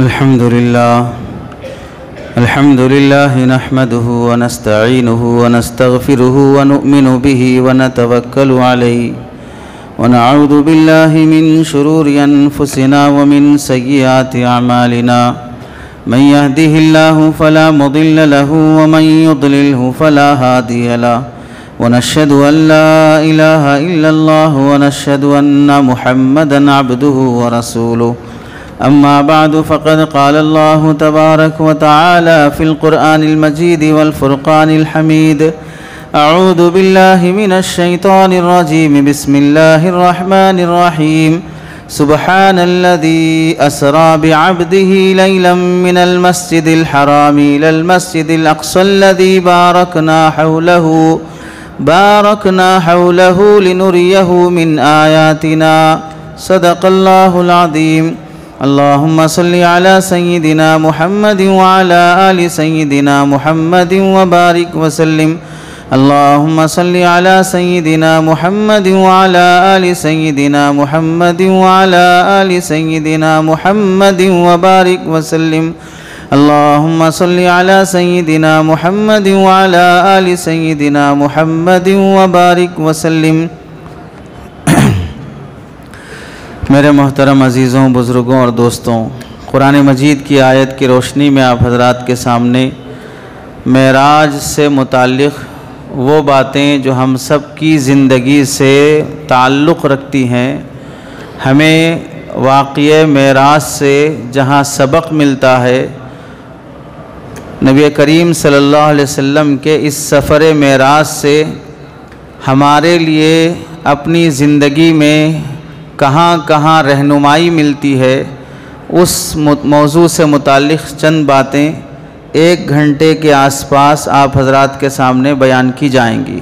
الحمد لله نحمده ونستعينه ونستغفره ونؤمن به ونتوكل عليه ونعوذ بالله من شرور أنفسنا ومن سيئات أعمالنا من يهده الله فلا مضل له ومن يضلله فلا هادي له ونشهد أن لا إله إلا الله ونشهد أن محمدًا عبده ورسوله أما بعد فقد قال الله تبارك وتعالى في القرآن المجيد والفرقان الحميد أعوذ بالله من الشيطان الرجيم بسم الله الرحمن الرحيم سبحان الذي أسرى بعبده ليلا من المسجد الحرام إلى المسجد الأقصى الذي باركنا حوله لنريه من آياتنا صدق الله العظيم اللهم صل على سيدنا محمد وعلى آل سيدنا محمد وبارك وسلم اللهم صل على سيدنا محمد وعلى آل سيدنا محمد وعلى آل سيدنا محمد وبارك وسلم اللهم صل على سيدنا محمد وعلى آل سيدنا محمد وبارك وسلم میرے محترم عزیزوں، بزرگوں اور دوستوں، قرآن مجید کی آیت کی روشنی میں آپ حضرات کے سامنے معراج سے متعلق وہ باتیں جو ہم سب کی زندگی سے تعلق رکھتی ہیں، ہمیں واقعہ معراج سے جہاں سبق ملتا ہے، نبی کریم صلی اللہ علیہ وسلم کے اس سفر معراج سے ہمارے لیے اپنی زندگی میں کہاں کہاں رہنمائی ملتی ہے، اس موضوع سے متعلق چند باتیں 1 گھنٹے کے آس پاس آپ حضرات کے سامنے بیان کی جائیں گی۔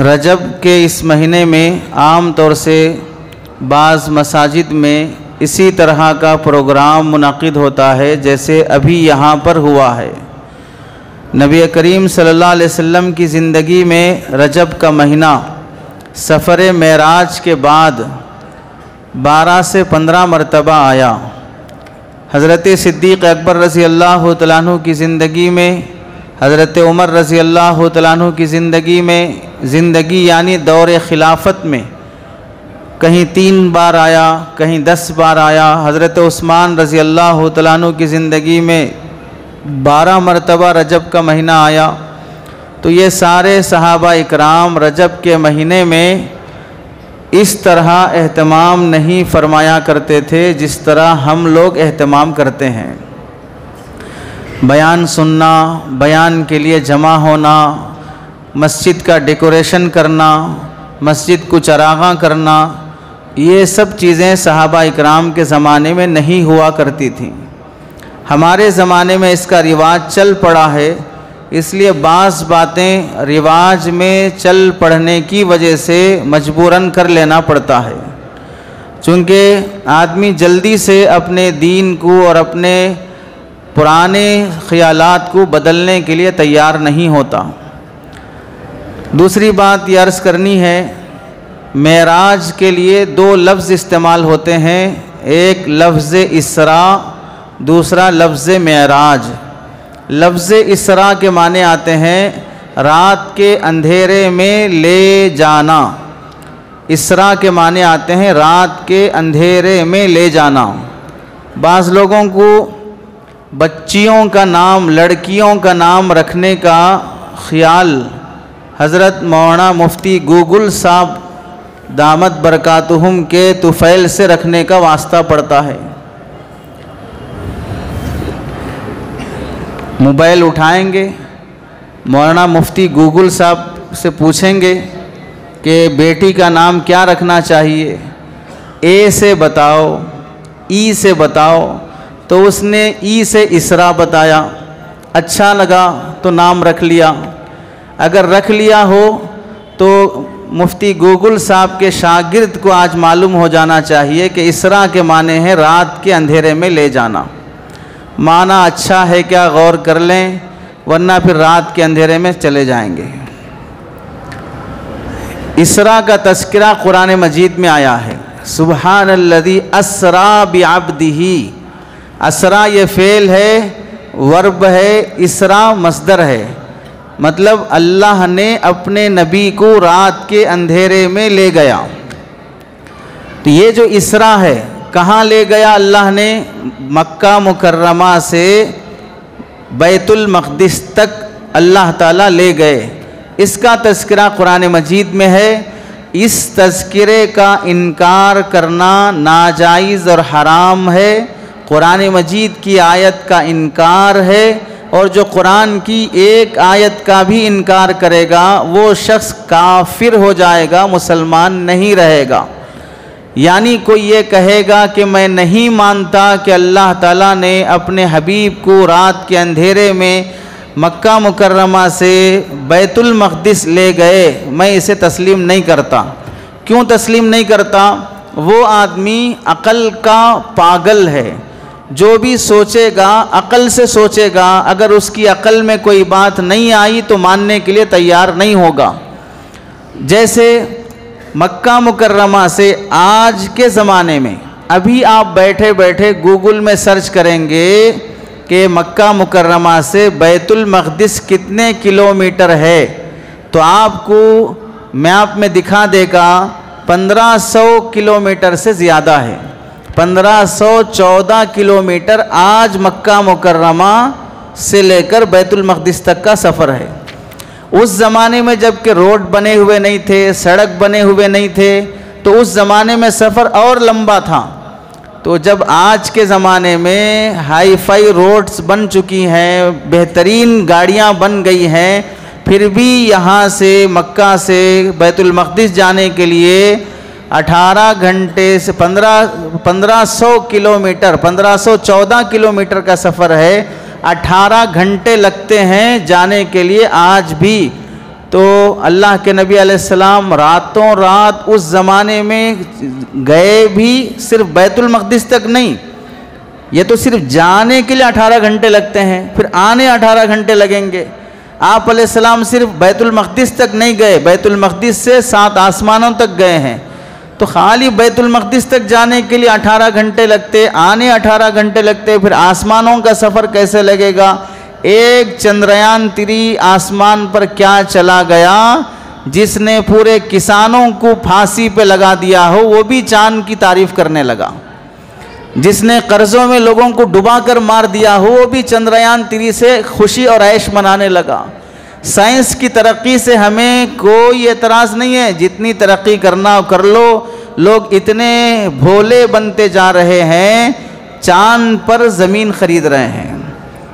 رجب کے اس مہینے میں عام طور سے بعض مساجد میں اسی طرح کا پروگرام منعقد ہوتا ہے جیسے ابھی یہاں پر ہوا ہے۔ نبی کریم صلی اللہ علیہ وسلم کی زندگی میں رجب کا مہینہ سفر معراج کے بعد 12 سے 15 مرتبہ آیا۔ حضرت صدیق اکبر رضی اللہ تعالیٰ عنہ کی زندگی میں، حضرت عمر رضی اللہ تعالیٰ عنہ کی زندگی یعنی دور خلافت میں کہیں 3 بار آیا، کہیں 10 بار آیا۔ حضرت عثمان رضی اللہ تعالیٰ عنہ کی زندگی میں 12 مرتبہ رجب کا مہینہ آیا۔ تو یہ سارے صحابہ اکرام رجب کے مہینے میں اس طرح اہتمام نہیں فرمایا کرتے تھے جس طرح ہم لوگ اہتمام کرتے ہیں۔ بیان سننا، بیان کے لیے جمع ہونا، مسجد کا ڈیکوریشن کرنا، مسجد کو چراغاں کرنا، یہ سب چیزیں صحابہ اکرام کے زمانے میں نہیں ہوا کرتی تھیں۔ ہمارے زمانے میں اس کا رواج چل پڑا ہے، اس لیے بعض باتیں رواج میں چل پڑنے کی وجہ سے مجبوراً کر لینا پڑتا ہے، چونکہ آدمی جلدی سے اپنے دین کو اور اپنے پرانے خیالات کو بدلنے کے لیے تیار نہیں ہوتا۔ دوسری بات یہ عرض کرنی ہے، معراج کے لیے 2 لفظ استعمال ہوتے ہیں، ایک لفظ اسراء، دوسرا لفظ معراج۔ لفظ اسراء کے معنی آتے ہیں رات کے اندھیرے میں لے جانا۔ اسراء کے معنی آتے ہیں رات کے اندھیرے میں لے جانا۔ بعض لوگوں کو بچیوں کا نام، لڑکیوں کا نام رکھنے کا خیال حضرت مولانا مفتی گوگل صاحب دامت برکاتہم کے طفیل سے رکھنے کا واسطہ پڑتا ہے۔ موبائل اٹھائیں گے، مولانا مفتی گوگل صاحب سے پوچھیں گے کہ بیٹی کا نام کیا رکھنا چاہیے، اے سے بتاؤ، ای سے بتاؤ، تو اس نے ای سے اسراء بتایا، اچھا لگا تو نام رکھ لیا۔ اگر رکھ لیا ہو تو مفتی گوگل صاحب کے شاگرد کو آج معلوم ہو جانا چاہیے کہ اسراء کے معنی ہے رات کے اندھیرے میں لے جانا۔ معنی اچھا ہے کیا؟ غور کر لیں، ورنہ پھر رات کے اندھیرے میں چلے جائیں گے۔ اسراء کا تذکرہ قرآن مجید میں آیا ہے، سبحان الذی اسرا بعبدہ، اسرا یہ فعل ہے، ورب ہے، اسرا مصدر ہے، مطلب اللہ نے اپنے نبی کو رات کے اندھیرے میں لے گیا۔ تو یہ جو اسرا ہے کہاں لے گیا اللہ نے؟ مکہ مکرمہ سے بیت المقدس تک اللہ تعالیٰ لے گئے۔ اس کا تذکرہ قرآن مجید میں ہے۔ اس تذکرے کا انکار کرنا ناجائز اور حرام ہے، قرآن مجید کی آیت کا انکار ہے، اور جو قرآن کی ایک آیت کا بھی انکار کرے گا وہ شخص کافر ہو جائے گا، مسلمان نہیں رہے گا۔ یعنی کوئی یہ کہے گا کہ میں نہیں مانتا کہ اللہ تعالیٰ نے اپنے حبیب کو رات کے اندھیرے میں مکہ مکرمہ سے بیت المقدس لے گئے، میں اسے تسلیم نہیں کرتا۔ کیوں تسلیم نہیں کرتا؟ وہ آدمی عقل کا پاگل ہے، جو بھی سوچے گا عقل سے سوچے گا، اگر اس کی عقل میں کوئی بات نہیں آئی تو ماننے کے لیے تیار نہیں ہوگا۔ جیسے مکہ مکرمہ سے آج کے زمانے میں ابھی آپ بیٹھے بیٹھے گوگل میں سرچ کریں گے کہ مکہ مکرمہ سے بیت المقدس کتنے کلومیٹر ہے، تو آپ کو میپ میں دکھا دے گا 1500 کلومیٹر سے زیادہ ہے، 1514 کلومیٹر آج مکہ مکرمہ سے لے کر بیت المقدس تک کا سفر ہے۔ اس زمانے میں جب کہ روڈ بنے ہوئے نہیں تھے، سڑک بنے ہوئے نہیں تھے، تو اس زمانے میں سفر اور لمبا تھا۔ تو جب آج کے زمانے میں ہائی فائی روڈز بن چکی ہیں، بہترین گاڑیاں بن گئی ہیں، پھر بھی یہاں سے مکہ سے بیت المقدس جانے کے لیے 18 گھنٹے سے 1500 کلومیٹر 1514 کلومیٹر کا سفر ہے، 18 گھنٹے لگتے ہیں جانے کے لیے آج بھی۔ تو اللہ کے نبی علیہ السلام راتوں رات اس زمانے میں گئے بھی صرف بیت المقدس تک نہیں، یہ تو صرف جانے کے لیے 18 گھنٹے لگتے ہیں، پھر آنے 18 گھنٹے لگیں گے۔ آپ علیہ السلام صرف بیت المقدس تک نہیں گئے، بیت المقدس سے 7 آسمانوں تک گئے ہیں۔ تو خالی بیت المقدس تک جانے کے لیے 18 گھنٹے لگتے، آنے 18 گھنٹے لگتے، پھر آسمانوں کا سفر کیسے لگے گا؟ ایک چندریان 3 آسمان پر کیا چلا گیا جس نے پورے کسانوں کو پھانسی پہ لگا دیا ہو، وہ بھی چاند کی تعریف کرنے لگا۔ جس نے قرضوں میں لوگوں کو ڈبا کر مار دیا ہو، وہ بھی چندریان 3 سے خوشی اور عیش منانے لگا۔ سائنس کی ترقی سے ہمیں کوئی اعتراض نہیں ہے، جتنی ترقی کرنا کر لو، لوگ اتنے بھولے بنتے جا رہے ہیں، چاند پر زمین خرید رہے ہیں،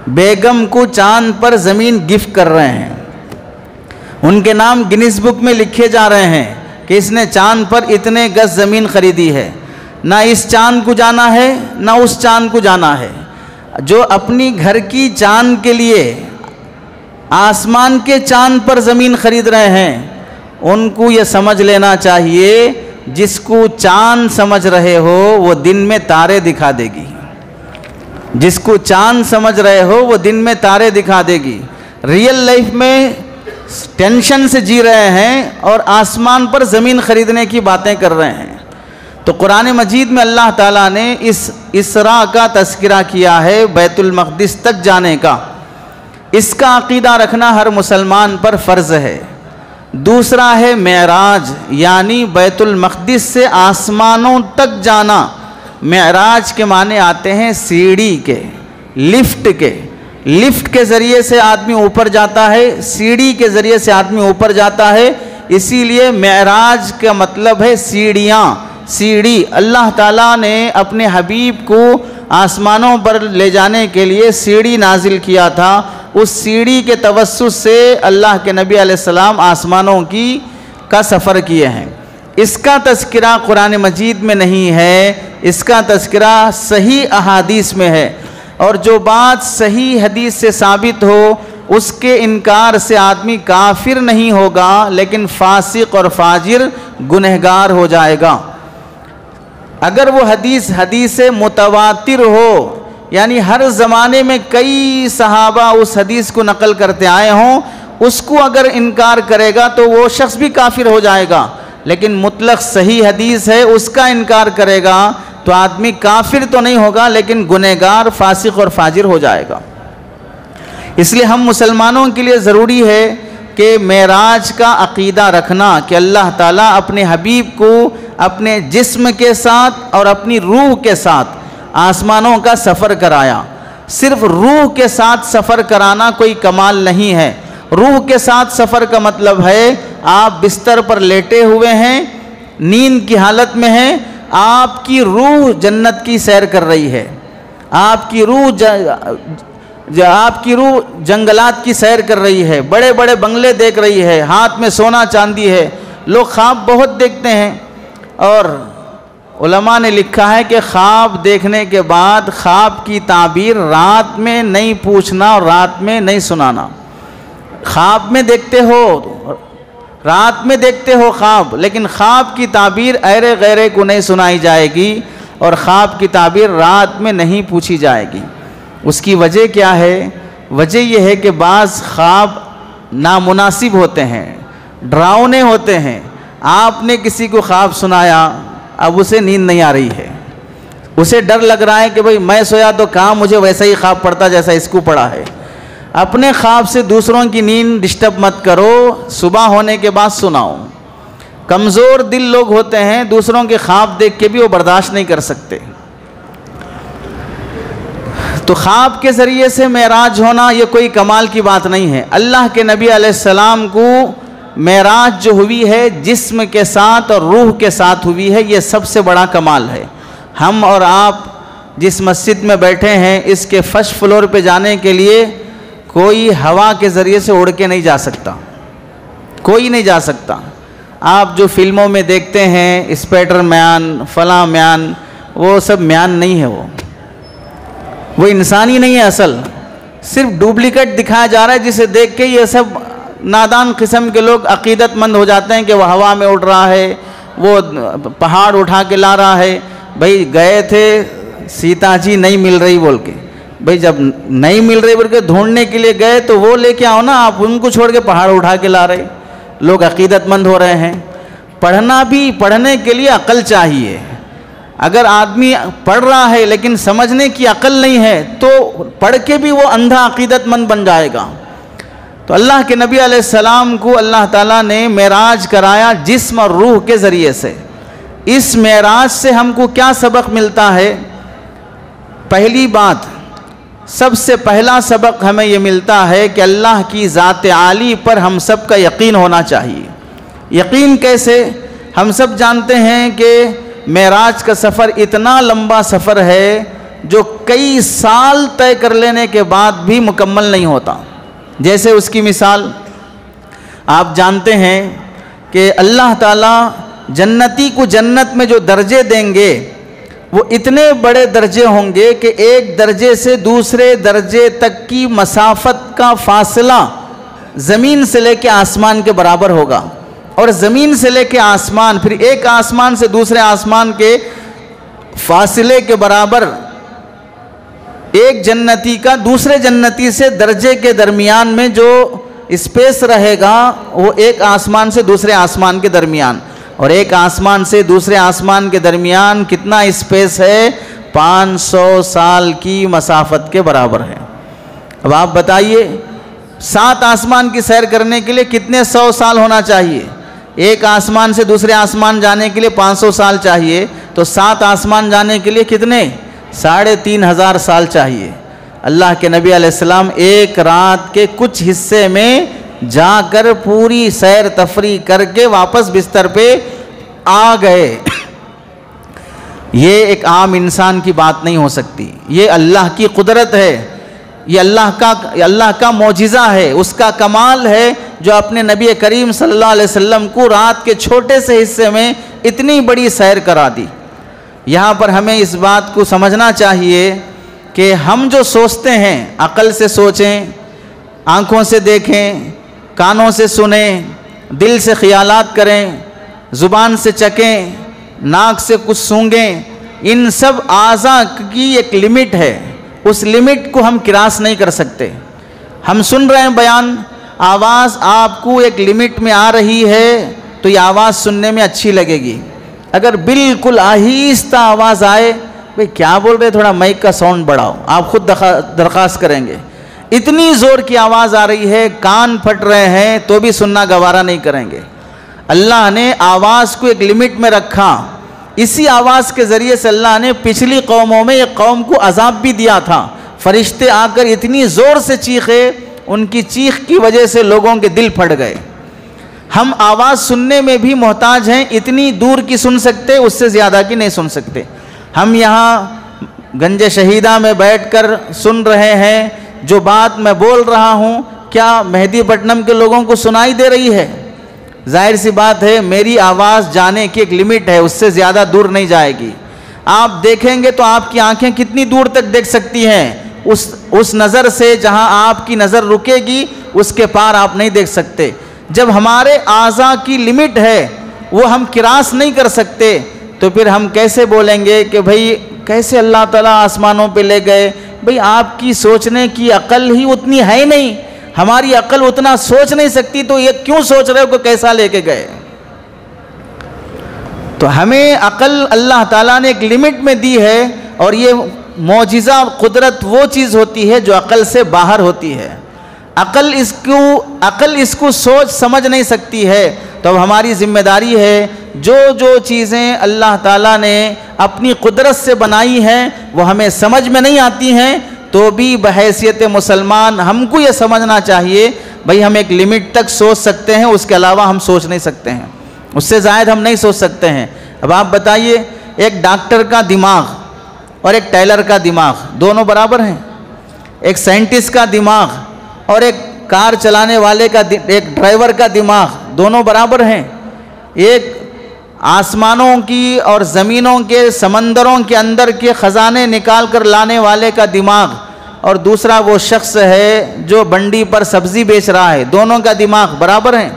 بیگم کو چاند پر زمین گفٹ کر رہے ہیں، ان کے نام گنیز بک میں لکھے جا رہے ہیں کہ اس نے چاند پر اتنے گز زمین خریدی ہے۔ نہ اس چاند کو جانا ہے نہ اس چاند کو جانا ہے۔ جو اپنی گھر کی چاند کے لیے آسمان کے چاند پر زمین خرید رہے ہیں، ان کو یہ سمجھ لینا چاہیے جس کو چاند سمجھ رہے ہو وہ دن میں تارے دکھا دے گی، جس کو چاند سمجھ رہے ہو وہ دن میں تارے دکھا دے گی۔ ریئل لائف میں ٹینشن سے جی رہے ہیں اور آسمان پر زمین خریدنے کی باتیں کر رہے ہیں۔ تو قرآن مجید میں اللہ تعالیٰ نے اس اسراء کا تذکرہ کیا ہے، بیت المقدس تک جانے کا۔ اس کا عقیدہ رکھنا ہر مسلمان پر فرض ہے۔ دوسرا ہے معراج، یعنی بیت المقدس سے آسمانوں تک جانا۔ معراج کے معنی آتے ہیں سیڑھی کے، لفٹ کے۔ لفٹ کے ذریعے سے آدمی اوپر جاتا ہے، سیڑھی کے ذریعے سے آدمی اوپر جاتا ہے، اسی لیے معراج کا مطلب ہے سیڑھیاں، سیڑھی۔ اللہ تعالیٰ نے اپنے حبیب کو آسمانوں پر لے جانے کے لیے سیڑھی نازل کیا تھا، اس سیڑھی کے توسط سے اللہ کے نبی علیہ السلام آسمانوں کا سفر کیے ہیں۔ اس کا تذکرہ قرآن مجید میں نہیں ہے، اس کا تذکرہ صحیح احادیث میں ہے، اور جو بات صحیح حدیث سے ثابت ہو اس کے انکار سے آدمی کافر نہیں ہوگا، لیکن فاسق اور فاجر گنہگار ہو جائے گا۔ اگر وہ حدیث متواتر ہو، یعنی ہر زمانے میں کئی صحابہ اس حدیث کو نقل کرتے آئے ہوں، اس کو اگر انکار کرے گا تو وہ شخص بھی کافر ہو جائے گا۔ لیکن مطلق صحیح حدیث ہے اس کا انکار کرے گا تو آدمی کافر تو نہیں ہوگا لیکن گنہگار، فاسق اور فاجر ہو جائے گا۔ اس لیے ہم مسلمانوں کے لیے ضروری ہے کہ معراج کا عقیدہ رکھنا کہ اللہ تعالیٰ اپنے حبیب کو اپنے جسم کے ساتھ اور اپنی روح کے ساتھ آسمانوں کا سفر کرایا۔ صرف روح کے ساتھ سفر کرانا کوئی کمال نہیں ہے۔ روح کے ساتھ سفر کا مطلب ہے آپ بستر پر لیٹے ہوئے ہیں، نیند کی حالت میں ہیں، آپ کی روح جنت کی سیر کر رہی ہے، آپ کی روح جنگلات کی سیر کر رہی ہے، بڑے بڑے بنگلے دیکھ رہی ہے، ہاتھ میں سونا چاندی ہے۔ لوگ خواب بہت دیکھتے ہیں، اور علماء نے لکھا ہے کہ خواب دیکھنے کے بعد خواب کی تعبیر رات میں نہیں پوچھنا اور رات میں نہیں سنانا۔ خواب میں دیکھتے ہو، رات میں دیکھتے ہو خواب، لیکن خواب کی تعبیر ایرے غیرے کو نہیں سنائی جائے گی، اور خواب کی تعبیر رات میں نہیں پوچھی جائے گی۔ اس کی وجہ کیا ہے؟ وجہ یہ ہے کہ بعض خواب نامناسب ہوتے ہیں، ڈراؤنے ہوتے ہیں۔ آپ نے کسی کو خواب سنایا، اب اسے نیند نہیں آ رہی ہے، اسے ڈر لگ رہا ہے کہ بھئی میں سویا تو کہاں مجھے ویسا ہی خواب پڑتا جیسا اس کو پڑا ہے۔ اپنے خواب سے دوسروں کی نیند ڈسٹرب مت کرو، صبح ہونے کے بعد سناؤ۔ کمزور دل لوگ ہوتے ہیں، دوسروں کے خواب دیکھ کے بھی وہ برداشت نہیں کر سکتے۔ تو خواب کے ذریعے سے معراج ہونا یہ کوئی کمال کی بات نہیں ہے۔ اللہ کے نبی علیہ السلام کو معراج جو ہوئی ہے جسم کے ساتھ اور روح کے ساتھ ہوئی ہے، یہ سب سے بڑا کمال ہے۔ ہم اور آپ جس مسجد میں بیٹھے ہیں اس کے فرسٹ فلور پہ جانے کے لیے کوئی ہوا کے ذریعے سے اڑ کے نہیں جا سکتا، کوئی نہیں جا سکتا۔ آپ جو فلموں میں دیکھتے ہیں اسپائڈر مین، فلاں مین، وہ سب مین نہیں ہے، وہ انسانی نہیں ہے، اصل صرف ڈپلیکیٹ دکھایا جا رہا ہے، جسے دیکھ کے یہ سب نادان قسم کے لوگ عقیدت مند ہو جاتے ہیں کہ وہ ہوا میں اڑ رہا ہے، وہ پہاڑ اٹھا کے لا رہا ہے۔ بھئی گئے تھے سیتا جی نہیں مل رہی بول کے، بھئی جب نہیں مل رہی بول کے ڈھونڈنے کے لیے گئے تو وہ لے کے آؤ نا، آپ ان کو چھوڑ کے پہاڑ اٹھا کے لا رہے۔ لوگ عقیدت مند ہو رہے ہیں۔ پڑھنے کے لیے عقل چاہیے۔ اگر آدمی پڑھ رہا ہے لیکن سمجھنے کی عقل نہیں ہے تو پڑھ کے بھی وہ اندھا عقیدت مند بن جائے گا۔ تو اللہ کے نبی علیہ السلام کو اللہ تعالیٰ نے معراج کرایا جسم اور روح کے ذریعے سے۔ اس معراج سے ہم کو کیا سبق ملتا ہے؟ پہلی بات، سب سے پہلا سبق ہمیں یہ ملتا ہے کہ اللہ کی ذات عالی پر ہم سب کا یقین ہونا چاہیے۔ یقین کیسے؟ ہم سب جانتے ہیں کہ معراج کا سفر اتنا لمبا سفر ہے جو کئی سال طے کر لینے کے بعد بھی مکمل نہیں ہوتا۔ جیسے اس کی مثال آپ جانتے ہیں کہ اللہ تعالیٰ جنتی کو جنت میں جو درجے دیں گے وہ اتنے بڑے درجے ہوں گے کہ ایک درجے سے دوسرے درجے تک کی مسافت کا فاصلہ زمین سے لے کے آسمان کے برابر ہوگا، اور زمین سے لے کے آسمان، پھر ایک آسمان سے دوسرے آسمان کے فاصلے کے برابر ایک جنتی کا دوسرے جنتی سے درجے کے درمیان میں جو اسپیس رہے گا وہ ایک آسمان سے دوسرے آسمان کے درمیان، اور ایک آسمان سے دوسرے آسمان کے درمیان کتنا اسپیس ہے؟ 500 سال کی مسافت کے برابر ہے۔ اب آپ بتائیے 7 آسمان کی سیر کرنے کے لیے کتنے 100 سال ہونا چاہیے؟ ایک آسمان سے دوسرے آسمان جانے کے لیے 500 سال چاہیے، تو 7 آسمان جانے کے لیے کتنے؟ 3500 سال چاہیے۔ اللہ کے نبی علیہ السلام ایک رات کے کچھ حصے میں جا کر پوری سیر تفریح کر کے واپس بستر پہ آ گئے۔ یہ ایک عام انسان کی بات نہیں ہو سکتی، یہ اللہ کی قدرت ہے، یہ اللہ کا معجزہ ہے، اس کا کمال ہے جو اپنے نبی کریم صلی اللہ علیہ وسلم کو رات کے چھوٹے سے حصے میں اتنی بڑی سیر کرا دی۔ یہاں پر ہمیں اس بات کو سمجھنا چاہیے کہ ہم جو سوچتے ہیں عقل سے سوچیں، آنکھوں سے دیکھیں، کانوں سے سنیں، دل سے خیالات کریں، زبان سے چکیں، ناک سے کچھ سونگیں، ان سب اعضاء کی ایک لمٹ ہے، اس لمٹ کو ہم کراس نہیں کر سکتے۔ ہم سن رہے ہیں بیان، آواز آپ کو ایک لمٹ میں آ رہی ہے، تو یہ آواز سننے میں اچھی لگے گی. اگر بالکل آہستہ آواز آئے، بھئی کیا بول رہے، تھوڑا مائک کا ساؤنڈ بڑھاؤ، آپ خود درخواست کریں گے. اتنی زور کی آواز آ رہی ہے، کان پھٹ رہے ہیں تو بھی سننا گوارا نہیں کریں گے. اللہ نے آواز کو ایک لمٹ میں رکھا. اسی آواز کے ذریعے سے اللہ نے پچھلی قوموں میں ایک قوم کو عذاب بھی دیا تھا. فرشتے آ کر اتنی زور سے چیخے، ان کی چیخ کی وجہ سے لوگوں کے دل پھٹ گئے. ہم آواز سننے میں بھی محتاج ہیں، اتنی دور کی سن سکتے، اس سے زیادہ کی نہیں سن سکتے. ہم یہاں گنج شہیدہ میں بیٹھ کر سن رہے ہیں، جو بات میں بول رہا ہوں کیا مہدی پٹنم کے لوگوں کو سنائی دے رہی ہے؟ ظاہر سی بات ہے میری آواز جانے کی ایک لمٹ ہے، اس سے زیادہ دور نہیں جائے گی. آپ دیکھیں گے تو آپ کی آنکھیں کتنی دور تک دیکھ سکتی ہیں، اس نظر سے جہاں آپ کی نظر رکے گی اس کے پار آپ نہیں دیکھ سکتے. جب ہمارے اعضاء کی لمٹ ہے وہ ہم کراس نہیں کر سکتے تو پھر ہم کیسے بولیں گے کہ بھئی کیسے اللہ تعالیٰ آسمانوں پہ لے گئے؟ بھئی آپ کی سوچنے کی عقل ہی اتنی ہے نہیں، ہماری عقل اتنا سوچ نہیں سکتی، تو یہ کیوں سوچ رہے ہو کہ کیسا لے کے گئے؟ تو ہمیں عقل اللہ تعالیٰ نے ایک لمٹ میں دی ہے، اور یہ معجزہ قدرت وہ چیز ہوتی ہے جو عقل سے باہر ہوتی ہے. عقل اس کو سوچ سمجھ نہیں سکتی ہے. تو اب ہماری ذمہ داری ہے جو چیزیں اللہ تعالیٰ نے اپنی قدرت سے بنائی ہیں وہ ہمیں سمجھ میں نہیں آتی ہیں، تو بھی بحیثیت مسلمان ہم کو یہ سمجھنا چاہیے بھئی ہم ایک لمٹ تک سوچ سکتے ہیں، اس کے علاوہ ہم سوچ نہیں سکتے ہیں، اس سے زائد ہم نہیں سوچ سکتے ہیں. اب آپ بتائیے، ایک ڈاکٹر کا دماغ اور ایک ٹیلر کا دماغ دونوں برابر ہیں؟ ایک سائنٹسٹ کا دماغ اور ایک کار چلانے والے کا ایک ڈرائیور کا دماغ دونوں برابر ہیں؟ ایک آسمانوں کی اور زمینوں کے سمندروں کے اندر کے خزانے نکال کر لانے والے کا دماغ، اور دوسرا وہ شخص ہے جو بنڈی پر سبزی بیچ رہا ہے، دونوں کا دماغ برابر ہیں؟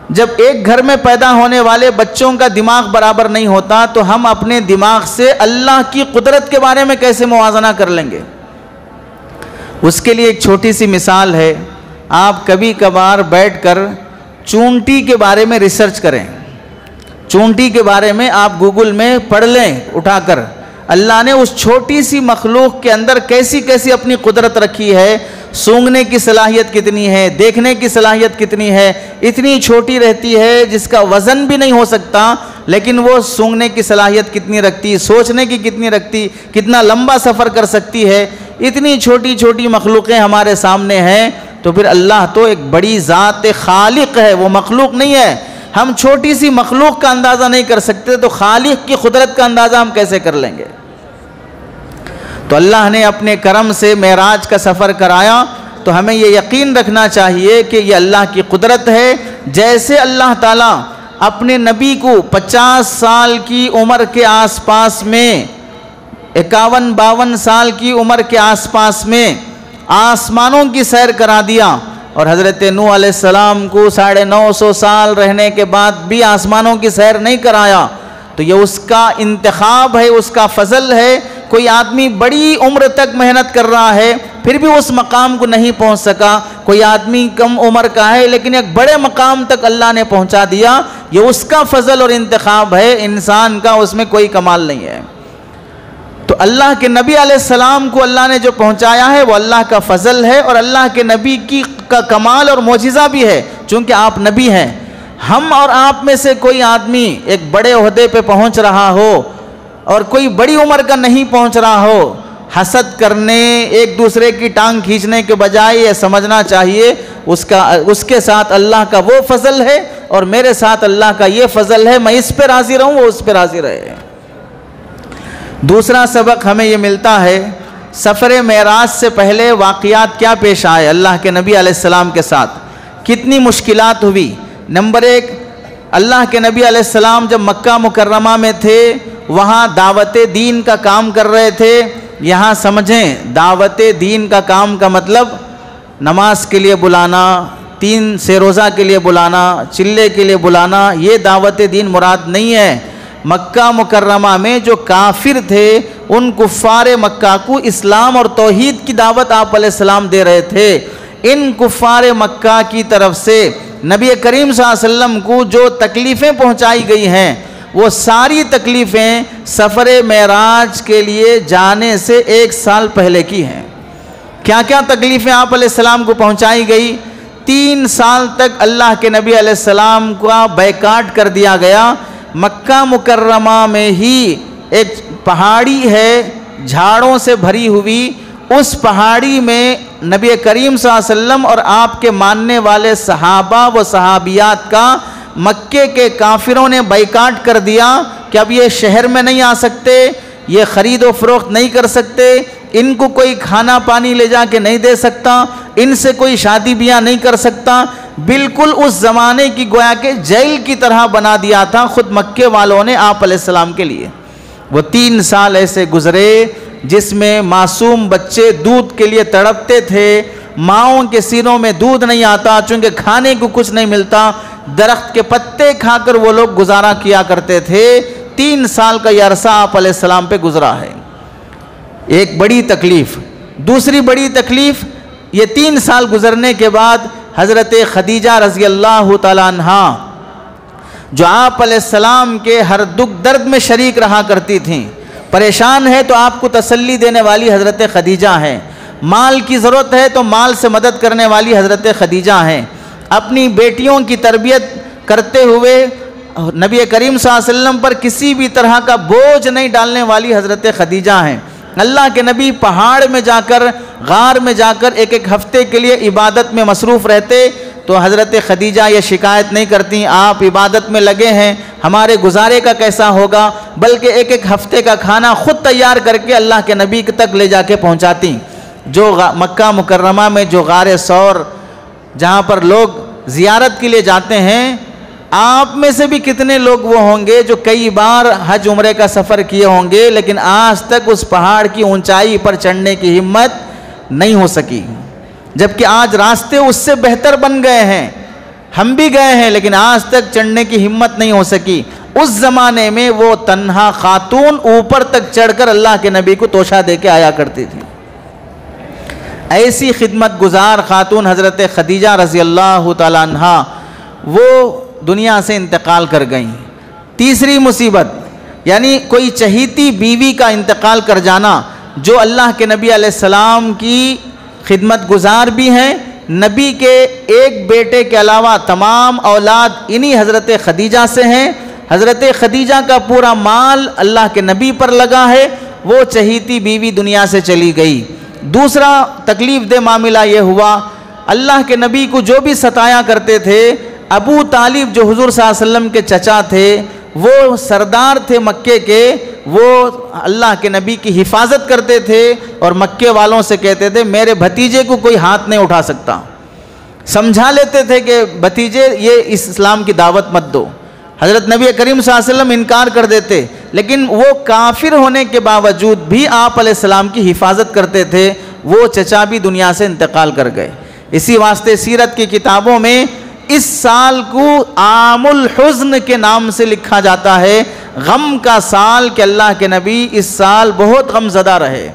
جب ایک گھر میں پیدا ہونے والے بچوں کا دماغ برابر نہیں ہوتا تو ہم اپنے دماغ سے اللہ کی قدرت کے بارے میں کیسے موازنہ کر لیں گے؟ اس کے لیے ایک چھوٹی سی مثال ہے. آپ کبھی کبھار بیٹھ کر چونٹی کے بارے میں ریسرچ کریں. چونٹی کے بارے میں آپ گوگل میں پڑھ لیں اٹھا کر، اللہ نے اس چھوٹی سی مخلوق کے اندر کیسی کیسی اپنی قدرت رکھی ہے. سونگھنے کی صلاحیت کتنی ہے، دیکھنے کی صلاحیت کتنی ہے. اتنی چھوٹی رہتی ہے جس کا وزن بھی نہیں ہو سکتا، لیکن وہ سونگھنے کی صلاحیت کتنی رکھتی، سوچنے کی کتنی رکھتی، کتنا لمبا سفر کر سکتی ہے. اتنی چھوٹی چھوٹی مخلوقیں ہمارے سامنے ہیں، تو پھر اللہ تو ایک بڑی ذات خالق ہے، وہ مخلوق نہیں ہے. ہم چھوٹی سی مخلوق کا اندازہ نہیں کر سکتے تو خالق کی قدرت کا اندازہ ہم کیسے کر لیں گے؟ تو اللہ نے اپنے کرم سے معراج کا سفر کرایا، تو ہمیں یہ یقین رکھنا چاہیے کہ یہ اللہ کی قدرت ہے. جیسے اللہ تعالیٰ اپنے نبی کو 50 سال کی عمر کے آس پاس میں، 51-52 سال کی عمر کے آس پاس میں آسمانوں کی سیر کرا دیا، اور حضرت نوح علیہ السلام کو 950 سال رہنے کے بعد بھی آسمانوں کی سیر نہیں کرایا، تو یہ اس کا انتخاب ہے، اس کا فضل ہے. کوئی آدمی بڑی عمر تک محنت کر رہا ہے پھر بھی اس مقام کو نہیں پہنچ سکا. کوئی آدمی کم عمر کا ہے لیکن ایک بڑے مقام تک اللہ نے پہنچا دیا. یہ اس کا فضل اور انتخاب ہے، انسان کا اس میں کوئی کمال نہیں ہے. تو اللہ کے نبی علیہ السلام کو اللہ نے جو پہنچایا ہے وہ اللہ کا فضل ہے، اور اللہ کے نبی کا کمال اور معجزہ بھی ہے، چونکہ آپ نبی ہیں. ہم اور آپ میں سے کوئی آدمی ایک بڑے عہدے پہ پہنچ رہا ہو اور کوئی بڑی عمر کا نہیں پہنچ رہا ہو، حسد کرنے، ایک دوسرے کی ٹانگ کھینچنے کے بجائے یہ سمجھنا چاہیے اس کے ساتھ اللہ کا وہ فضل ہے اور میرے ساتھ اللہ کا یہ فضل ہے، میں اس پہ راضی رہوں وہ اس پہ راضی رہے. دوسرا سبق ہمیں یہ ملتا ہے، سفر معراج سے پہلے واقعات کیا پیش آئے اللہ کے نبی علیہ السلام کے ساتھ، کتنی مشکلات ہوئی. نمبر 1، اللہ کے نبی علیہ السلام جب مکہ مکرمہ میں تھے وہاں دعوت دین کا کام کر رہے تھے. یہاں سمجھیں، دعوت دین کا کام کا مطلب نماز کے لیے بلانا، 3 سے روزہ کے لیے بلانا، چلے کے لیے بلانا، یہ دعوت دین مراد نہیں ہے. مکہ مکرمہ میں جو کافر تھے ان کفار مکہ کو اسلام اور توحید کی دعوت آپ علیہ السلام دے رہے تھے. ان کفار مکہ کی طرف سے نبی کریم صلی اللہ علیہ وسلم کو جو تکلیفیں پہنچائی گئی ہیں وہ ساری تکلیفیں سفر معراج کے لیے جانے سے 1 سال پہلے کی ہیں۔ کیا کیا تکلیفیں آپ علیہ السلام کو پہنچائی گئی؟ 3 سال تک اللہ کے نبی علیہ السلام کا بیکاٹ کر دیا گیا۔ مکہ مکرمہ میں ہی ایک پہاڑی ہے جھاڑوں سے بھری ہوئی، اس پہاڑی میں نبی کریم صلی اللہ علیہ وسلم اور آپ کے ماننے والے صحابہ و صحابیات کا مکے کے کافروں نے بائیکاٹ کر دیا کہ اب یہ شہر میں نہیں آ سکتے، یہ خرید و فروخت نہیں کر سکتے، ان کو کوئی کھانا پانی لے جا کے نہیں دے سکتا، ان سے کوئی شادی بیاہ نہیں کر سکتا۔ بالکل اس زمانے کی گویا کہ جیل کی طرح بنا دیا تھا خود مکے والوں نے آپ علیہ السلام کے لیے۔ وہ 3 سال ایسے گزرے جس میں معصوم بچے دودھ کے لیے تڑپتے تھے، ماؤں کے سینوں میں دودھ نہیں آتا چونکہ کھانے کو کچھ نہیں ملتا، درخت کے پتے کھا کر وہ لوگ گزارا کیا کرتے تھے۔ 3 سال کا یہ عرصہ آپ علیہ السلام پہ گزرا ہے، ایک بڑی تکلیف۔ دوسری بڑی تکلیف، یہ 3 سال گزرنے کے بعد حضرت خدیجہ رضی اللہ تعالیٰ عنہا جو آپ علیہ السلام کے ہر دکھ درد میں شریک رہا کرتی تھیں، پریشان ہے تو آپ کو تسلی دینے والی حضرت خدیجہ ہیں، مال کی ضرورت ہے تو مال سے مدد کرنے والی حضرت خدیجہ ہیں، اپنی بیٹیوں کی تربیت کرتے ہوئے نبی کریم صلی اللہ علیہ وسلم پر کسی بھی طرح کا بوجھ نہیں ڈالنے والی حضرت خدیجہ ہیں۔ اللہ کے نبی پہاڑ میں جا کر، غار میں جا کر 1 ہفتے کے لیے عبادت میں مصروف رہتے تو حضرت خدیجہ یہ شکایت نہیں کرتی آپ عبادت میں لگے ہیں، ہمارے گزارے کا کیسا ہوگا، بلکہ 1 ہفتے کا کھانا خود تیار کر کے اللہ کے نبی تک لے جا کے پہنچاتی۔ جو مکہ مکرمہ میں جو غار ثور جہاں پر لوگ زیارت کے لیے جاتے ہیں، آپ میں سے بھی کتنے لوگ وہ ہوں گے جو کئی بار حج عمرے کا سفر کیے ہوں گے لیکن آج تک اس پہاڑ کی اونچائی پر چڑھنے کی ہمت نہیں ہو سکی، جبکہ آج راستے اس سے بہتر بن گئے ہیں، ہم بھی گئے ہیں لیکن آج تک چڑھنے کی ہمت نہیں ہو سکی۔ اس زمانے میں وہ تنہا خاتون اوپر تک چڑھ کر اللہ کے نبی کو توشہ دے کے آیا کرتی تھی۔ ایسی خدمت گزار خاتون حضرت خدیجہ رضی اللہ تعالیٰ عنہا وہ دنیا سے انتقال کر گئیں۔ تیسری مصیبت یعنی کوئی چہیتی بیوی کا انتقال کر جانا، جو اللہ کے نبی علیہ السلام کی خدمت گزار بھی ہیں، نبی کے ایک بیٹے کے علاوہ تمام اولاد انہی حضرت خدیجہ سے ہیں، حضرت خدیجہ کا پورا مال اللہ کے نبی پر لگا ہے، وہ چہیتی بیوی دنیا سے چلی گئی۔ دوسرا تکلیف دہ معاملہ یہ ہوا، اللہ کے نبی کو جو بھی ستایا کرتے تھے، ابو طالب جو حضور صلی اللہ علیہ وسلم کے چچا تھے، وہ سردار تھے مکے کے، وہ اللہ کے نبی کی حفاظت کرتے تھے اور مکے والوں سے کہتے تھے میرے بھتیجے کو کوئی ہاتھ نہیں اٹھا سکتا، سمجھا لیتے تھے کہ بھتیجے یہ اسلام کی دعوت مت دو۔ حضرت نبی کریم صلی اللہ علیہ وسلم انکار کر دیتے، لیکن وہ کافر ہونے کے باوجود بھی آپ علیہ السلام کی حفاظت کرتے تھے، وہ چچا بھی دنیا سے انتقال کر گئے۔ اسی واسطے سیرت کی کتابوں میں اس سال کو عام الحزن کے نام سے لکھا جاتا ہے، غم کا سال، کہ اللہ کے نبی اس سال بہت غم زدہ رہے۔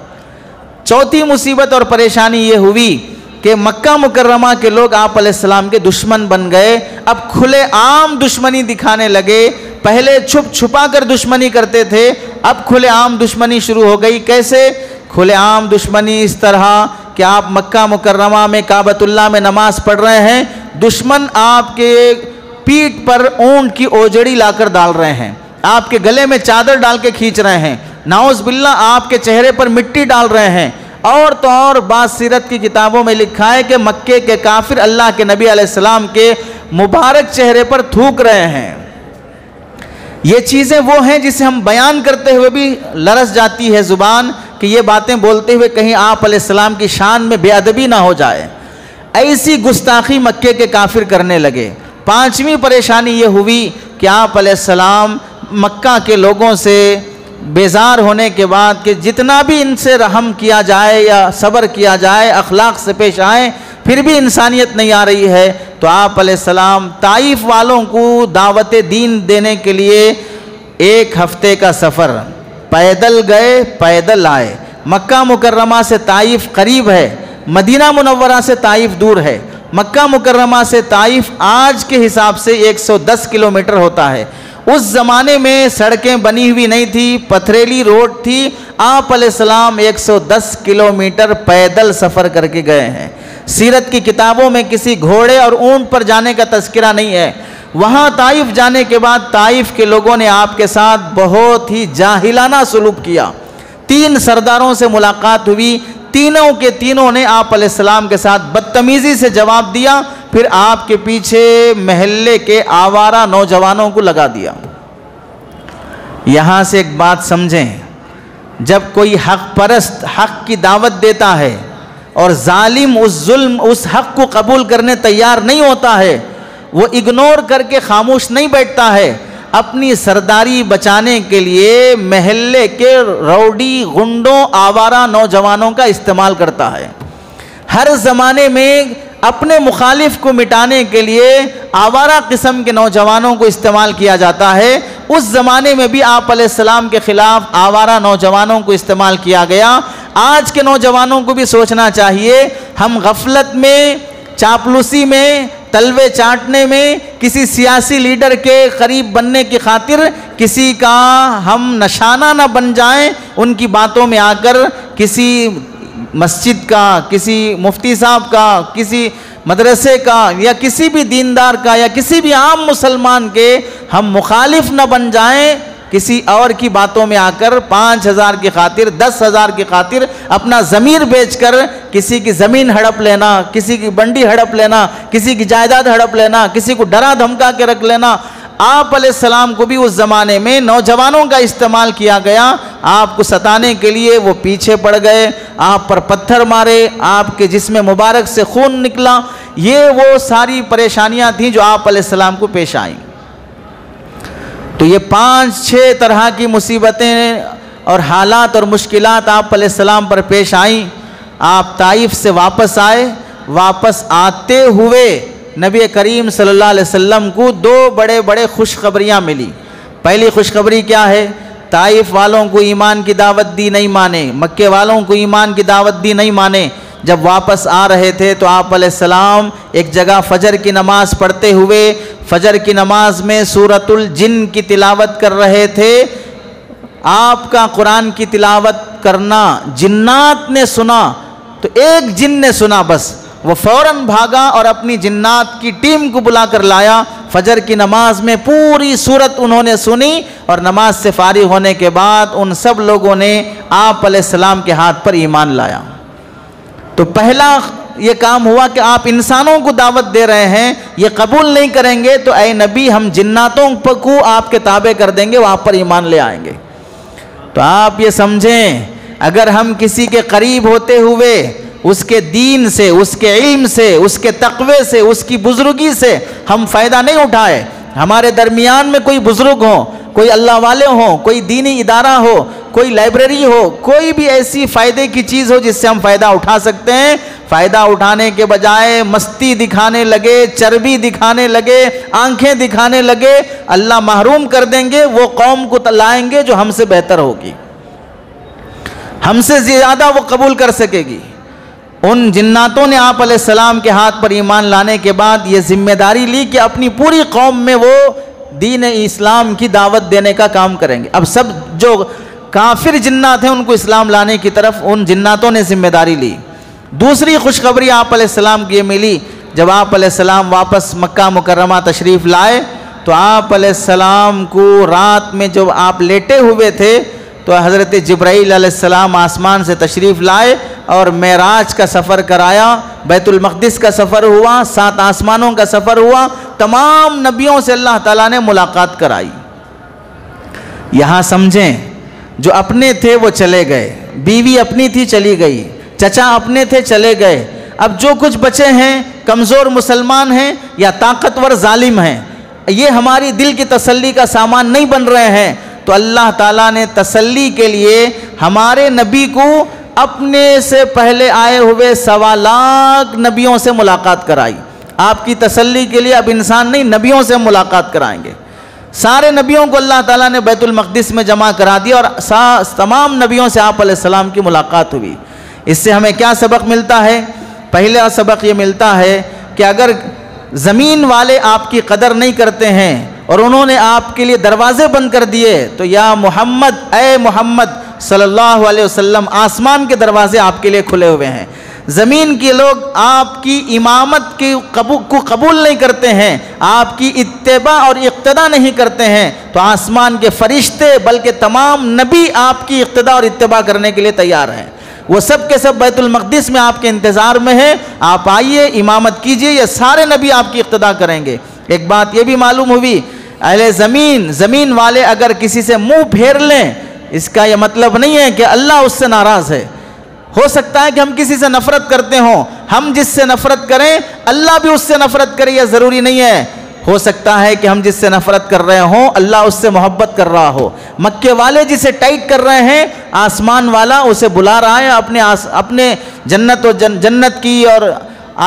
چوتھی مصیبت اور پریشانی یہ ہوئی کہ مکہ مکرمہ کے لوگ آپ علیہ السلام کے دشمن بن گئے، اب کھلے عام دشمنی دکھانے لگے، پہلے چھپ چھپا کر دشمنی کرتے تھے، اب کھلے عام دشمنی شروع ہو گئی۔ کیسے کھلے عام دشمنی؟ اس طرح کہ آپ مکہ مکرمہ میں کعبۃ اللہ میں نماز پڑھ رہے ہیں، دشمن آپ کے پیٹھ پر اونٹ کی اوجڑی لا کر ڈال رہے ہیں، آپ کے گلے میں چادر ڈال کے کھینچ رہے ہیں، نعوذ باللہ آپ کے چہرے پر مٹی ڈال رہے ہیں، اور تو اور بعض سیرت کی کتابوں میں لکھا ہے کہ مکے کے کافر اللہ کے نبی علیہ السلام کے مبارک چہرے پر تھوک رہے ہیں۔ یہ چیزیں وہ ہیں جسے ہم بیان کرتے ہوئے بھی لرز جاتی ہے زبان، کہ یہ باتیں بولتے ہوئے کہیں آپ علیہ السلام کی شان میں بے ادبی نہ ہو جائے۔ ایسی گستاخی مکے کے کافر کرنے لگے۔ پانچویں پریشانی یہ ہوئی کہ آپ علیہ السلام مکہ کے لوگوں سے بیزار ہونے کے بعد کہ جتنا بھی ان سے رحم کیا جائے یا صبر کیا جائے، اخلاق سے پیش آئیں، پھر بھی انسانیت نہیں آ رہی ہے، تو آپ علیہ السلام طائف والوں کو دعوت دین دینے کے لیے 1 ہفتے کا سفر پیدل گئے، پیدل آئے۔ مکہ مکرمہ سے طائف قریب ہے، مدینہ منورہ سے طائف دور ہے۔ مکہ مکرمہ سے طائف آج کے حساب سے 110 کلومیٹر ہوتا ہے۔ اس زمانے میں سڑکیں بنی ہوئی نہیں تھی، پتھریلی روڈ تھی، آپ علیہ السلام 110 کلومیٹر پیدل سفر کر کے گئے ہیں۔ سیرت کی کتابوں میں کسی گھوڑے اور اونٹ پر جانے کا تذکرہ نہیں ہے۔ وہاں طائف جانے کے بعد طائف کے لوگوں نے آپ کے ساتھ بہت ہی جاہلانہ سلوک کیا۔ 3 سرداروں سے ملاقات ہوئی، تینوں کے تینوں نے آپ علیہ السلام کے ساتھ بدتمیزی سے جواب دیا، پھر آپ کے پیچھے محلے کے آوارہ نوجوانوں کو لگا دیا۔ یہاں سے ایک بات سمجھیں، جب کوئی حق پرست حق کی دعوت دیتا ہے اور ظالم اس حق کو قبول کرنے تیار نہیں ہوتا ہے، وہ اگنور کر کے خاموش نہیں بیٹھتا ہے، اپنی سرداری بچانے کے لیے محلے کے روڈی گنڈوں آوارہ نوجوانوں کا استعمال کرتا ہے۔ ہر زمانے میں اپنے مخالف کو مٹانے کے لیے آوارہ قسم کے نوجوانوں کو استعمال کیا جاتا ہے۔ اس زمانے میں بھی آپ علیہ السلام کے خلاف آوارہ نوجوانوں کو استعمال کیا گیا۔ آج کے نوجوانوں کو بھی سوچنا چاہیے، ہم غفلت میں، چاپلوسی میں، تلوے چاٹنے میں، کسی سیاسی لیڈر کے قریب بننے کی خاطر کسی کا ہم نشانہ نہ بن جائیں، ان کی باتوں میں آ کر کسی مسجد کا، کسی مفتی صاحب کا، کسی مدرسے کا، یا کسی بھی دیندار کا، یا کسی بھی عام مسلمان کے ہم مخالف نہ بن جائیں، کسی اور کی باتوں میں آ کر 5,000 کی خاطر، 10,000 کی خاطر اپنا ضمیر بیچ کر کسی کی زمین ہڑپ لینا، کسی کی بنڈی ہڑپ لینا، کسی کی جائیداد ہڑپ لینا، کسی کو ڈرا دھمکا کے رکھ لینا۔ آپ علیہ السلام کو بھی اس زمانے میں نوجوانوں کا استعمال کیا گیا، آپ کو ستانے کے لیے وہ پیچھے پڑ گئے، آپ پر پتھر مارے، آپ کے جسم مبارک سے خون نکلا۔ یہ وہ ساری پریشانیاں تھیں جو آپ علیہ السلام کو پیش آئیں۔ تو یہ 5-6 طرح کی مصیبتیں اور حالات اور مشکلات آپ علیہ السلام پر پیش آئیں۔ آپ طائف سے واپس آئے، واپس آتے ہوئے نبی کریم صلی اللہ علیہ وسلم کو 2 بڑے خوشخبریاں ملی۔ پہلی خوشخبری کیا ہے؟ طائف والوں کو ایمان کی دعوت دی، نہیں مانے، مکے والوں کو ایمان کی دعوت دی، نہیں مانے۔ جب واپس آ رہے تھے تو آپ علیہ السلام ایک جگہ فجر کی نماز پڑھتے ہوئے، فجر کی نماز میں سورۃ الجن کی تلاوت کر رہے تھے۔ آپ کا قرآن کی تلاوت کرنا جنات نے سنا، تو ایک جن نے سنا بس، وہ فوراً بھاگا اور اپنی جنات کی ٹیم کو بلا کر لایا۔ فجر کی نماز میں پوری سورت انہوں نے سنی، اور نماز سے فارغ ہونے کے بعد ان سب لوگوں نے آپ علیہ السلام کے ہاتھ پر ایمان لایا۔ تو پہلا یہ کام ہوا کہ آپ انسانوں کو دعوت دے رہے ہیں، یہ قبول نہیں کریں گے تو اے نبی ہم جناتوں کو آپ کے تابع کر دیں گے، وہ آپ پر ایمان لے آئیں گے۔ تو آپ یہ سمجھیں، اگر ہم کسی کے قریب ہوتے ہوئے اس کے دین سے، اس کے علم سے، اس کے تقوی سے، اس کی بزرگی سے ہم فائدہ نہیں اٹھائے، ہمارے درمیان میں کوئی بزرگ ہو، کوئی اللہ والے ہوں، کوئی دینی ادارہ ہو، کوئی لائبریری ہو، کوئی بھی ایسی فائدے کی چیز ہو جس سے ہم فائدہ اٹھا سکتے ہیں، فائدہ اٹھانے کے بجائے مستی دکھانے لگے، چربی دکھانے لگے، آنکھیں دکھانے لگے، اللہ محروم کر دیں گے، وہ قوم کو لائیں گے جو ہم سے بہتر ہوگی، ہم سے زیادہ وہ قبول کر سکے گی۔ ان جناتوں نے آپ علیہ السلام کے ہاتھ پر ایمان لانے کے بعد یہ ذمہ داری لی کہ اپنی پوری قوم میں وہ دین اسلام کی دعوت دینے کا کام کریں گے۔ اب سب جو کافر جنات ہیں ان کو اسلام لانے کی طرف ان جناتوں نے ذمہ داری لی۔ دوسری خوشخبری آپ علیہ السلام کی یہ ملی، جب آپ علیہ السلام واپس مکہ مکرمہ تشریف لائے تو آپ علیہ السلام کو رات میں جب آپ لیٹے ہوئے تھے تو حضرت جبرائیل علیہ السلام آسمان سے تشریف لائے اور معراج کا سفر کرایا، بیت المقدس کا سفر ہوا، 7 آسمانوں کا سفر ہوا، تمام نبیوں سے اللہ تعالیٰ نے ملاقات کرائی۔ یہاں سمجھیں، جو اپنے تھے وہ چلے گئے، بیوی اپنی تھی چلی گئی، چچا اپنے تھے چلے گئے، اب جو کچھ بچے ہیں کمزور مسلمان ہیں یا طاقتور ظالم ہیں، یہ ہماری دل کی تسلی کا سامان نہیں بن رہے ہیں، تو اللہ تعالیٰ نے تسلی کے لیے ہمارے نبی کو اپنے سے پہلے آئے ہوئے 1.25 لاکھ نبیوں سے ملاقات کرائی۔ آپ کی تسلی کے لیے اب انسان نہیں، نبیوں سے ملاقات کرائیں گے۔ سارے نبیوں کو اللہ تعالیٰ نے بیت المقدس میں جمع کرا دیا اور تمام نبیوں سے آپ علیہ السلام کی ملاقات ہوئی۔ اس سے ہمیں کیا سبق ملتا ہے؟ پہلا سبق یہ ملتا ہے کہ اگر زمین والے آپ کی قدر نہیں کرتے ہیں اور انہوں نے آپ کے لیے دروازے بند کر دیے تو یا محمد، اے محمد صلی اللہ علیہ وسلم، آسمان کے دروازے آپ کے لیے کھلے ہوئے ہیں۔ زمین کے لوگ آپ کی امامت کو قبول نہیں کرتے ہیں، آپ کی اتباع اور اقتداء نہیں کرتے ہیں، تو آسمان کے فرشتے بلکہ تمام نبی آپ کی اقتداء اور اتباع کرنے کے لیے تیار ہیں۔ وہ سب کے سب بیت المقدس میں آپ کے انتظار میں ہیں، آپ آئیے، امامت کیجئے، یہ سارے نبی آپ کی اقتداء کریں گے۔ ایک بات یہ بھی معلوم ہوئی، اہل زمین والے اگر کسی سے منہ پھیر لیں، اس کا یہ مطلب نہیں ہے کہ اللہ اس سے ناراض ہے۔ ہو سکتا ہے کہ ہم کسی سے نفرت کرتے ہوں، ہم جس سے نفرت کریں اللہ بھی اس سے نفرت کرے، یہ ضروری نہیں ہے۔ ہو سکتا ہے کہ ہم جس سے نفرت کر رہے ہوں اللہ اس سے محبت کر رہا ہو۔ مکے والے جسے ٹائٹ کر رہے ہیں، آسمان والا اسے بلا رہا ہے اپنے جنت کی اور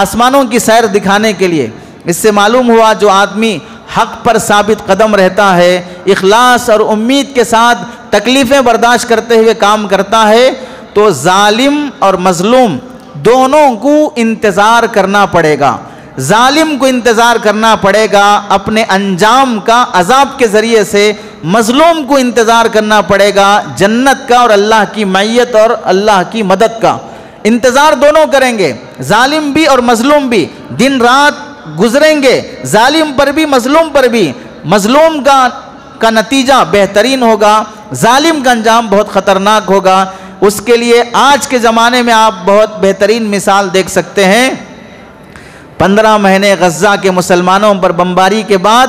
آسمانوں کی سیر دکھانے کے لیے۔ اس سے معلوم ہوا جو آدمی حق پر ثابت قدم رہتا ہے، اخلاص اور امید کے ساتھ تکلیفیں برداشت کرتے ہوئے کام کرتا ہے، تو ظالم اور مظلوم دونوں کو انتظار کرنا پڑے گا۔ ظالم کو انتظار کرنا پڑے گا اپنے انجام کا عذاب کے ذریعے سے، مظلوم کو انتظار کرنا پڑے گا جنت کا اور اللہ کی معیت اور اللہ کی مدد کا۔ انتظار دونوں کریں گے، ظالم بھی اور مظلوم بھی، دن رات گزریں گے، ظالم پر بھی مظلوم پر بھی۔ مظلوم کا نتیجہ بہترین ہوگا، ظالم کا انجام بہت خطرناک ہوگا۔ اس کے لیے آج کے زمانے میں آپ بہت بہترین مثال دیکھ سکتے ہیں۔ 15 مہینے غزہ کے مسلمانوں پر بمباری کے بعد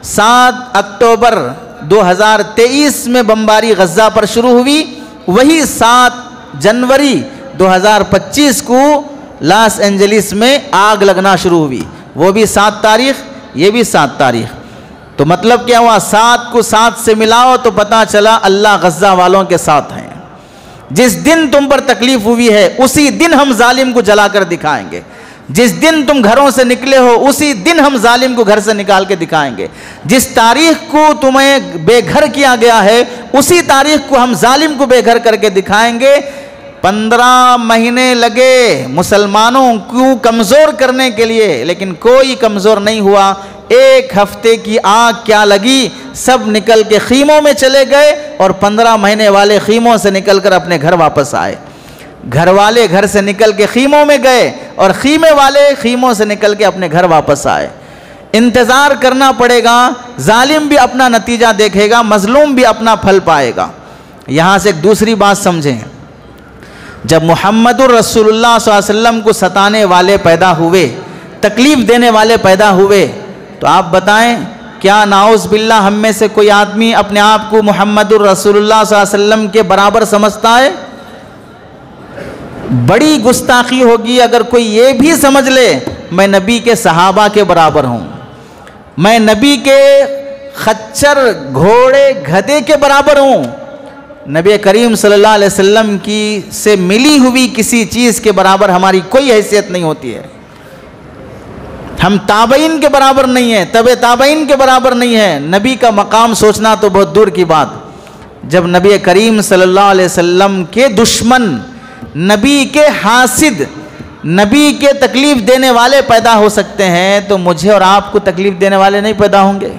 7 اکتوبر 2023 میں بمباری غزہ پر شروع ہوئی، وہی 7 جنوری 2025 کو لاس اینجلس میں آگ لگنا شروع ہوئی، وہ بھی 7 تاریخ، یہ بھی 7 تاریخ۔ تو مطلب کیا ہوا؟ 7 کو 7 سے ملاؤ تو پتہ چلا اللہ غزہ والوں کے ساتھ ہیں۔ جس دن تم پر تکلیف ہوئی ہے اسی دن ہم ظالم کو جلا کر دکھائیں گے۔ جس دن تم گھروں سے نکلے ہو اسی دن ہم ظالم کو گھر سے نکال کے دکھائیں گے۔ جس تاریخ کو تمہیں بے گھر کیا گیا ہے اسی تاریخ کو ہم ظالم کو بے گھر کر کے دکھائیں گے۔ 15 مہینے لگے مسلمانوں کو کمزور کرنے کے لیے، لیکن کوئی کمزور نہیں ہوا۔ 1 ہفتے کی آگ کیا لگی، سب نکل کے خیموں میں چلے گئے اور 15 مہینے والے خیموں سے نکل کر اپنے گھر واپس آئے۔ گھر والے گھر سے نکل کے خیموں میں گئے اور خیمے والے خیموں سے نکل کے اپنے گھر واپس آئے۔ انتظار کرنا پڑے گا، ظالم بھی اپنا نتیجہ دیکھے گا، مظلوم بھی اپنا پھل پائے گا۔ یہاں سے ایک دوسری بات سمجھیں، جب محمد الرسول اللہ صلی اللہ علیہ وسلم کو ستانے والے پیدا ہوئے، تکلیف دینے والے پیدا ہوئے، تو آپ بتائیں کیا نعوذ باللہ ہم میں سے کوئی آدمی اپنے آپ کو محمد الرسول اللہ صلی اللہ علیہ وسلم کے برابر سمجھتا ہے؟ بڑی گستاخی ہوگی اگر کوئی یہ بھی سمجھ لے میں نبی کے صحابہ کے برابر ہوں، میں نبی کے خچر گھوڑے گدھے کے برابر ہوں۔ نبی کریم صلی اللہ علیہ وسلم کی سے ملی ہوئی کسی چیز کے برابر ہماری کوئی حیثیت نہیں ہوتی ہے۔ ہم تابعین کے برابر نہیں ہیں، تبع تابعین کے برابر نہیں ہیں، نبی کا مقام سوچنا تو بہت دور کی بات۔ جب نبی کریم صلی اللہ علیہ وسلم کے دشمن، نبی کے حاسد، نبی کے تکلیف دینے والے پیدا ہو سکتے ہیں تو مجھے اور آپ کو تکلیف دینے والے نہیں پیدا ہوں گے؟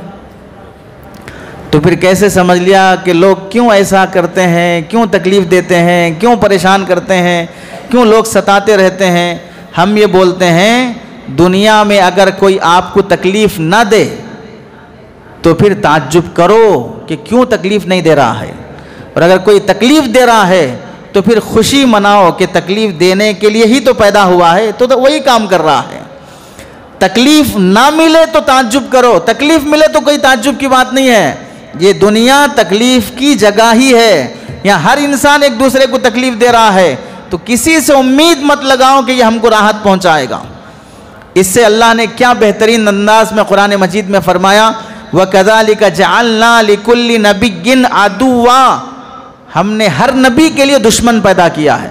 تو پھر کیسے سمجھ لیا کہ لوگ کیوں ایسا کرتے ہیں، کیوں تکلیف دیتے ہیں، کیوں پریشان کرتے ہیں، کیوں لوگ ستاتے رہتے ہیں؟ ہم یہ بولتے ہیں دنیا میں اگر کوئی آپ کو تکلیف نہ دے تو پھر تعجب کرو کہ کیوں تکلیف نہیں دے رہا ہے، اور اگر کوئی تکلیف دے رہا ہے تو پھر خوشی مناؤ کہ تکلیف دینے کے لیے ہی تو پیدا ہوا ہے، تو وہی کام کر رہا ہے۔ تکلیف نہ ملے تو تعجب کرو، تکلیف ملے تو کوئی تعجب کی بات نہیں ہے۔ یہ دنیا تکلیف کی جگہ ہی ہے، یہاں ہر انسان ایک دوسرے کو تکلیف دے رہا ہے، تو کسی سے امید مت لگاؤ کہ یہ ہم کو راحت پہنچائے گا۔ اس سے اللہ نے کیا بہترین انداز میں قرآن مجید میں فرمایا، وَكَذَلِكَ جَعَلْنَا لِكُلِّ نَبِيٍّ عَدُوًّا، ہم نے ہر نبی کے لیے دشمن پیدا کیا ہے،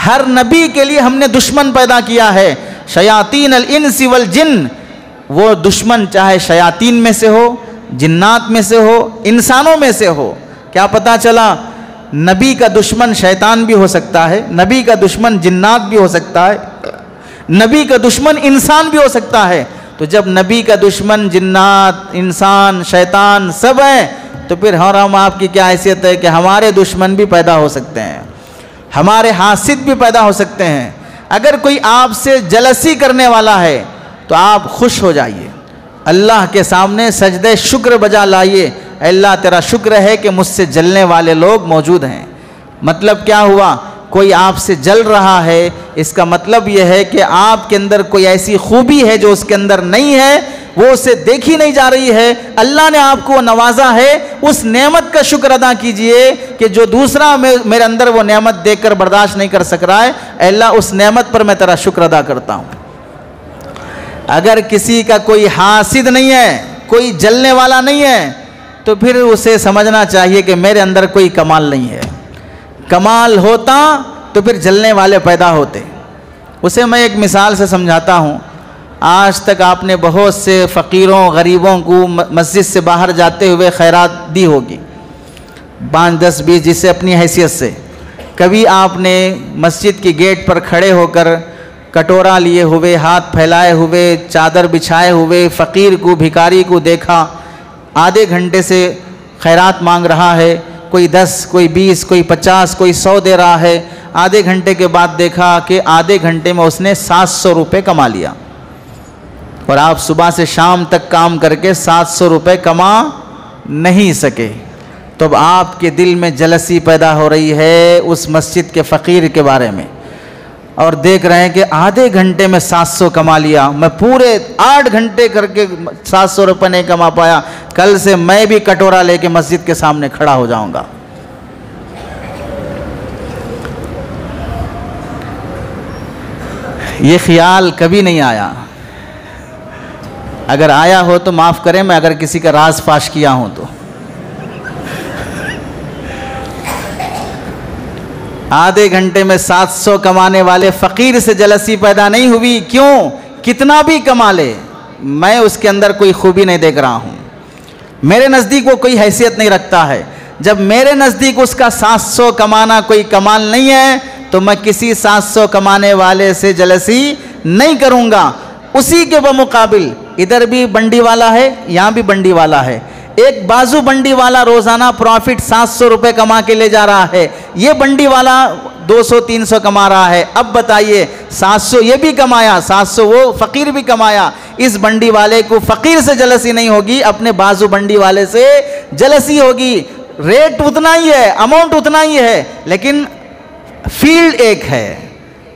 ہر نبی کے لیے ہم نے دشمن پیدا کیا ہے۔ شیاطین الانس والجن، وہ دشمن چاہے شیاطین میں سے ہو، جنات میں سے ہو، انسانوں میں سے ہو۔ کیا پتا چلا نبی کا دشمن شیطان بھی ہو سکتا ہے، نبی کا دشمن جنات بھی ہو سکتا ہے، نبی کا دشمن انسان بھی ہو سکتا ہے، تو جب نبی کا دشمن جنات، انسان، شیطان سب ہیں، تو پھر ہم آپ کی کیا حیثیت ہے کہ ہمارے دشمن بھی پیدا ہو سکتے ہیں، ہمارے حاسد بھی پیدا ہو سکتے ہیں۔ اگر کوئی آپ سے جلسی کرنے والا ہے تو آپ خوش ہو جائیے، اللہ کے سامنے سجدہ شکر بجا لائیے، اے اللہ تیرا شکر ہے کہ مجھ سے جلنے والے لوگ موجود ہیں۔ مطلب کیا ہوا؟ کوئی آپ سے جل رہا ہے، اس کا مطلب یہ ہے کہ آپ کے اندر کوئی ایسی خوبی ہے جو اس کے اندر نہیں ہے، وہ اسے دیکھی نہیں جا رہی ہے، اللہ نے آپ کو نوازا ہے، اس نعمت کا شکر ادا کیجئے کہ جو دوسرا میرے اندر وہ نعمت دیکھ کر برداشت نہیں کر سک رہا ہے، اے اللہ اس نعمت پر میں تیرا شکر ادا کرتا ہوں۔ اگر کسی کا کوئی حاسد نہیں ہے، کوئی جلنے والا نہیں ہے، تو پھر اسے سمجھنا چاہیے کہ میرے اندر کوئی کمال نہیں ہے۔ کمال ہوتا تو پھر جلنے والے پیدا ہوتے۔ اسے میں ایک مثال سے سمجھاتا ہوں۔ آج تک آپ نے بہت سے فقیروں، غریبوں کو مسجد سے باہر جاتے ہوئے خیرات دی ہوگی، 5، 10، 20 جس سے اپنی حیثیت سے۔ کبھی آپ نے مسجد کی گیٹ پر کھڑے ہو کر کٹورا لیے ہوئے، ہاتھ پھیلائے ہوئے، چادر بچھائے ہوئے فقیر کو، بھکاری کو دیکھا، آدھے گھنٹے سے خیرات مانگ رہا ہے، کوئی 10، کوئی 20، کوئی 50، کوئی 100 دے رہا ہے۔ آدھے گھنٹے کے بعد دیکھا کہ آدھے گھنٹے میں اس نے 700 روپے کما لیا، اور آپ صبح سے شام تک کام کر کے 700 روپے کما نہیں سکے، تو اب آپ کے دل میں جلسی پیدا ہو رہی ہے اس مسجد کے فقیر کے بارے میں، اور دیکھ رہے ہیں کہ آدھے گھنٹے میں 700 کما لیا، میں پورے 8 گھنٹے کر کے 700 روپے نہیں کما پایا، کل سے میں بھی کٹورا لے کے مسجد کے سامنے کھڑا ہو جاؤں گا۔ یہ خیال کبھی نہیں آیا، اگر آیا ہو تو معاف کریں، میں اگر کسی کا راز فاش کیا ہوں تو۔ آدھے گھنٹے میں 700 کمانے والے فقیر سے جلسی پیدا نہیں ہوئی، کیوں؟ کتنا بھی کما لے، میں اس کے اندر کوئی خوبی نہیں دیکھ رہا ہوں، میرے نزدیک وہ کوئی حیثیت نہیں رکھتا ہے۔ جب میرے نزدیک اس کا 700 کمانا کوئی کمال نہیں ہے تو میں کسی 700 کمانے والے سے جلسی نہیں کروں گا۔ اسی کے بمقابل ادھر بھی بنڈی والا ہے، یہاں بھی بنڈی والا ہے، ایک بازو بنڈی والا روزانہ پروفٹ 700 روپے کما کے لے جا رہا ہے، یہ بنڈی والا 200 300 کما رہا ہے۔ اب بتائیے 700 یہ بھی کمایا، 700 وہ فقیر بھی کمایا، اس بنڈی والے کو فقیر سے جلسی نہیں ہوگی، اپنے بازو بنڈی والے سے جلسی ہوگی۔ ریٹ اتنا ہی ہے، اماؤنٹ اتنا ہی ہے، لیکن فیلڈ ایک ہے۔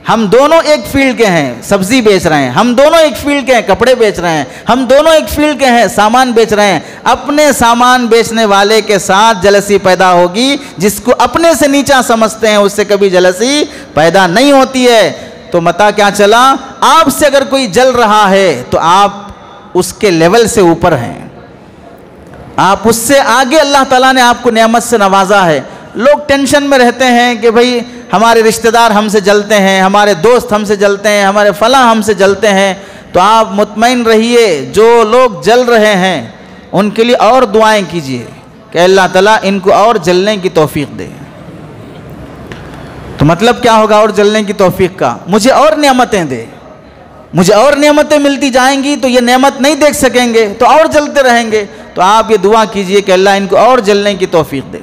ہم دونوں ایک فیلڈ کے ہیں، سبزی بیچ رہے ہیں، ہم دونوں ایک فیلڈ کے ہیں، کپڑے بیچ رہے ہیں، ہم دونوں ایک فیلڈ کے ہیں، سامان بیچ رہے ہیں۔ اپنے سامان بیچنے والے کے ساتھ جلسی پیدا ہوگی، جس کو اپنے سے نیچا سمجھتے ہیں اس سے کبھی جلسی پیدا نہیں ہوتی ہے۔ تو متا کیا چلا، آپ سے اگر کوئی جل رہا ہے تو آپ اس کے لیول سے اوپر ہیں، آپ اس سے آگے، اللہ تعالیٰ نے آپ کو نعمت سے نوازا ہے۔ لوگ ٹینشن میں رہتے ہیں کہ بھئی ہمارے رشتہ دار ہم سے جلتے ہیں، ہمارے دوست ہم سے جلتے ہیں، ہمارے فلاں ہم سے جلتے ہیں، تو آپ مطمئن رہیے، جو لوگ جل رہے ہیں ان کے لیے اور دعائیں کیجئے کہ اللہ تعالیٰ ان کو اور جلنے کی توفیق دے۔ تو مطلب کیا ہوگا اور جلنے کی توفیق کا؟ مجھے اور نعمتیں دے، مجھے اور نعمتیں ملتی جائیں گی تو یہ نعمت نہیں دیکھ سکیں گے، تو اور جلتے رہیں گے۔ تو آپ یہ دعا کیجئے کہ اللہ ان کو اور جلنے کی توفیق دے۔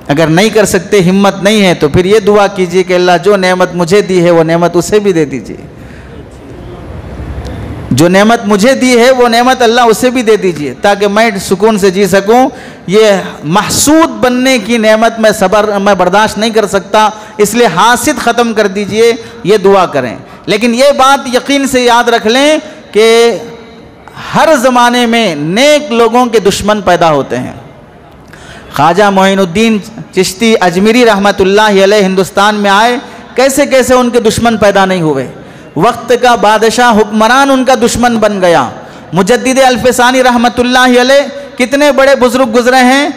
اگر نہیں کر سکتے، ہمت نہیں ہے، تو پھر یہ دعا کیجئے کہ اللہ جو نعمت مجھے دی ہے وہ نعمت اسے بھی دے دیجئے، جو نعمت مجھے دی ہے وہ نعمت اللہ اسے بھی دے دیجئے، تاکہ میں سکون سے جی سکوں۔ یہ محسود بننے کی نعمت میں برداشت نہیں کر سکتا، اس لیے حاسد ختم کر دیجئے، یہ دعا کریں۔ لیکن یہ بات یقین سے یاد رکھ لیں کہ ہر زمانے میں نیک لوگوں کے دشمن پیدا ہوتے ہیں۔ خواجہ معین الدین چشتی اجمیری رحمت اللہ علیہ ہندوستان میں آئے، کیسے کیسے ان کے دشمن پیدا نہیں ہوئے۔ وقت کا بادشاہ حکمران ان کا دشمن بن گیا۔ مجدد الفسانی رحمت اللہ علیہ کتنے بڑے بزرگ گزرے ہیں،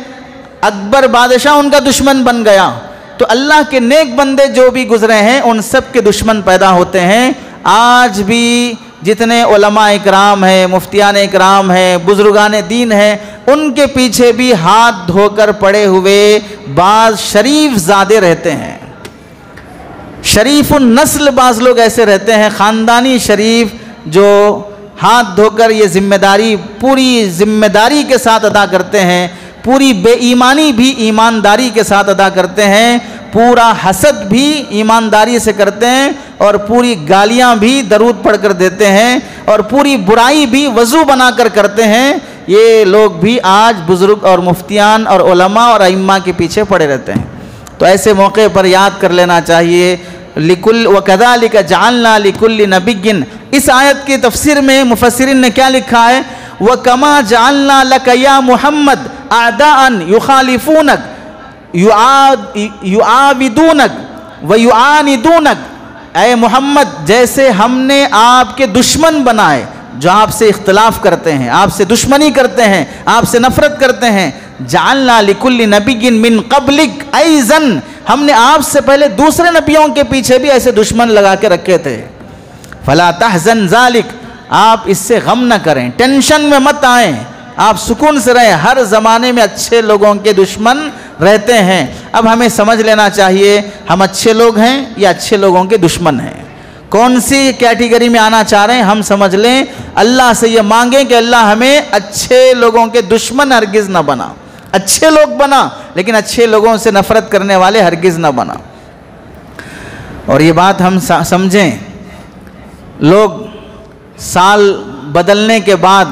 اکبر بادشاہ ان کا دشمن بن گیا۔ تو اللہ کے نیک بندے جو بھی گزرے ہیں ان سب کے دشمن پیدا ہوتے ہیں۔ آج بھی جتنے علماء اکرام ہیں، مفتیان اکرام ہیں، بزرگان دین ہیں، ان کے پیچھے بھی ہاتھ دھو کر پڑے ہوئے بعض شریف زادے رہتے ہیں۔ شریف النسل بعض لوگ ایسے رہتے ہیں، خاندانی شریف، جو ہاتھ دھو کر یہ ذمہ داری پوری ذمہ داری کے ساتھ ادا کرتے ہیں، پوری بے ایمانی بھی ایمانداری کے ساتھ ادا کرتے ہیں، پورا حسد بھی ایمانداری سے کرتے ہیں، اور پوری گالیاں بھی درود پڑھ کر دیتے ہیں، اور پوری برائی بھی وضو بنا کر کرتے ہیں. یہ لوگ بھی آج بزرگ اور مفتیان اور علماء اور ائمہ کے پیچھے پڑے رہتے ہیں. تو ایسے موقع پر یاد کر لینا چاہیے. وَكَذَلِكَ جَعَلْنَا لِكُلِّ نَبِيٍّ، اس آیت کی تفسیر میں مفسرین نے کیا لکھا ہے؟ وَكَمَا جَعَلْنَا لَكَ يَا مُحَمَّدْ أَعْدَاءً يُخَالِفُونَكَ يُعَاوِدُونَكَ وَيُعَانِدُونَكَ، اے محمد جیسے ہم نے آپ کے دشمن بنائے جو آپ سے اختلاف کرتے ہیں، آپ سے دشمنی کرتے ہیں، آپ سے نفرت کرتے ہیں. جعلنا لکل نبی من قبلک ایزن، ہم نے آپ سے پہلے دوسرے نبیوں کے پیچھے بھی ایسے دشمن لگا کے رکھے تھے. فلا تحزن ذالک، آپ اس سے غم نہ کریں، ٹینشن میں مت آئیں، آپ سکون سے رہیں. ہر زمانے میں اچھے لوگوں کے دشمن رہتے ہیں. اب ہمیں سمجھ لینا چاہیے ہم اچھے لوگ ہیں یا اچھے لوگوں کے دشمن ہیں، کون سی کیٹیگری میں آنا چاہ رہے ہیں. ہم سمجھ لیں، اللہ سے یہ مانگیں کہ اللہ ہمیں اچھے لوگوں کے دشمن ہرگز نہ بنا، اچھے لوگ بنا لیکن اچھے لوگوں سے نفرت کرنے والے ہرگز نہ بنا. اور یہ بات ہم سمجھیں، لوگ سال بدلنے کے بعد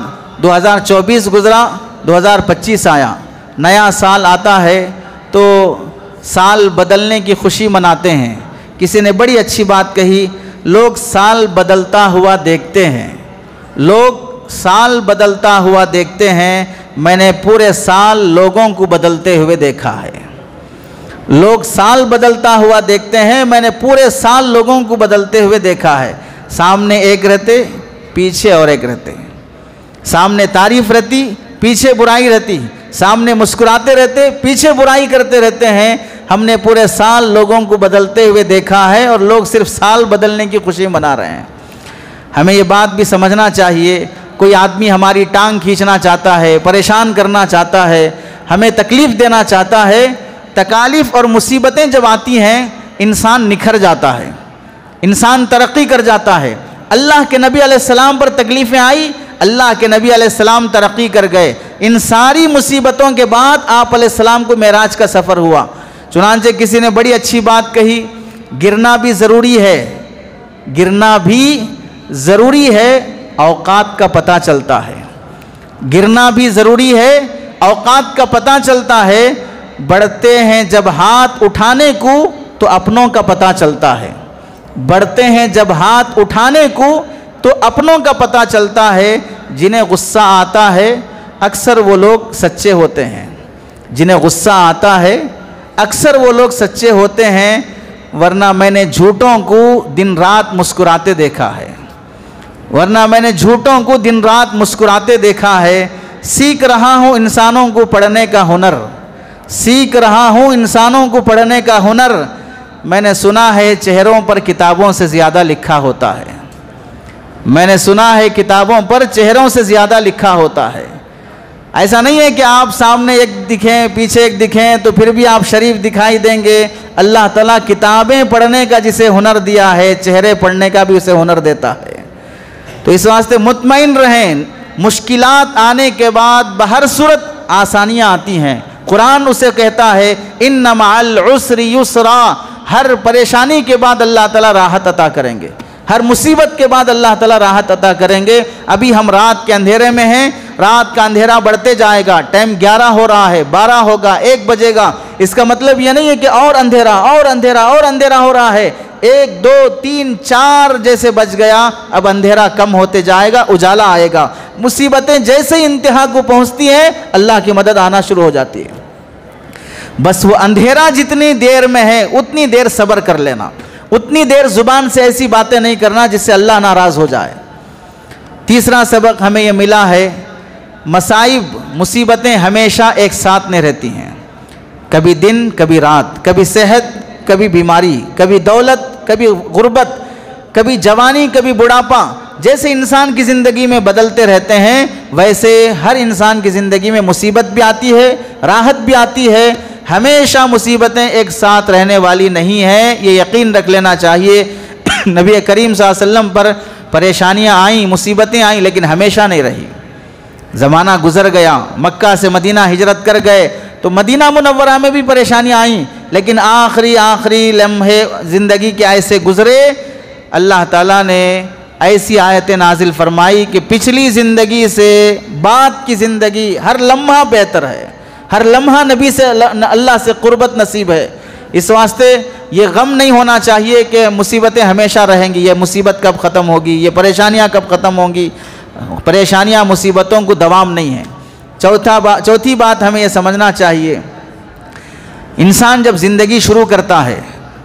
2024 گزرا، 2025 آیا، نیا سال آتا ہے تو سال بدلنے کی خوشی مناتے ہیں. کسی نے بڑی اچھی بات کہی، لوگ سال بدلتا ہوا دیکھتے ہیں، لوگ سال بدلتا ہوا دیکھتے ہیں، میں نے پورے سال لوگوں کو بدلتے ہوئے دیکھا ہے. لوگ سال بدلتا ہوا دیکھتے ہیں، میں نے پورے سال لوگوں کو بدلتے ہوئے دیکھا ہے. سامنے ایک رہتے، پیچھے اور ایک رہتے، سامنے تعریف رہتی، پیچھے برائی رہتی، سامنے مسکراتے رہتے، پیچھے برائی کرتے رہتے ہیں. ہم نے پورے سال لوگوں کو بدلتے ہوئے دیکھا ہے اور لوگ صرف سال بدلنے کی خوشی منا رہے ہیں. ہمیں یہ بات بھی سمجھنا چاہیے، کوئی آدمی ہماری ٹانگ کھینچنا چاہتا ہے، پریشان کرنا چاہتا ہے، ہمیں تکلیف دینا چاہتا ہے. تکالیف اور مصیبتیں جب آتی ہیں انسان نکھر جاتا ہے، انسان ترقی کر جاتا ہے. اللہ کے نبی علیہ السلام پر تکلیفیں آئی، اللہ کے نبی علیہ السلام ترقی کر گئے. ان ساری مصیبتوں کے بعد آپ علیہ السلام کو معراج کا سفر ہوا. چنانچہ کسی نے بڑی اچھی بات کہی، گرنا بھی ضروری ہے، گرنا بھی ضروری ہے، اوقات کا پتہ چلتا ہے. گرنا بھی ضروری ہے، اوقات کا پتہ چلتا ہے. بڑھتے ہیں جب ہاتھ اٹھانے کو تو اپنوں کا پتہ چلتا ہے. بڑھتے ہیں جب ہاتھ اٹھانے کو تو اپنوں کا پتہ چلتا ہے. جنہیں غصہ آتا ہے اکثر وہ لوگ سچے ہوتے ہیں، جنہیں غصہ آتا ہے اکثر وہ لوگ سچے ہوتے ہیں. ورنہ میں نے جھوٹوں کو دن رات مسکراتے دیکھا ہے، ورنہ میں نے جھوٹوں کو دن رات مسکراتے دیکھا ہے. سیکھ رہا ہوں انسانوں کو پڑھنے کا ہنر، سیکھ رہا ہوں انسانوں کو پڑھنے کا ہنر. میں نے سنا ہے چہروں پر کتابوں سے زیادہ لکھا ہوتا ہے، میں نے سنا ہے کتابوں پر چہروں سے زیادہ لکھا ہوتا ہے. ایسا نہیں ہے کہ آپ سامنے ایک دکھیں پیچھے ایک دکھیں تو پھر بھی آپ شریف دکھائی دیں گے. اللہ تعالیٰ کتابیں پڑھنے کا جسے ہنر دیا ہے، چہرے پڑھنے کا بھی اسے ہنر دیتا ہے. تو اس واسطے مطمئن رہیں، مشکلات آنے کے بعد بہر صورت آسانیاں آتی ہیں. قرآن اسے کہتا ہے ان مع العسر یسرا، ہر پریشانی کے بعد اللہ تعالیٰ راحت عطا کریں گے، ہر مصیبت کے بعد اللہ تعالیٰ راحت عطا کریں گے. ابھی ہم رات کے اندھیرے میں ہیں، رات کا اندھیرا بڑھتے جائے گا، ٹائم 11 ہو رہا ہے، 12 ہوگا، 1 بجے گا. اس کا مطلب یہ نہیں ہے کہ اور اندھیرا اور اندھیرا اور اندھیرا ہو رہا ہے. 1 2 3 4 جیسے بج گیا، اب اندھیرا کم ہوتے جائے گا، اجالا آئے گا. مصیبتیں جیسے ہی انتہا کو پہنچتی ہیں اللہ کی مدد آنا شروع ہو جاتی ہے. بس وہ اندھیرا جتنی دیر میں ہے اتنی دیر صبر کر لینا، اتنی دیر زبان سے ایسی باتیں نہیں کرنا جس سے اللہ ناراض ہو جائے. تیسرا سبق ہمیں یہ ملا ہے، مصائب مصیبتیں ہمیشہ ایک ساتھ نہیں رہتی ہیں. کبھی دن کبھی رات، کبھی صحت کبھی بیماری، کبھی دولت کبھی غربت، کبھی جوانی کبھی بڑھاپا. جیسے انسان کی زندگی میں بدلتے رہتے ہیں ویسے ہر انسان کی زندگی میں مصیبت بھی آتی ہے، راحت بھی آتی ہے. ہمیشہ مصیبتیں ایک ساتھ رہنے والی نہیں ہیں، یہ یقین رکھ لینا چاہیے۔ نبی کریم صلی اللہ علیہ وسلم پر پریشانیاں آئیں، مصیبتیں آئیں، لیکن ہمیشہ نہیں رہی۔ زمانہ گزر گیا، مکہ سے مدینہ ہجرت کر گئے تو مدینہ منورہ میں بھی پریشانیاں آئیں، لیکن آخری لمحے زندگی کے ایسے گزرے، اللہ تعالیٰ نے ایسی آیتیں نازل فرمائی کہ پچھلی زندگی سے بعد کی زندگی ہر لمحہ بہتر ہے، ہر لمحہ نبی سے اللہ سے قربت نصیب ہے۔ اس واسطے یہ غم نہیں ہونا چاہیے کہ مصیبتیں ہمیشہ رہیں گی، یہ مصیبت کب ختم ہوگی، یہ پریشانیاں کب ختم ہوں گی۔ پریشانیاں مصیبتوں کو دوام نہیں ہیں۔ چوتھی بات ہمیں یہ سمجھنا چاہیے، انسان جب زندگی شروع کرتا ہے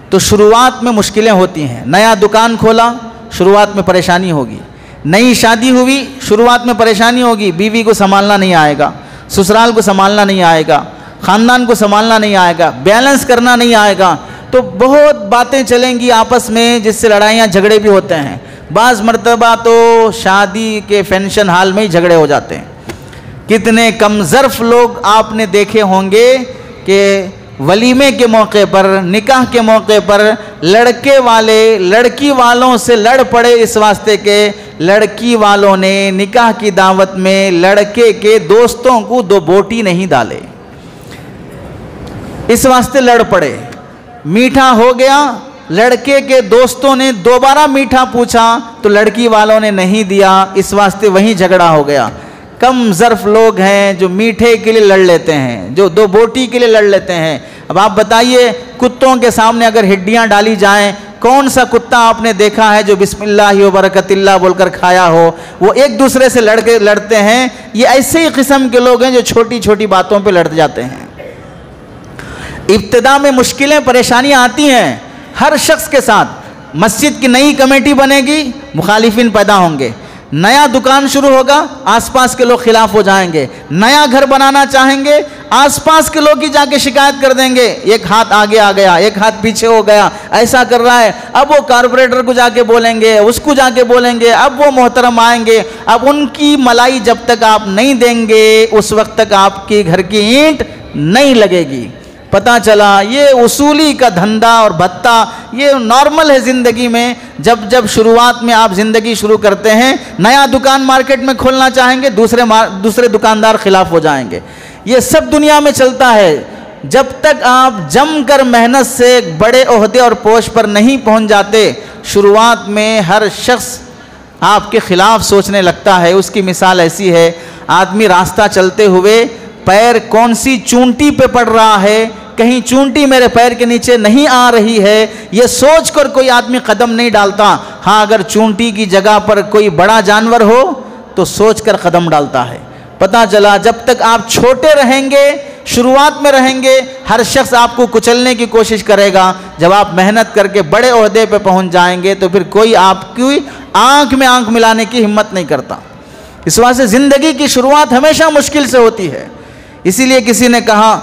تو شروعات میں مشکلیں ہوتی ہیں۔ نیا دکان کھولا، شروعات میں پریشانی ہوگی۔ نئی شادی ہوئی، شروعات میں پریشانی ہوگی، بیوی کو سنبھالنا نہیں آئے گا، سسرال کو سنبھالنا نہیں آئے گا، خاندان کو سنبھالنا نہیں آئے گا، بیلنس کرنا نہیں آئے گا، تو بہت باتیں چلیں گی آپس میں، جس سے لڑائیاں جھگڑے بھی ہوتے ہیں۔ بعض مرتبہ تو شادی کے فنکشن ہال میں ہی جھگڑے ہو جاتے ہیں۔ کتنے کم ظرف لوگ آپ نے دیکھے ہوں گے کہ ولیمے کے موقع پر، نکاح کے موقع پر لڑکے والے لڑکی والوں سے لڑ پڑے، اس واسطے کہ لڑکی والوں نے نکاح کی دعوت میں لڑکے کے دوستوں کو 2 بوٹی نہیں ڈالے، اس واسطے لڑ پڑے۔ میٹھا ہو گیا، لڑکے کے دوستوں نے دوبارہ میٹھا پوچھا تو لڑکی والوں نے نہیں دیا، اس واسطے وہیں جھگڑا ہو گیا۔ کم ظرف لوگ ہیں جو میٹھے کے لیے لڑ لیتے ہیں، جو 2 بوٹی کے لیے لڑ لیتے ہیں۔ اب آپ بتائیے، کتوں کے سامنے اگر ہڈیاں ڈالی جائیں، کون سا کتا آپ نے دیکھا ہے جو بسم اللہ و برکت اللہ بول کر کھایا ہو؟ وہ ایک دوسرے سے لڑتے ہیں۔ یہ ایسے ہی قسم کے لوگ ہیں جو چھوٹی چھوٹی باتوں پہ لڑ جاتے ہیں۔ ابتدا میں مشکلیں پریشانیاں آتی ہیں ہر شخص کے ساتھ۔ مسجد کی نئی کمیٹی بنے گی، مخالفین پیدا ہوں گے۔ نیا دکان شروع ہوگا، آس پاس کے لوگ خلاف ہو جائیں گے۔ نیا گھر بنانا چاہیں گے، آس پاس کے لوگ ہی جا کے شکایت کر دیں گے، ایک ہاتھ آگے آ گیا، ایک ہاتھ پیچھے ہو گیا، ایسا کر رہا ہے۔ اب وہ کارپوریٹر کو جا کے بولیں گے، اس کو جا کے بولیں گے، اب وہ محترم آئیں گے۔ اب ان کی ملائی جب تک آپ نہیں دیں گے، اس وقت تک آپ کے گھر کی اینٹ نہیں لگے گی۔ پتہ چلا یہ اصولی کا دھندا اور بھتہ یہ نارمل ہے زندگی میں۔ جب شروعات میں آپ زندگی شروع کرتے ہیں، نیا دکان مارکیٹ میں کھولنا چاہیں گے، دوسرے دکاندار خلاف ہو جائیں گے۔ یہ سب دنیا میں چلتا ہے۔ جب تک آپ جم کر محنت سے بڑے عہدے اور پوسٹ پر نہیں پہنچ جاتے، شروعات میں ہر شخص آپ کے خلاف سوچنے لگتا ہے۔ اس کی مثال ایسی ہے، آدمی راستہ چلتے ہوئے پیر کون سی چونٹی پہ پڑ رہا ہے، کہیں چونٹی میرے پیر کے نیچے نہیں آ رہی ہے، یہ سوچ کر کوئی آدمی قدم نہیں ڈالتا۔ ہاں، اگر چونٹی کی جگہ پر کوئی بڑا جانور ہو تو سوچ کر قدم ڈالتا ہے۔ پتہ چلا جب تک آپ چھوٹے رہیں گے، شروعات میں رہیں گے، ہر شخص آپ کو کچلنے کی کوشش کرے گا۔ جب آپ محنت کر کے بڑے عہدے پہ پہنچ جائیں گے تو پھر کوئی آپ کی آنکھ میں آنکھ ملانے کی ہمت نہیں کرتا۔ اس واسطے زندگی کی شروعات ہمیشہ مشکل سے ہوتی ہے۔ اسی لیے کسی نے کہا،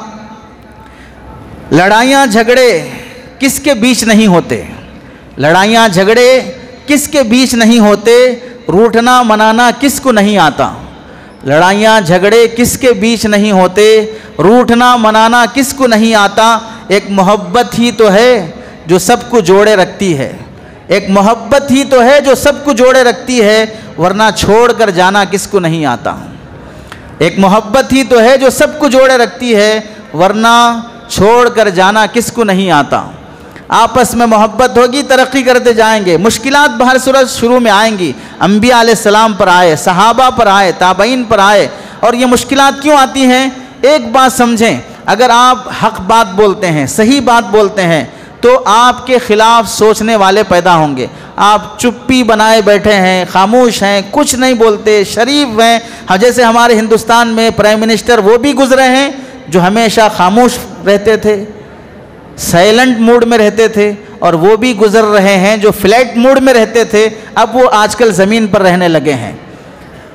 لڑائیاں جھگڑے کس کے بیچ نہیں ہوتے، لڑائیاں جھگڑے کس کے بیچ نہیں ہوتے، روٹھنا منانا کس کو نہیں آتا۔ لڑائیاں جھگڑے کس کے بیچ نہیں ہوتے، روٹھنا منانا کس کو نہیں آتا۔ ایک محبت ہی تو ہے جو سب کو جوڑے رکھتی ہے، ایک محبت ہی تو ہے جو سب کو جوڑے رکھتی ہے، ورنہ چھوڑ کر جانا کس کو نہیں آتا۔ ایک محبت ہی تو ہے جو سب کو جوڑے رکھتی ہے، ورنہ چھوڑ کر جانا کس کو نہیں آتا۔ آپس میں محبت ہوگی، ترقی کرتے جائیں گے۔ مشکلات بہر صورت شروع میں آئیں گی، انبیاء علیہ السلام پر آئے، صحابہ پر آئے، تابعین پر آئے۔ اور یہ مشکلات کیوں آتی ہیں؟ ایک بات سمجھیں، اگر آپ حق بات بولتے ہیں، صحیح بات بولتے ہیں، تو آپ کے خلاف سوچنے والے پیدا ہوں گے۔ آپ چپی بنائے بیٹھے ہیں، خاموش ہیں، کچھ نہیں بولتے، شریف ہیں۔ جیسے ہمارے ہندوستان میں پرائم منسٹر وہ بھی گزرے ہیں جو ہمیشہ خاموش رہتے تھے، سائلنٹ موڈ میں رہتے تھے، اور وہ بھی گزر رہے ہیں جو فلیٹ موڈ میں رہتے تھے، اب وہ آج کل زمین پر رہنے لگے ہیں۔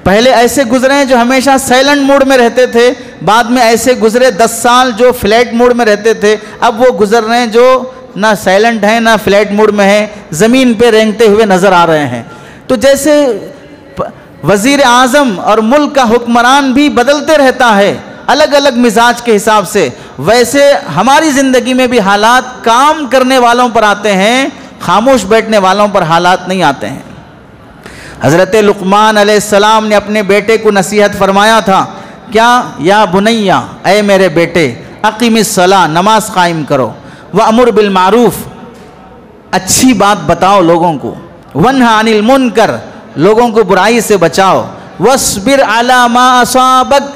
پہلے ایسے گزرے ہیں جو ہمیشہ سائلنٹ موڈ میں رہتے تھے، بعد میں ایسے گزرے 10 سال جو فلیٹ موڈ میں رہتے تھے، اب وہ گزر رہے ہیں جو نہ سائلنٹ ہیں نہ فلیٹ موڈ میں ہیں، زمین پہ رینگتے ہوئے نظر آ رہے ہیں۔ تو جیسے وزیر اعظم اور ملک کا حکمران بھی بدلتے رہتا ہے، الگ الگ مزاج کے حساب سے، ویسے ہماری زندگی میں بھی حالات کام کرنے والوں پر آتے ہیں، خاموش بیٹھنے والوں پر حالات نہیں آتے ہیں۔ حضرت لقمان علیہ السلام نے اپنے بیٹے کو نصیحت فرمایا تھا، کیا؟ یا بنیا، اے میرے بیٹے، اقیم الصلاۃ، نماز قائم کرو، وامر بالمعروف، اچھی بات بتاؤ لوگوں کو، ونہی عن المنکر، لوگوں کو برائی سے بچاؤ، واصبر علی ما اصابک،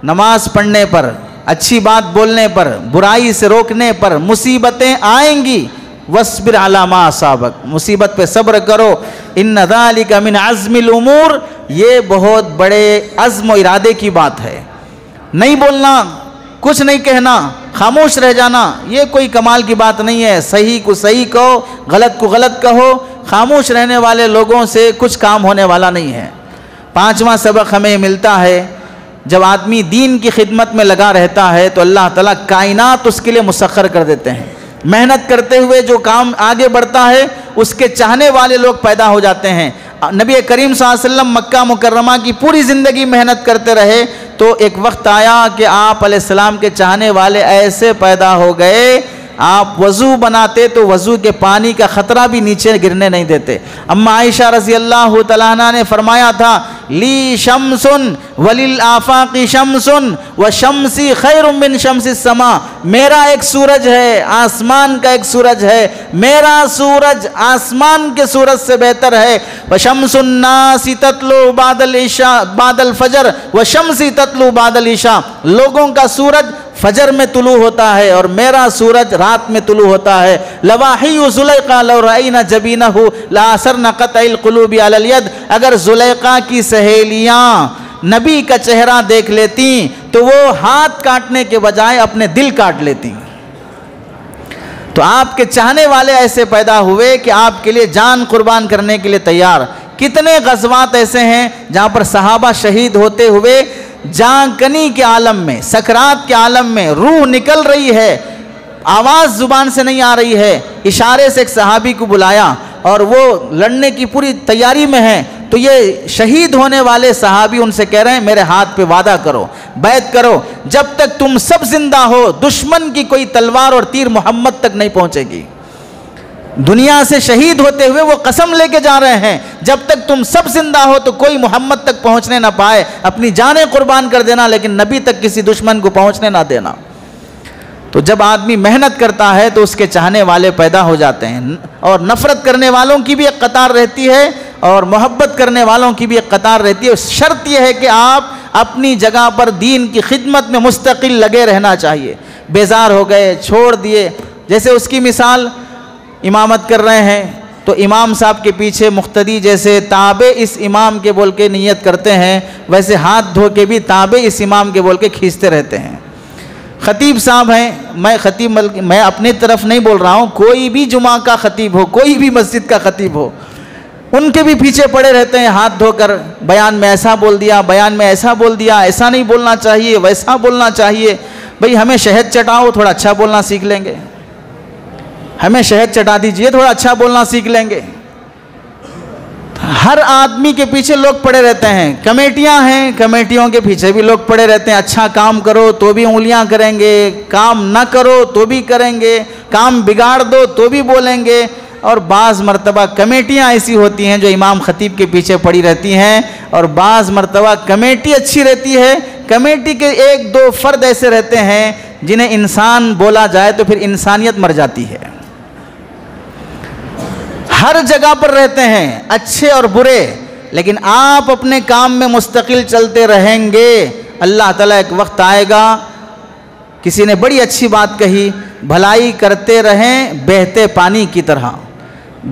نماز پڑھنے پر، اچھی بات بولنے پر، برائی سے روکنے پر مصیبتیں آئیں گی، واصبر علی ما اصابک، مصیبت پہ صبر کرو، ان ذالک من عزم الامور، یہ بہت بڑے عزم و ارادے کی بات ہے۔ نہیں بولنا، کچھ نہیں کہنا، خاموش رہ جانا، یہ کوئی کمال کی بات نہیں ہے۔ صحیح کو صحیح کہو، غلط کو غلط کہو، خاموش رہنے والے لوگوں سے کچھ کام ہونے والا نہیں ہے۔ پانچواں سبق ہمیں ملتا ہے، جب آدمی دین کی خدمت میں لگا رہتا ہے تو اللہ تعالیٰ کائنات اس کے لیے مسخر کر دیتے ہیں۔ محنت کرتے ہوئے جو کام آگے بڑھتا ہے اس کے چاہنے والے لوگ پیدا ہو جاتے ہیں۔ نبی کریم صلی اللہ علیہ وسلم مکہ مکرمہ کی پوری زندگی محنت کرتے رہے تو ایک وقت آیا کہ آپ علیہ السلام کے چاہنے والے ایسے پیدا ہو گئے، آپ وضو بناتے تو وضو کے پانی کا خطرہ بھی نیچے گرنے نہیں دیتے۔ اما عائشہ رضی اللہ تعالیٰ عنہ نے فرمایا تھا، لی شمس وللآفاق شمس وشمسی خیر من شمس السماء، میرا ایک سورج ہے، آسمان کا ایک سورج ہے، میرا سورج آسمان کے سورج سے بہتر ہے، وشمس الناس تطلع بعد العشاء بعد الفجر وشمسی تطلع بعد العشاء، لوگوں کا سورج فجر میں طلوع ہوتا ہے اور میرا سورج رات میں طلوع ہوتا ہے۔ لواحی زلیخا لو رأینا جبینہ لآثرنا قطع القلوب علی الید، اگر زلیخا کی سہیلیاں نبی کا چہرہ دیکھ لیتی تو وہ ہاتھ کاٹنے کے بجائے اپنے دل کاٹ لیتی۔ تو آپ کے چاہنے والے ایسے پیدا ہوئے کہ آپ کے لیے جان قربان کرنے کے لیے تیار۔ کتنے غزوات ایسے ہیں جہاں پر صحابہ شہید ہوتے ہوئے جان کنی کے عالم میں، سکرات کے عالم میں، روح نکل رہی ہے، آواز زبان سے نہیں آ رہی ہے، اشارے سے ایک صحابی کو بلایا اور وہ لڑنے کی پوری تیاری میں ہیں، تو یہ شہید ہونے والے صحابی ان سے کہہ رہے ہیں میرے ہاتھ پہ وعدہ کرو، بیعت کرو، جب تک تم سب زندہ ہو دشمن کی کوئی تلوار اور تیر محمد تک نہیں پہنچے گی۔ دنیا سے شہید ہوتے ہوئے وہ قسم لے کے جا رہے ہیں، جب تک تم سب زندہ ہو تو کوئی محمد تک پہنچنے نہ پائے، اپنی جانیں قربان کر دینا لیکن نبی تک کسی دشمن کو پہنچنے نہ دینا۔ تو جب آدمی محنت کرتا ہے تو اس کے چاہنے والے پیدا ہو جاتے ہیں، اور نفرت کرنے والوں کی بھی ایک قطار رہتی ہے اور محبت کرنے والوں کی بھی ایک قطار رہتی ہے۔ شرط یہ ہے کہ آپ اپنی جگہ پر دین کی خدمت میں مستقل لگے رہنا چاہیے۔ بیزار ہو گئے، چھوڑ دیے، جیسے اس کی مثال امامت کر رہے ہیں تو امام صاحب کے پیچھے مقتدی جیسے تابع اس امام کے بول کے نیت کرتے ہیں، ویسے ہاتھ دھو کے بھی تابع اس امام کے بول کے کھینچتے رہتے ہیں۔ خطیب صاحب ہیں، میں اپنی طرف نہیں بول رہا ہوں، کوئی بھی جمعہ کا خطیب ہو، کوئی بھی مسجد کا خطیب ہو، ان کے بھی پیچھے پڑے رہتے ہیں ہاتھ دھو کر، بیان میں ایسا بول دیا، بیان میں ایسا بول دیا، ایسا نہیں بولنا چاہیے، ویسا بولنا چاہیے۔ بھئی ہمیں شہد چٹاؤ، تھوڑا اچھا بولنا سیکھ لیں گے، ہمیں شہد چٹا دیجئے، تھوڑا اچھا بولنا سیکھ لیں گے۔ ہر آدمی کے پیچھے لوگ پڑے رہتے ہیں، کمیٹیاں ہیں، کمیٹیوں کے پیچھے بھی لوگ پڑے رہتے ہیں، اچھا کام کرو تو بھی انگلیاں کریں گے، کام نہ کرو تو بھی کریں گے، کام بگاڑ دو تو بھی بولیں گے۔ اور بعض مرتبہ کمیٹیاں ایسی ہوتی ہیں جو امام خطیب کے پیچھے پڑی رہتی ہیں، اور بعض مرتبہ کمیٹی اچھی رہتی ہے، کمیٹی کے ایک دو فرد ایسے رہتے ہیں جنہیں انسان بولا جائے تو پھر انسانیت مر جاتی ہے۔ ہر جگہ پر رہتے ہیں اچھے اور برے، لیکن آپ اپنے کام میں مستقل چلتے رہیں گے، اللہ تعالیٰ ایک وقت آئے گا، کسی نے بڑی اچھی بات کہی، بھلائی کرتے رہیں بہتے پانی کی طرح،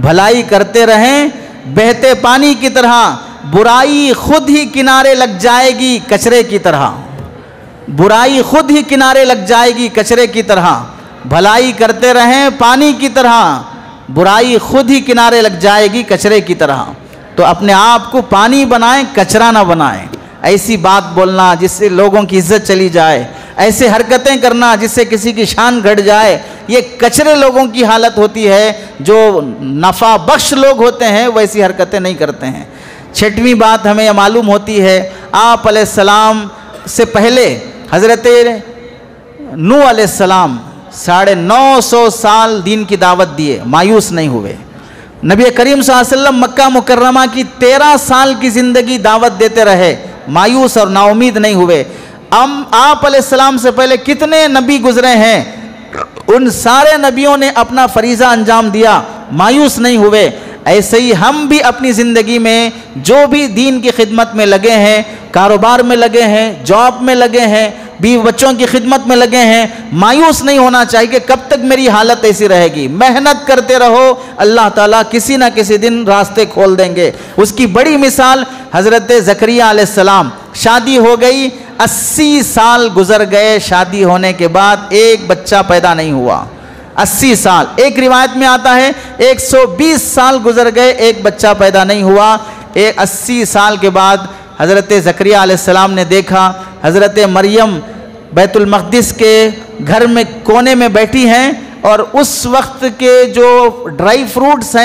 بھلائی کرتے رہیں بہتے پانی کی طرح، برائی خود ہی کنارے لگ جائے گی کچرے کی طرح، برائی خود ہی کنارے لگ جائے گی کچرے کی طرح، بھلائی کرتے رہیں پانی کی طرح، برائی خود ہی کنارے لگ جائے گی کچرے کی طرح۔ تو اپنے آپ کو پانی بنائیں، کچرا نہ بنائیں۔ ایسی بات بولنا جس سے لوگوں کی عزت چلی جائے، ایسے حرکتیں کرنا جس سے کسی کی شان گھٹ جائے، یہ کچرے لوگوں کی حالت ہوتی ہے۔ جو نفع بخش لوگ ہوتے ہیں ویسی حرکتیں نہیں کرتے ہیں۔ چھٹویں بات ہمیں یہ معلوم ہوتی ہے، آپ علیہ السلام سے پہلے حضرت نوح علیہ السلام 950 سال دین کی دعوت دیے، مایوس نہیں ہوئے۔ نبی کریم صلی اللہ علیہ وسلم مکہ مکرمہ کی 13 سال کی زندگی دعوت دیتے رہے، مایوس اور نا امید نہیں ہوئے۔ آپ علیہ السلام سے پہلے کتنے نبی گزرے ہیں، ان سارے نبیوں نے اپنا فریضہ انجام دیا، مایوس نہیں ہوئے۔ ایسے ہی ہم بھی اپنی زندگی میں جو بھی دین کی خدمت میں لگے ہیں، کاروبار میں لگے ہیں، جاب میں لگے ہیں، بیوی بچوں کی خدمت میں لگے ہیں، مایوس نہیں ہونا چاہیے کہ کب تک میری حالت ایسی رہے گی۔ محنت کرتے رہو، اللہ تعالیٰ کسی نہ کسی دن راستے کھول دیں گے۔ اس کی بڑی مثال حضرت زکریہ علیہ السلام، شادی ہو گئی، 80 سال گزر گئے، شادی ہونے کے بعد ایک بچہ پیدا نہیں ہوا۔ 80 سال، ایک روایت میں آتا ہے 120 سال گزر گئے، ایک بچہ پیدا نہیں ہوا۔ 80 سال کے بعد حضرت زکریہ علیہ السلام نے دیکھا حضرت مریم بیت المقدس کے گھر میں کونے میں بیٹھی ہیں، اور اس وقت کے جو ڈرائی فروٹس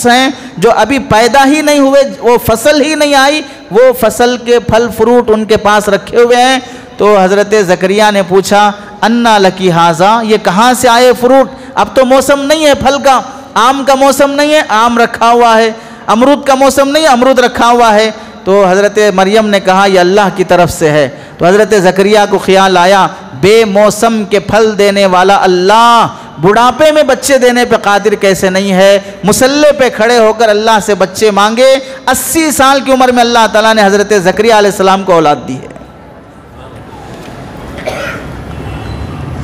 ہیں جو ابھی پیدا ہی نہیں ہوئے، وہ فصل ہی نہیں آئی، وہ فصل کے پھل فروٹ ان کے پاس رکھے ہوئے ہیں۔ تو حضرت زکریہ نے پوچھا انا لکی ھذا، یہ کہاں سے آئے فروٹ؟ اب تو موسم نہیں ہے پھل کا، آم کا موسم نہیں ہے، آم رکھا ہوا ہے، امرود کا موسم نہیں ہے، امرود رکھا ہوا ہے۔ تو حضرت مریم نے کہا یہ اللہ کی طرف سے ہے۔ تو حضرت زکریہ کو خیال آیا بے موسم کے پھل دینے والا اللہ بڑھاپے میں بچے دینے پہ قادر کیسے نہیں ہے؟ مصلے پہ کھڑے ہو کر اللہ سے بچے مانگے۔ 80 سال کی عمر میں اللہ تعالیٰ نے حضرت زکریہ علیہ السلام کو اولاد دی ہے۔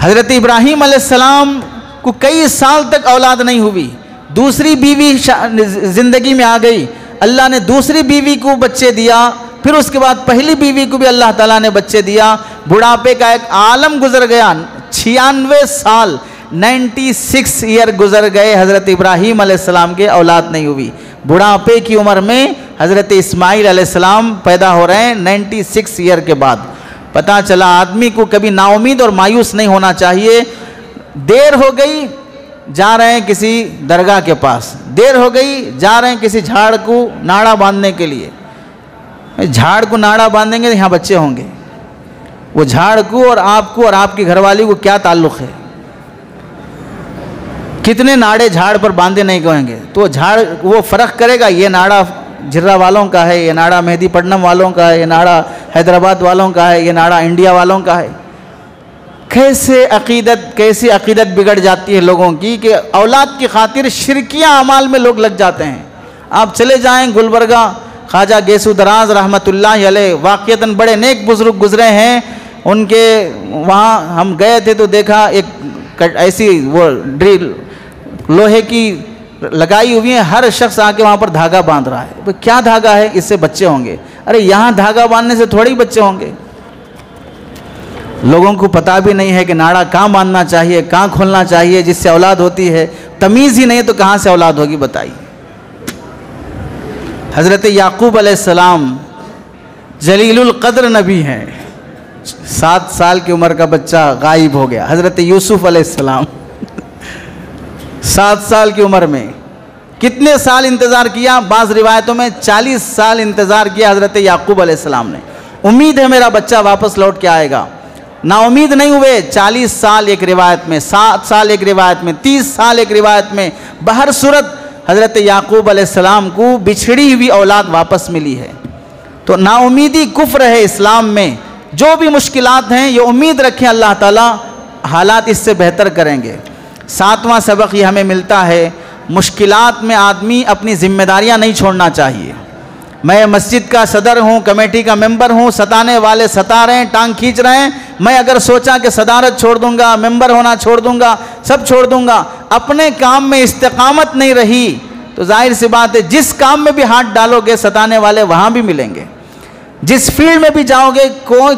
حضرت ابراہیم علیہ السلام کو کئی سال تک اولاد نہیں ہوئی، دوسری بیوی زندگی میں آ گئی، اللہ نے دوسری بیوی کو بچے دیا، پھر اس کے بعد پہلی بیوی کو بھی اللہ تعالیٰ نے بچے دیا۔ بڑھاپے کا ایک عالم گزر گیا، 96 سال 96 ایئر گزر گئے، حضرت ابراہیم علیہ السلام کے اولاد نہیں ہوئی۔ بڑھاپے کی عمر میں حضرت اسماعیل علیہ السلام پیدا ہو رہے ہیں 96 ایئر کے بعد۔ پتہ چلا آدمی کو کبھی نا امید اور مایوس نہیں ہونا چاہیے۔ دیر ہو گئی، جا رہے ہیں کسی درگاہ کے پاس، دیر ہو گئی، جا رہے ہیں کسی جھاڑ کو ناڑا باندھنے کے لیے۔ جھاڑ کو ناڑا باندھیں گے تو یہاں بچے ہوں گے، وہ جھاڑ کو اور آپ کی گھر والی کو کیا تعلق ہے؟ کتنے ناڑے جھاڑ پر باندھے نہیں کہیں گے تو جھاڑ وہ فرق کرے گا، یہ ناڑا جھرا والوں کا ہے، یہ ناڑا مہدی پٹنم والوں کا ہے، یہ ناڑا حیدرآباد والوں کا ہے، یہ ناڑا انڈیا والوں کا ہے۔ کیسی عقیدت بگڑ جاتی ہے لوگوں کی کہ اولاد کی خاطر شرکیہ اعمال میں لوگ لگ جاتے ہیں۔ آپ چلے جائیں گلبرگہ، خواجہ گیسو دراز رحمۃ اللہ علیہ واقعتاً بڑے نیک بزرگ گزرے ہیں، ان کے وہاں ہم گئے تھے تو دیکھا ایک ایسی وہ ڈرل لوہے کی لگائی ہوئی ہے، ہر شخص آ کے وہاں پر دھاگا باندھ رہا ہے۔ کیا دھاگا ہے؟ اس سے بچے ہوں گے۔ ارے یہاں دھاگا باندھنے سے تھوڑی بچے ہوں گے۔ لوگوں کو پتہ بھی نہیں ہے کہ ناڑا کہاں باندھنا چاہیے، کہاں کھولنا چاہیے جس سے اولاد ہوتی ہے۔ تمیز ہی نہیں تو کہاں سے اولاد ہوگی بتائیے۔ حضرت یعقوب علیہ السلام جلیل القدر نبی ہیں، 7 سال کی عمر کا بچہ غائب ہو گیا۔ حضرت یوسف علیہ السلام 7 سال کی عمر میں کتنے سال انتظار کیا؟ بعض روایتوں میں 40 سال انتظار کیا حضرت یعقوب علیہ السلام نے۔ امید ہے میرا بچہ واپس لوٹ کے آئے گا، نا امید نہیں ہوئے۔ 40 سال ایک روایت میں، 7 سال ایک روایت میں، 30 سال ایک روایت میں، بہر صورت حضرت یعقوب علیہ السلام کو بچھڑی ہوئی اولاد واپس ملی ہے۔ تو نا امیدی کفر ہے اسلام میں۔ جو بھی مشکلات ہیں یہ امید رکھیں اللہ تعالیٰ حالات اس سے بہتر کریں گے۔ 7واں سبق یہ ہمیں ملتا ہے، مشکلات میں آدمی اپنی ذمہ داریاں نہیں چھوڑنا چاہیے۔ میں مسجد کا صدر ہوں، کمیٹی کا ممبر ہوں، ستانے والے ستا رہے ہیں، ٹانگ کھینچ رہے ہیں، میں اگر سوچا کہ صدارت چھوڑ دوں گا، ممبر ہونا چھوڑ دوں گا، سب چھوڑ دوں گا، اپنے کام میں استقامت نہیں رہی تو ظاہر سی بات ہے جس کام میں بھی ہاتھ ڈالو گے ستانے والے وہاں بھی ملیں گے۔ جس فیلڈ میں بھی جاؤ گے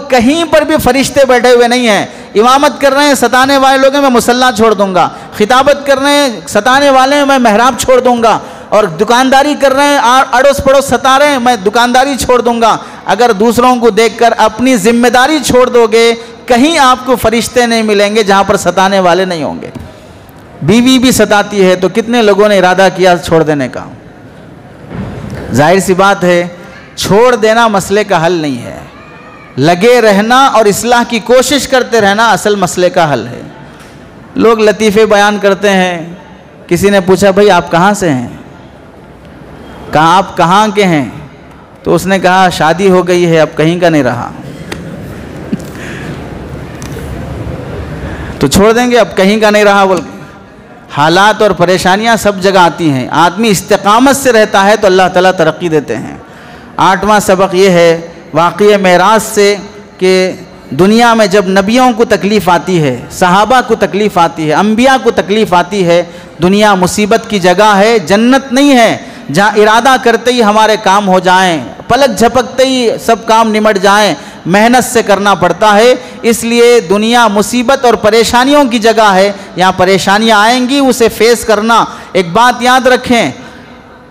کہیں پر بھی فرشتے بیٹھے ہوئے نہیں ہیں۔ امامت کر رہے ہیں ستانے والے لوگ ہیں، میں مصلی چھوڑ دوں گا۔ خطابت کر رہے ہیں ستانے والے ہیں، میں محراب چھوڑ دوں گا۔ اور دکانداری کر رہے ہیں، اڑوس پڑوس ستا رہے ہیں، میں دکانداری چھوڑ دوں گا۔ اگر دوسروں کو دیکھ کر اپنی ذمہ داری چھوڑ دو گے، کہیں آپ کو فرشتے نہیں ملیں گے جہاں پر ستانے والے نہیں ہوں گے۔ بیوی بھی ستاتی ہے تو کتنے لوگوں نے ارادہ کیا چھوڑ دینے کا۔ ظاہر سی بات ہے چھوڑ دینا مسئلے کا حل نہیں ہے۔ لگے رہنا اور اصلاح کی کوشش کرتے رہنا اصل مسئلے کا حل ہے۔ لوگ لطیفے بیان کرتے ہیں۔ کسی نے پوچھا بھائی آپ کہاں سے ہیں؟ کہا آپ کہاں کے ہیں؟ تو اس نے کہا شادی ہو گئی ہے، اب کہیں کا نہیں رہا، تو چھوڑ دیں گے، اب کہیں کا نہیں رہا بول کے۔ حالات اور پریشانیاں سب جگہ آتی ہیں، آدمی استقامت سے رہتا ہے تو اللہ تعالیٰ ترقی دیتے ہیں۔ 8واں سبق یہ ہے واقعہ معراج سے کہ دنیا میں جب نبیوں کو تکلیف آتی ہے، صحابہ کو تکلیف آتی ہے، انبیاء کو تکلیف آتی ہے، دنیا مصیبت کی جگہ ہے، جنت نہیں ہے جہاں ارادہ کرتے ہی ہمارے کام ہو جائیں، پلک جھپکتے ہی سب کام نمٹ جائیں، محنت سے کرنا پڑتا ہے۔ اس لیے دنیا مصیبت اور پریشانیوں کی جگہ ہے، یہاں پریشانیاں آئیں گی، اسے فیس کرنا۔ ایک بات یاد رکھیں،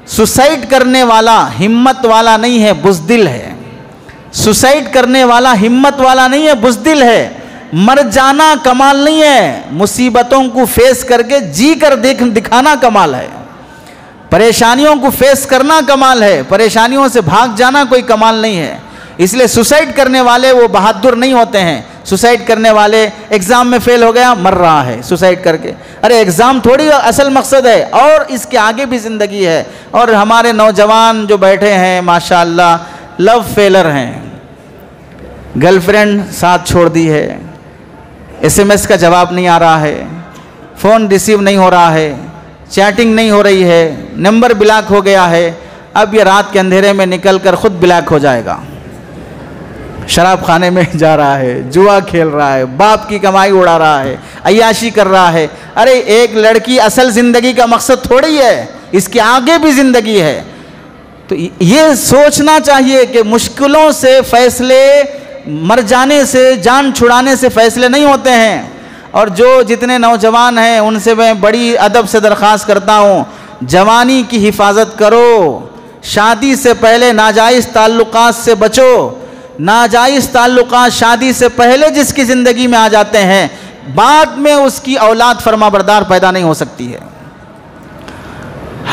سوسائڈ کرنے والا ہمت والا نہیں ہے، بزدل ہے۔ سوسائڈ کرنے والا ہمت والا نہیں ہے، بزدل ہے۔ مر جانا کمال نہیں ہے، مصیبتوں کو فیس کر کے جی کر دکھانا کمال ہے۔ پریشانیوں کو فیس کرنا کمال ہے، پریشانیوں سے بھاگ جانا کوئی کمال نہیں ہے۔ اس لیے سوسائڈ کرنے والے وہ بہادر نہیں ہوتے ہیں۔ سوسائڈ کرنے والے ایگزام میں فیل ہو گیا، مر رہا ہے سوسائڈ کر کے۔ ارے ایگزام تھوڑی اصل مقصد ہے، اور اس کے آگے بھی زندگی ہے۔ اور ہمارے نوجوان جو بیٹھے ہیں ماشاءاللہ لو فیلر ہیں، گرل فرینڈ ساتھ چھوڑ دی ہے، SMS کا جواب نہیں آ رہا ہے، فون ریسیو نہیں ہو رہا ہے، چیٹنگ نہیں ہو رہی ہے، نمبر بلاک ہو گیا ہے۔ اب یہ رات کے اندھیرے میں نکل کر خود بلاک ہو جائے گا، شراب خانے میں جا رہا ہے، جوا کھیل رہا ہے، باپ کی کمائی اڑا رہا ہے، عیاشی کر رہا ہے۔ ارے ایک لڑکی اصل زندگی کا مقصد تھوڑی ہے، اس کے آگے بھی زندگی ہے۔ تو یہ سوچنا چاہیے کہ مشکلوں سے فیصلے، مر جانے سے، جان چھڑانے سے فیصلے نہیں ہوتے ہیں۔ اور جو جتنے نوجوان ہیں ان سے میں بڑی ادب سے درخواست کرتا ہوں، جوانی کی حفاظت کرو، شادی سے پہلے ناجائز تعلقات سے بچو۔ ناجائز تعلقات شادی سے پہلے جس کی زندگی میں آ جاتے ہیں، بعد میں اس کی اولاد فرما بردار پیدا نہیں ہو سکتی ہے۔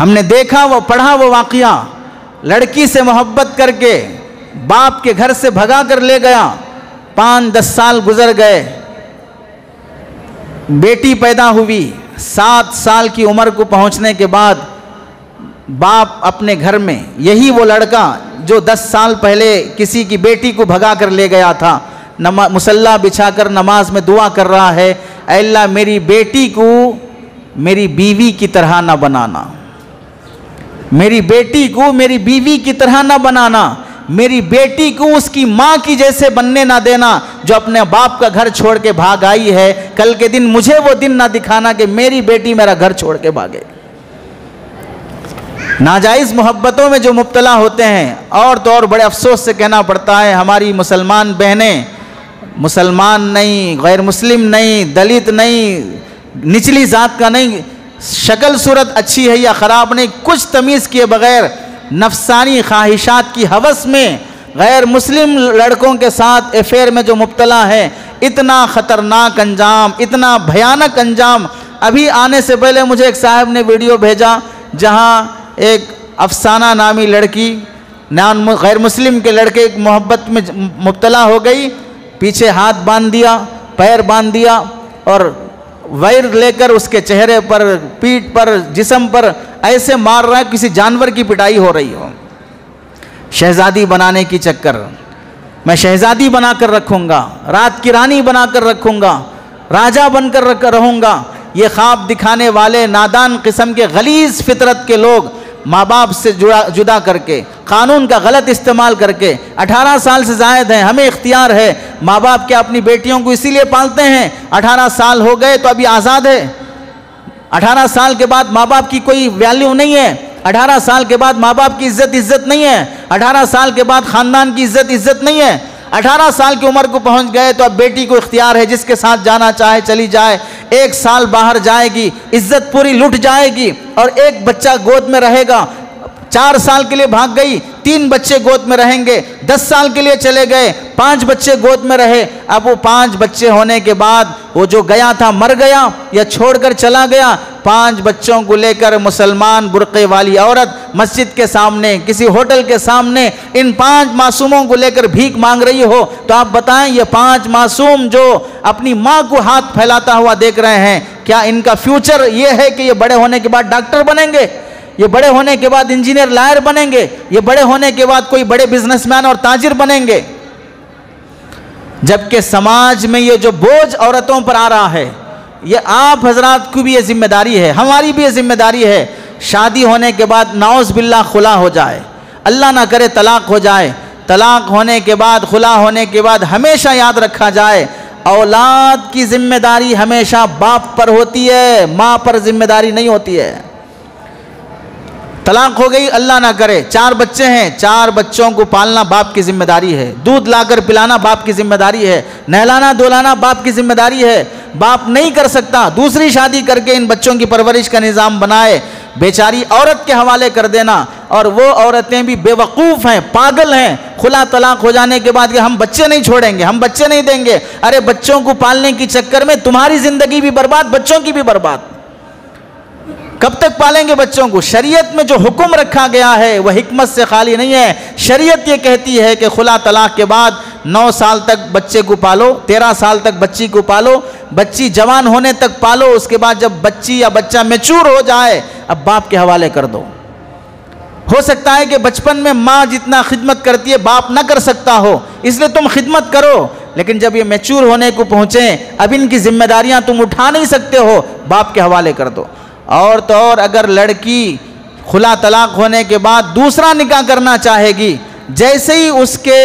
ہم نے دیکھا، وہ پڑھا وہ واقعہ، لڑکی سے محبت کر کے باپ کے گھر سے بھگا کر لے گیا، 5-10 سال گزر گئے، بیٹی پیدا ہوئی، 7 سال کی عمر کو پہنچنے کے بعد باپ اپنے گھر میں، یہی وہ لڑکا جو 10 سال پہلے کسی کی بیٹی کو بھگا کر لے گیا تھا، مصلی بچھا کر نماز میں دعا کر رہا ہے، اے اللہ میری بیٹی کو میری بیوی کی طرح نہ بنانا، میری بیٹی کو میری بیوی کی طرح نہ بنانا، میری بیٹی کو اس کی ماں کی جیسے بننے نہ دینا جو اپنے باپ کا گھر چھوڑ کے بھاگ آئی ہے۔ کل کے دن مجھے وہ دن نہ دکھانا کہ میری بیٹی میرا گھر چھوڑ کے بھاگے۔ ناجائز محبتوں میں جو مبتلا ہوتے ہیں، اور تو اور بڑے افسوس سے کہنا پڑتا ہے، ہماری مسلمان بہنیں، مسلمان نہیں، غیر مسلم نہیں، دلت نہیں، نچلی ذات کا نہیں، شکل صورت اچھی ہے یا خراب نہیں، کچھ تمیز کیے بغیر نفسانی خواہشات کی ہوس میں غیر مسلم لڑکوں کے ساتھ افیئر میں جو مبتلا ہے، اتنا خطرناک انجام، اتنا بھیانک انجام۔ ابھی آنے سے پہلے مجھے ایک صاحب نے ویڈیو بھیجا جہاں ایک افسانہ نامی لڑکی غیر مسلم کے لڑکے ایک محبت میں مبتلا ہو گئی، پیچھے ہاتھ باندھ دیا، پیر باندھ دیا، اور وائر لے کر اس کے چہرے پر، پیٹھ پر، جسم پر ایسے مار رہا ہے کسی جانور کی پٹائی ہو رہی ہو۔ شہزادی بنانے کی چکر، میں شہزادی بنا کر رکھوں گا، رات کی رانی بنا کر رکھوں گا، راجہ بن کر رہوں گا، یہ خواب دکھانے والے نادان قسم کے غلیظ فطرت کے لوگ ماں باپ سے جدا کر کے، قانون کا غلط استعمال کر کے، 18 سال سے زائد ہیں، ہمیں اختیار ہے، ماں باپ کیا اپنی بیٹیوں کو اسی لیے پالتے ہیں 18 سال ہو گئے تو ابھی آزاد ہے، 18 سال کے بعد ماں باپ کی کوئی ویلیو نہیں ہے، 18 سال کے بعد ماں باپ کی عزت نہیں ہے، 18 سال کے بعد خاندان کی عزت نہیں ہے، 18 سال کی عمر کو پہنچ گئے تو اب بیٹی کو اختیار ہے، جس کے ساتھ جانا چاہے چلی جائے، 1 سال باہر جائے گی، عزت پوری لٹ جائے گی، اور ایک بچہ گود میں رہے گا، 4 سال کے لیے بھاگ گئی، 3 بچے گود میں رہیں گے، 10 سال کے لیے چلے گئے، 5 بچے گود میں رہے، اب وہ 5 بچے ہونے کے بعد وہ جو گیا تھا مر گیا یا چھوڑ کر چلا گیا، 5 بچوں کو لے کر مسلمان برقعے والی عورت مسجد کے سامنے، کسی ہوٹل کے سامنے ان 5 معصوموں کو لے کر بھیک مانگ رہی ہو، تو آپ بتائیں یہ 5 معصوم جو اپنی ماں کو ہاتھ پھیلاتا ہوا دیکھ رہے ہیں، کیا ان کا فیوچر یہ ہے کہ یہ بڑے ہونے کے بعد ڈاکٹر بنیں گے، یہ بڑے ہونے کے بعد انجینئر لائر بنیں گے، یہ بڑے ہونے کے بعد کوئی بڑے بزنس مین اور تاجر بنیں گے؟ جبکہ سماج میں یہ جو بوجھ عورتوں پر آ رہا ہے، یہ آپ حضرات کو بھی یہ ذمہ داری ہے، ہماری بھی یہ ذمہ داری ہے، شادی ہونے کے بعد نعوذ باللہ خلا ہو جائے، اللہ نہ کرے طلاق ہو جائے، طلاق ہونے کے بعد، خلا ہونے کے بعد ہمیشہ یاد رکھا جائے اولاد کی ذمہ داری ہمیشہ باپ پر ہوتی ہے، ماں پر ذمہ داری نہیں ہوتی ہے۔ طلاق ہو گئی، اللہ نہ کرے 4 بچے ہیں، 4 بچوں کو پالنا باپ کی ذمہ داری ہے، دودھ لا کر پلانا باپ کی ذمہ داری ہے، نہلانا دھلانا باپ کی ذمہ داری ہے، باپ نہیں کر سکتا، دوسری شادی کر کے ان بچوں کی پرورش کا نظام بنائے، بیچاری عورت کے حوالے کر دینا، اور وہ عورتیں بھی بے وقوف ہیں، پاگل ہیں، خلا طلاق ہو جانے کے بعد کہ ہم بچے نہیں چھوڑیں گے، ہم بچے نہیں دیں گے، ارے بچوں کو پالنے کی چکر میں تمہاری زندگی بھی برباد، بچوں کی بھی برباد، کب تک پالیں گے بچوں کو؟ شریعت میں جو حکم رکھا گیا ہے وہ حکمت سے خالی نہیں ہے، شریعت یہ کہتی ہے کہ خلا طلاق کے بعد 9 سال تک بچے کو پالو، 13 سال تک بچی کو پالو، بچی جوان ہونے تک پالو، اس کے بعد جب بچی یا بچہ میچور ہو جائے اب باپ کے حوالے کر دو۔ ہو سکتا ہے کہ بچپن میں ماں جتنا خدمت کرتی ہے باپ نہ کر سکتا ہو، اس لیے تم خدمت کرو، لیکن جب یہ میچور ہونے کو پہنچیں اب ان کی ذمہ داریاں تم اٹھا نہیں سکتے ہو، باپ کے حوالے کر دو۔ اور تو اور اگر لڑکی خلا طلاق ہونے کے بعد دوسرا نکاح کرنا چاہے گی، جیسے ہی اس کے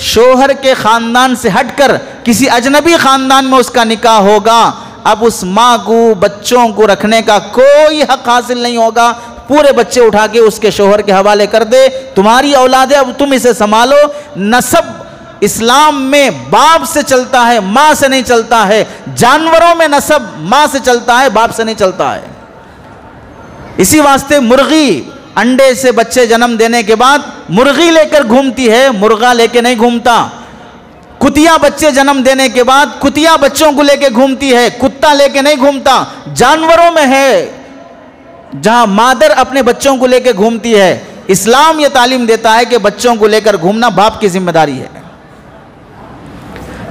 شوہر کے خاندان سے ہٹ کر کسی اجنبی خاندان میں اس کا نکاح ہوگا، اب اس ماں کو بچوں کو رکھنے کا کوئی حق حاصل نہیں ہوگا، پورے بچے اٹھا کے اس کے شوہر کے حوالے کر دے، تمہاری اولاد ہے اب تم اسے سنبھالو۔ نسب اسلام میں باپ سے چلتا ہے، ماں سے نہیں چلتا ہے، جانوروں میں نسب ماں سے چلتا ہے، باپ سے نہیں چلتا ہے۔ اسی واسطے مرغی انڈے سے بچے جنم دینے کے بعد مرغی لے کر گھومتی ہے، مرغا لے کے نہیں گھومتا۔ کتیا بچے جنم دینے کے بعد کتیا بچوں کو لے کے گھومتی ہے، کتا لے کے نہیں گھومتا۔ جانوروں میں ہے جہاں مادر اپنے بچوں کو لے کے گھومتی ہے، اسلام یہ تعلیم دیتا ہے کہ بچوں کو لے کر گھومنا باپ کی ذمہ داری ہے۔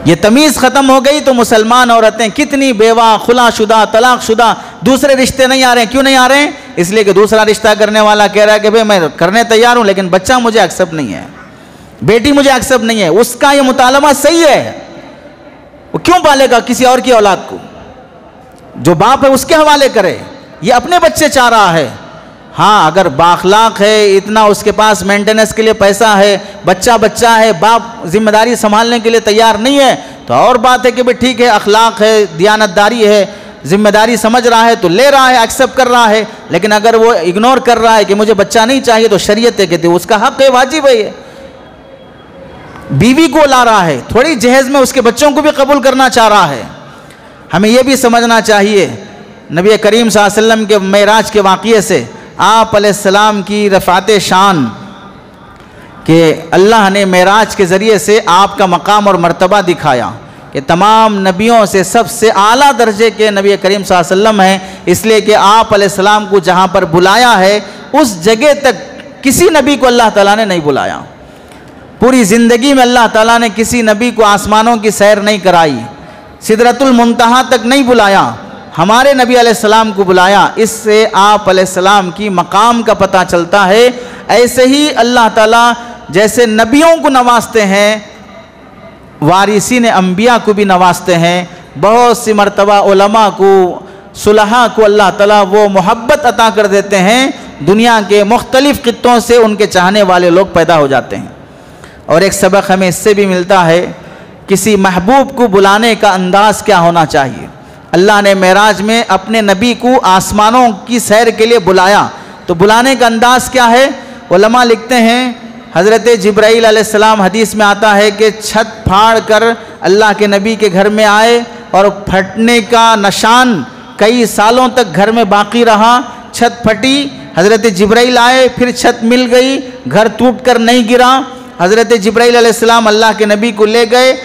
یہ تمیز ختم ہو گئی تو مسلمان عورتیں کتنی بیوہ، خلا شدہ، طلاق شدہ دوسرے رشتے نہیں آ رہے ہیں۔ کیوں نہیں آ رہے ہیں؟ اس لیے کہ دوسرا رشتہ کرنے والا کہہ رہا ہے کہ بھئی میں کرنے تیار ہوں لیکن بچہ مجھے ایکسپٹ نہیں ہے، بیٹی مجھے ایکسپٹ نہیں ہے۔ اس کا یہ مطالبہ صحیح ہے، وہ کیوں پالے گا کسی اور کی اولاد کو؟ جو باپ ہے اس کے حوالے کرے، یہ اپنے بچے چاہ رہا ہے۔ ہاں اگر بااخلاق ہے، اتنا اس کے پاس مینٹیننس کے لیے پیسہ ہے، بچہ ہے، باپ ذمہ داری سنبھالنے کے لیے تیار نہیں ہے تو اور بات ہے کہ بھئی ٹھیک ہے، اخلاق ہے، دیانتداری ہے، ذمہ داری سمجھ رہا ہے تو لے رہا ہے، ایکسپٹ کر رہا ہے۔ لیکن اگر وہ اگنور کر رہا ہے کہ مجھے بچہ نہیں چاہیے تو شریعت ہے کہتی ہے اس کا حق ہے، واجب ہے۔ بیوی کو لا رہا ہے، تھوڑی جہیز میں اس کے بچوں کو بھی قبول کرنا چاہ رہا ہے۔ ہمیں یہ بھی سمجھنا چاہیے نبی کریم صلی اللہ علیہ وسلم کے معراج کے واقعے سے آپ علیہ السلام کی رفعت شان کہ اللہ نے معراج کے ذریعے سے آپ کا مقام اور مرتبہ دکھایا کہ تمام نبیوں سے سب سے اعلیٰ درجے کے نبی کریم صلی اللہ علیہ وسلم ہیں، اس لیے کہ آپ علیہ السلام کو جہاں پر بلایا ہے اس جگہ تک کسی نبی کو اللہ تعالیٰ نے نہیں بلایا۔ پوری زندگی میں اللہ تعالیٰ نے کسی نبی کو آسمانوں کی سیر نہیں کرائی، سدرۃ المنتہا تک نہیں بلایا، ہمارے نبی علیہ السلام کو بلایا۔ اس سے آپ علیہ السلام کی مقام کا پتہ چلتا ہے۔ ایسے ہی اللہ تعالیٰ جیسے نبیوں کو نوازتے ہیں، وارثین انبیاء کو بھی نوازتے ہیں۔ بہت سی مرتبہ علماء کو، صلحاء کو اللہ تعالیٰ وہ محبت عطا کر دیتے ہیں، دنیا کے مختلف خطوں سے ان کے چاہنے والے لوگ پیدا ہو جاتے ہیں۔ اور ایک سبق ہمیں اس سے بھی ملتا ہے، کسی محبوب کو بلانے کا انداز کیا ہونا چاہیے۔ اللہ نے معراج میں اپنے نبی کو آسمانوں کی سیر کے لیے بلایا، تو بلانے کا انداز کیا ہے؟ علماء لکھتے ہیں حضرت جبرائیل علیہ السلام، حدیث میں آتا ہے کہ چھت پھاڑ کر اللہ کے نبی کے گھر میں آئے اور پھٹنے کا نشان کئی سالوں تک گھر میں باقی رہا۔ چھت پھٹی، حضرت جبرائیل آئے، پھر چھت مل گئی، گھر ٹوٹ کر نہیں گرا۔ حضرت جبرائیل علیہ السلام اللہ کے نبی کو لے گئے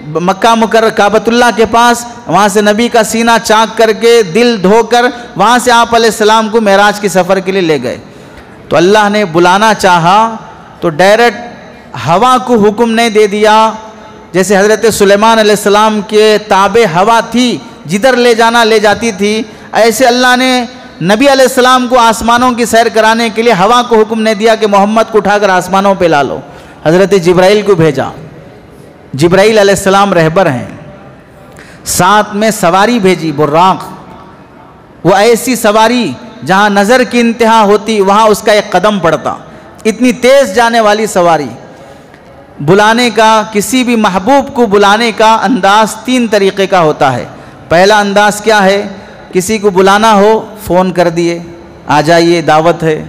مکہ مکرمہ کعبۃ اللہ کے پاس، وہاں سے نبی کا سینہ چاک کر کے دل دھو کر وہاں سے آپ علیہ السلام کو معراج کی سفر کے لیے لے گئے۔ تو اللہ نے بلانا چاہا تو ڈائریکٹ ہوا کو حکم نہیں دے دیا، جیسے حضرت سلیمان علیہ السلام کے تابع ہوا تھی، جدھر لے جانا لے جاتی تھی، ایسے اللہ نے نبی علیہ السلام کو آسمانوں کی سیر کرانے کے لیے ہوا کو حکم نہیں دیا کہ محمد کو اٹھا کر آسمانوں پہ لا لو، حضرت جبرائیل کو بھیجا۔ جبرائیل علیہ السلام رہبر ہیں، ساتھ میں سواری بھیجی براق، وہ ایسی سواری جہاں نظر کی انتہا ہوتی وہاں اس کا ایک قدم پڑتا، اتنی تیز جانے والی سواری۔ بلانے کا، کسی بھی محبوب کو بلانے کا انداز 3 طریقے کا ہوتا ہے۔ پہلا انداز کیا ہے؟ کسی کو بلانا ہو فون کر دیے آ جائیے دعوت ہے،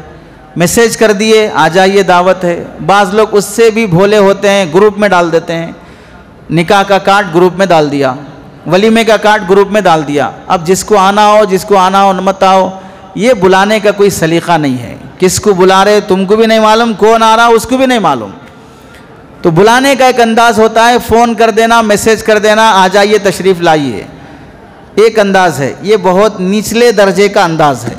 میسیج کر دیے آ جائیے دعوت ہے۔ بعض لوگ اس سے بھی بھولے ہوتے ہیں، گروپ میں ڈال دیتے ہیں، نکاح کا کارڈ گروپ میں ڈال دیا، ولیمے کا کارڈ گروپ میں ڈال دیا، اب جس کو آنا ہو جس کو آنا ہو مت آؤ۔ یہ بلانے کا کوئی سلیقہ نہیں ہے، کس کو بلا رہے تم کو بھی نہیں معلوم، کون آ رہا اس کو بھی نہیں معلوم۔ تو بلانے کا ایک انداز ہوتا ہے فون کر دینا، میسیج کر دینا، آ جائیے تشریف لائیے، ایک انداز ہے، یہ بہت نچلے درجے کا انداز ہے۔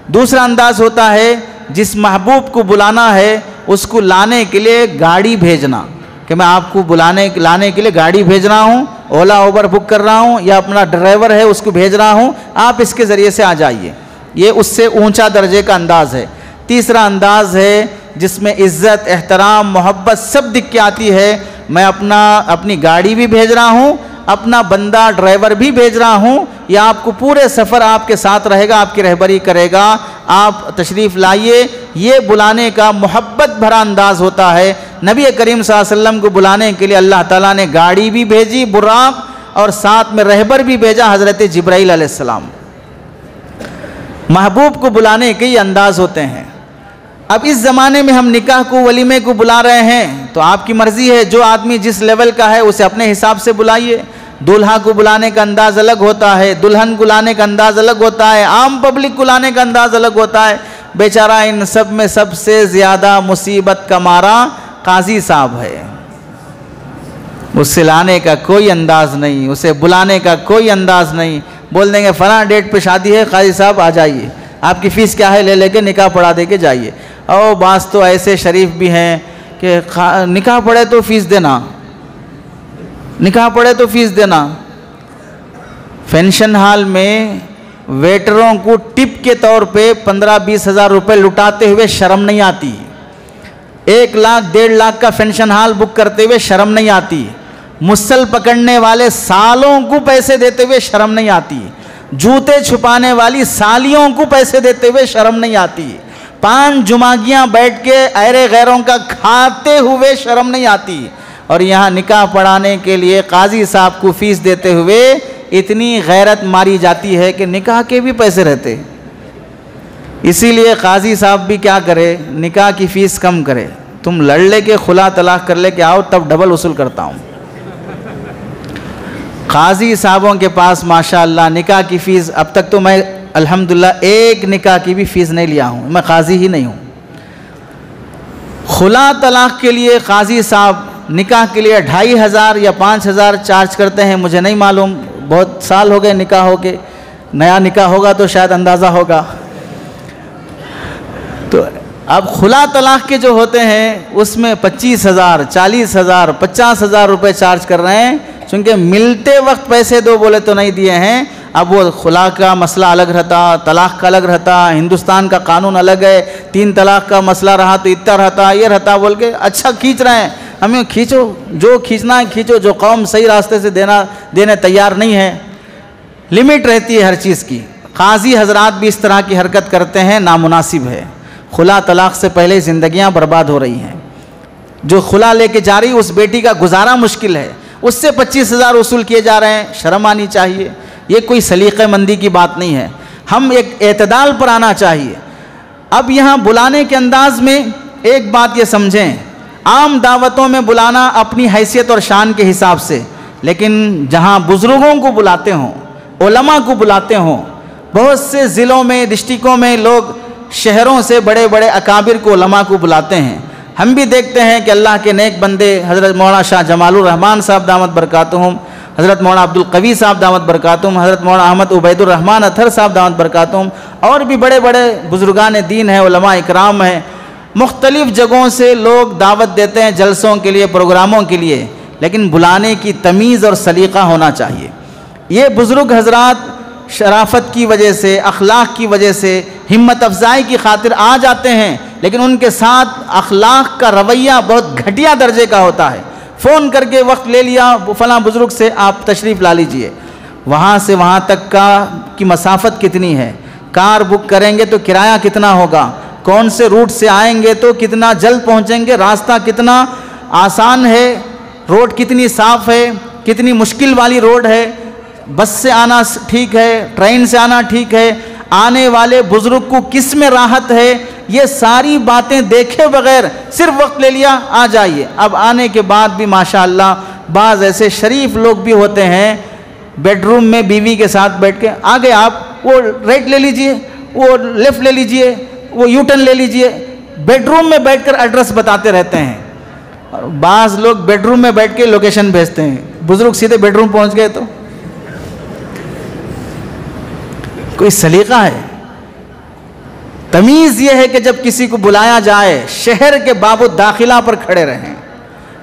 دوسرا انداز ہوتا ہے جس محبوب کو بلانا ہے اس کو لانے کے لیے گاڑی بھیجنا، کہ میں آپ کو لانے کے لیے گاڑی بھیج رہا ہوں، اولا اوبر بک کر رہا ہوں، یا اپنا ڈرائیور ہے اس کو بھیج رہا ہوں، آپ اس کے ذریعے سے آ جائیے، یہ اس سے اونچا درجے کا انداز ہے۔ تیسرا انداز ہے جس میں عزت، احترام، محبت سب دکھ کے آتی ہے، میں اپنی گاڑی بھی بھیج رہا ہوں، اپنا بندہ ڈرائیور بھی بھیج رہا ہوں، یہ آپ کو پورے سفر آپ کے ساتھ رہے گا، آپ کی رہبری کرے گا، آپ تشریف لائیے۔ یہ بلانے کا محبت بھرا انداز ہوتا ہے۔ نبی کریم صلی اللہ علیہ وسلم کو بلانے کے لیے اللہ تعالیٰ نے گاڑی بھی بھیجی براق، اور ساتھ میں رہبر بھی بھیجا حضرت جبرائیل علیہ السلام۔ محبوب کو بلانے کے یہ انداز ہوتے ہیں۔ اب اس زمانے میں ہم نکاح کو، ولیمے کو بلا رہے ہیں تو آپ کی مرضی ہے، جو آدمی جس لیول کا ہے اسے اپنے حساب سے بلائیے۔ دولہا کو بلانے کا انداز الگ ہوتا ہے، دلہن کو لانے کا انداز الگ ہوتا ہے، عام پبلک کو لانے کا انداز الگ ہوتا ہے۔ بیچارہ ان سب میں سب سے زیادہ مصیبت کا مارا قاضی صاحب ہے، اسے لانے کا کوئی انداز نہیں، اسے بلانے کا کوئی انداز نہیں۔ بول دیں گے فلاں ڈیٹ پہ شادی ہے، قاضی صاحب آ جائیے، آپ کی فیس کیا ہے لے لے کے نکاح پڑھا دے کے جائیے۔ اور بعض تو ایسے شریف بھی ہیں کہ نکاح پڑھے تو فیس دینا، نکاح پڑھے تو فیس دینا۔ فنکشن ہال میں ویٹروں کو ٹپ کے طور پہ 15-20 ہزار روپے لٹاتے ہوئے شرم نہیں آتی، 1 لاکھ 1.5 لاکھ کا فنکشن ہال بک کرتے ہوئے شرم نہیں آتی، مسل پکڑنے والے سالوں کو پیسے دیتے ہوئے شرم نہیں آتی، جوتے چھپانے والی سالیوں کو پیسے دیتے ہوئے شرم نہیں آتی، 5 جمعگیاں بیٹھ کے ایرے غیروں کا کھاتے ہوئے شرم نہیں آتی، اور یہاں نکاح پڑھانے کے لیے قاضی صاحب کو فیس دیتے ہوئے اتنی غیرت ماری جاتی ہے کہ نکاح کے بھی پیسے رہتے۔ اسی لیے قاضی صاحب بھی کیا کرے، نکاح کی فیس کم کرے، تم لڑ لے کے خلا طلاق کر لے کے آؤ تب ڈبل وصول کرتا ہوں۔ قاضی صاحبوں کے پاس ماشاءاللہ نکاح کی فیس، اب تک تو میں الحمدللہ ایک نکاح کی بھی فیس نہیں لیا ہوں، میں قاضی ہی نہیں ہوں۔ خلا طلاق کے لیے قاضی صاحب نکاح کے لیے 2500 یا 5000 چارج کرتے ہیں، مجھے نہیں معلوم، بہت سال ہو گئے نکاح ہو کے، نیا نکاح ہوگا تو شاید اندازہ ہوگا۔ تو اب خلا طلاق کے جو ہوتے ہیں اس میں 25,000 40,000 50,000 روپے چارج کر رہے ہیں، چونکہ ملتے وقت پیسے دو بولے تو نہیں دیے ہیں۔ اب وہ خلا کا مسئلہ الگ رہتا، طلاق کا الگ رہتا، ہندوستان کا قانون الگ ہے، 3 طلاق کا مسئلہ رہا تو اتنا رہتا، یہ رہتا، بول کے اچھا کھینچ رہے ہیں۔ ہمیں کھینچو، جو کھینچنا ہے کھینچو، جو قوم صحیح راستے سے دینے تیار نہیں ہے۔ لمٹ رہتی ہے ہر چیز کی۔ قاضی حضرات بھی اس طرح کی حرکت کرتے ہیں، نامناسب ہے۔ خلا طلاق سے پہلے زندگیاں برباد ہو رہی ہیں، جو خلا لے کے جا رہی اس بیٹی کا گزارا مشکل ہے، اس سے 25,000 وصول کیے جا رہے ہیں، شرم آنی چاہیے۔ یہ کوئی سلیقہ مندی کی بات نہیں ہے، ہم ایک اعتدال پر آنا چاہیے۔ اب یہاں بلانے کے انداز میں ایک بات یہ سمجھیں، عام دعوتوں میں بلانا اپنی حیثیت اور شان کے حساب سے، لیکن جہاں بزرگوں کو بلاتے ہوں، علماء کو بلاتے ہوں، بہت سے ضلعوں میں ڈسٹرکوں میں لوگ شہروں سے بڑے بڑے اکابر کو علماء کو بلاتے ہیں. ہم بھی دیکھتے ہیں کہ اللہ کے نیک بندے حضرت مولانا شاہ جمال الرحمن صاحب دامت برکاتہم، حضرت مولانا عبدالقوی صاحب دامت برکاتہم، حضرت مولانا احمد عبید الرحمن اطہر صاحب دامت برکاتہم، اور بھی بڑے بڑے بزرگان دین ہیں، علماء اکرام ہیں. مختلف جگہوں سے لوگ دعوت دیتے ہیں جلسوں کے لیے، پروگراموں کے لیے، لیکن بلانے کی تمیز اور سلیقہ ہونا چاہیے. یہ بزرگ حضرات شرافت کی وجہ سے، اخلاق کی وجہ سے، ہمت افزائی کی خاطر آ جاتے ہیں، لیکن ان کے ساتھ اخلاق کا رویہ بہت گھٹیا درجے کا ہوتا ہے. فون کر کے وقت لے لیا فلاں بزرگ سے، آپ تشریف لا لیجئے. وہاں سے وہاں تک کی مسافت کتنی ہے، کار بک کریں گے تو کرایہ کتنا ہوگا، کون سے روٹ سے آئیں گے تو کتنا جلد پہنچیں گے، راستہ کتنا آسان ہے، روڈ کتنی صاف ہے، کتنی مشکل والی روڈ ہے، بس سے آنا ٹھیک ہے، ٹرین سے آنا ٹھیک ہے، آنے والے بزرگ کو کس میں راحت ہے، یہ ساری باتیں دیکھے بغیر صرف وقت لے لیا آ جائیے. اب آنے کے بعد بھی ماشاءاللہ بعض ایسے شریف لوگ بھی ہوتے ہیں، بیڈ روم میں بیوی کے ساتھ بیٹھ کے آگے آپ وہ رائٹ لے لیجئے، وہ لیفٹ لے لیجئے، وہ یو ٹرن لے لیجئے، بیڈ روم میں بیٹھ کر ایڈریس بتاتے رہتے ہیں. اور بعض لوگ بیڈ روم میں بیٹھ کے لوکیشن بھیجتے ہیں، بزرگ سیدھے بیڈ روم پہنچ گئے. تو کوئی سلیقہ ہے؟ تمیز یہ ہے کہ جب کسی کو بلایا جائے شہر کے باب الداخلہ پر کھڑے رہیں.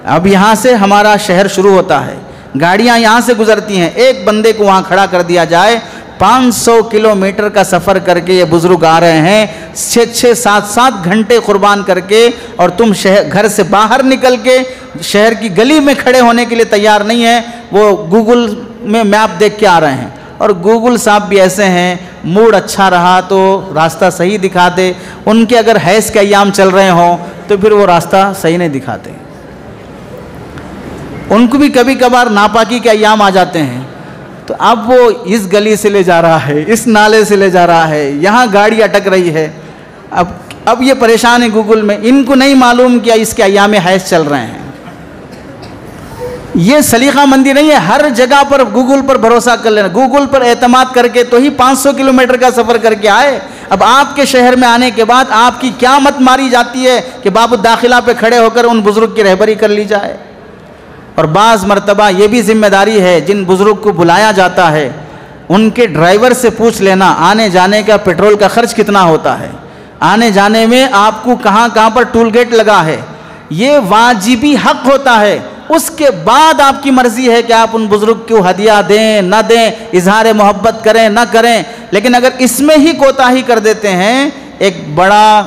اب یہاں سے ہمارا شہر شروع ہوتا ہے، گاڑیاں یہاں سے گزرتی ہیں، ایک بندے کو وہاں کھڑا کر دیا جائے، 500 کلومیٹر کا سفر کر کے یہ بزرگ آ رہے ہیں، 6 7 گھنٹے قربان کر کے، اور تم گھر سے باہر نکل کے شہر کی گلی میں کھڑے ہونے کے لیے تیار نہیں ہیں. وہ گوگل میں میپ دیکھ کے آ رہے ہیں، اور گوگل صاحب بھی ایسے ہیں، موڈ اچھا رہا تو راستہ صحیح دکھا دے، ان کے اگر حیض کے ایام چل رہے ہوں تو پھر وہ راستہ صحیح نہیں دکھاتے. ان کو بھی کبھی کبھار ناپاکی کے ایام آ جاتے ہیں، تو اب وہ اس گلی سے لے جا رہا ہے، اس نالے سے لے جا رہا ہے، یہاں گاڑی اٹک رہی ہے. اب یہ پریشان ہے گوگل میں، ان کو نہیں معلوم کیا اس کے ایام حیض چل رہے ہیں. یہ سلیقہ مندی نہیں ہے. ہر جگہ پر گوگل پر بھروسہ کر لینا، گوگل پر اعتماد کر کے تو ہی 500 کلومیٹر کا سفر کر کے آئے. اب آپ کے شہر میں آنے کے بعد آپ کی کیا مت ماری جاتی ہے کہ باب الداخلہ پہ کھڑے ہو کر ان بزرگ کی رہبری کر لی جائے. اور بعض مرتبہ یہ بھی ذمہ داری ہے، جن بزرگ کو بلایا جاتا ہے ان کے ڈرائیور سے پوچھ لینا آنے جانے کا پیٹرول کا خرچ کتنا ہوتا ہے، آنے جانے میں آپ کو کہاں کہاں پر ٹول گیٹ لگا ہے. یہ واجبی حق ہوتا ہے. اس کے بعد آپ کی مرضی ہے کہ آپ ان بزرگ کو ہدیہ دیں نہ دیں، اظہار محبت کریں نہ کریں. لیکن اگر اس میں ہی کوتاہی کر دیتے ہیں، ایک بڑا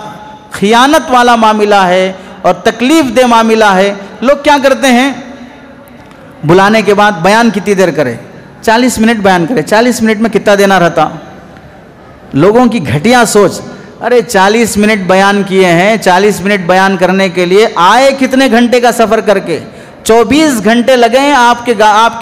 خیانت والا معاملہ ہے اور تکلیف دہ معاملہ ہے. لوگ کیا کرتے ہیں، بلانے کے بعد بیان کتنی دیر کرے، 40 منٹ بیان کرے. 40 منٹ میں کتنا دینا رہتا؟ لوگوں کی گھٹیا سوچ. ارے 40 منٹ بیان کیے ہیں، 40 منٹ بیان کرنے کے لیے آئے کتنے گھنٹے کا سفر کر کے؟ 24 گھنٹے لگے ہیں آپ کے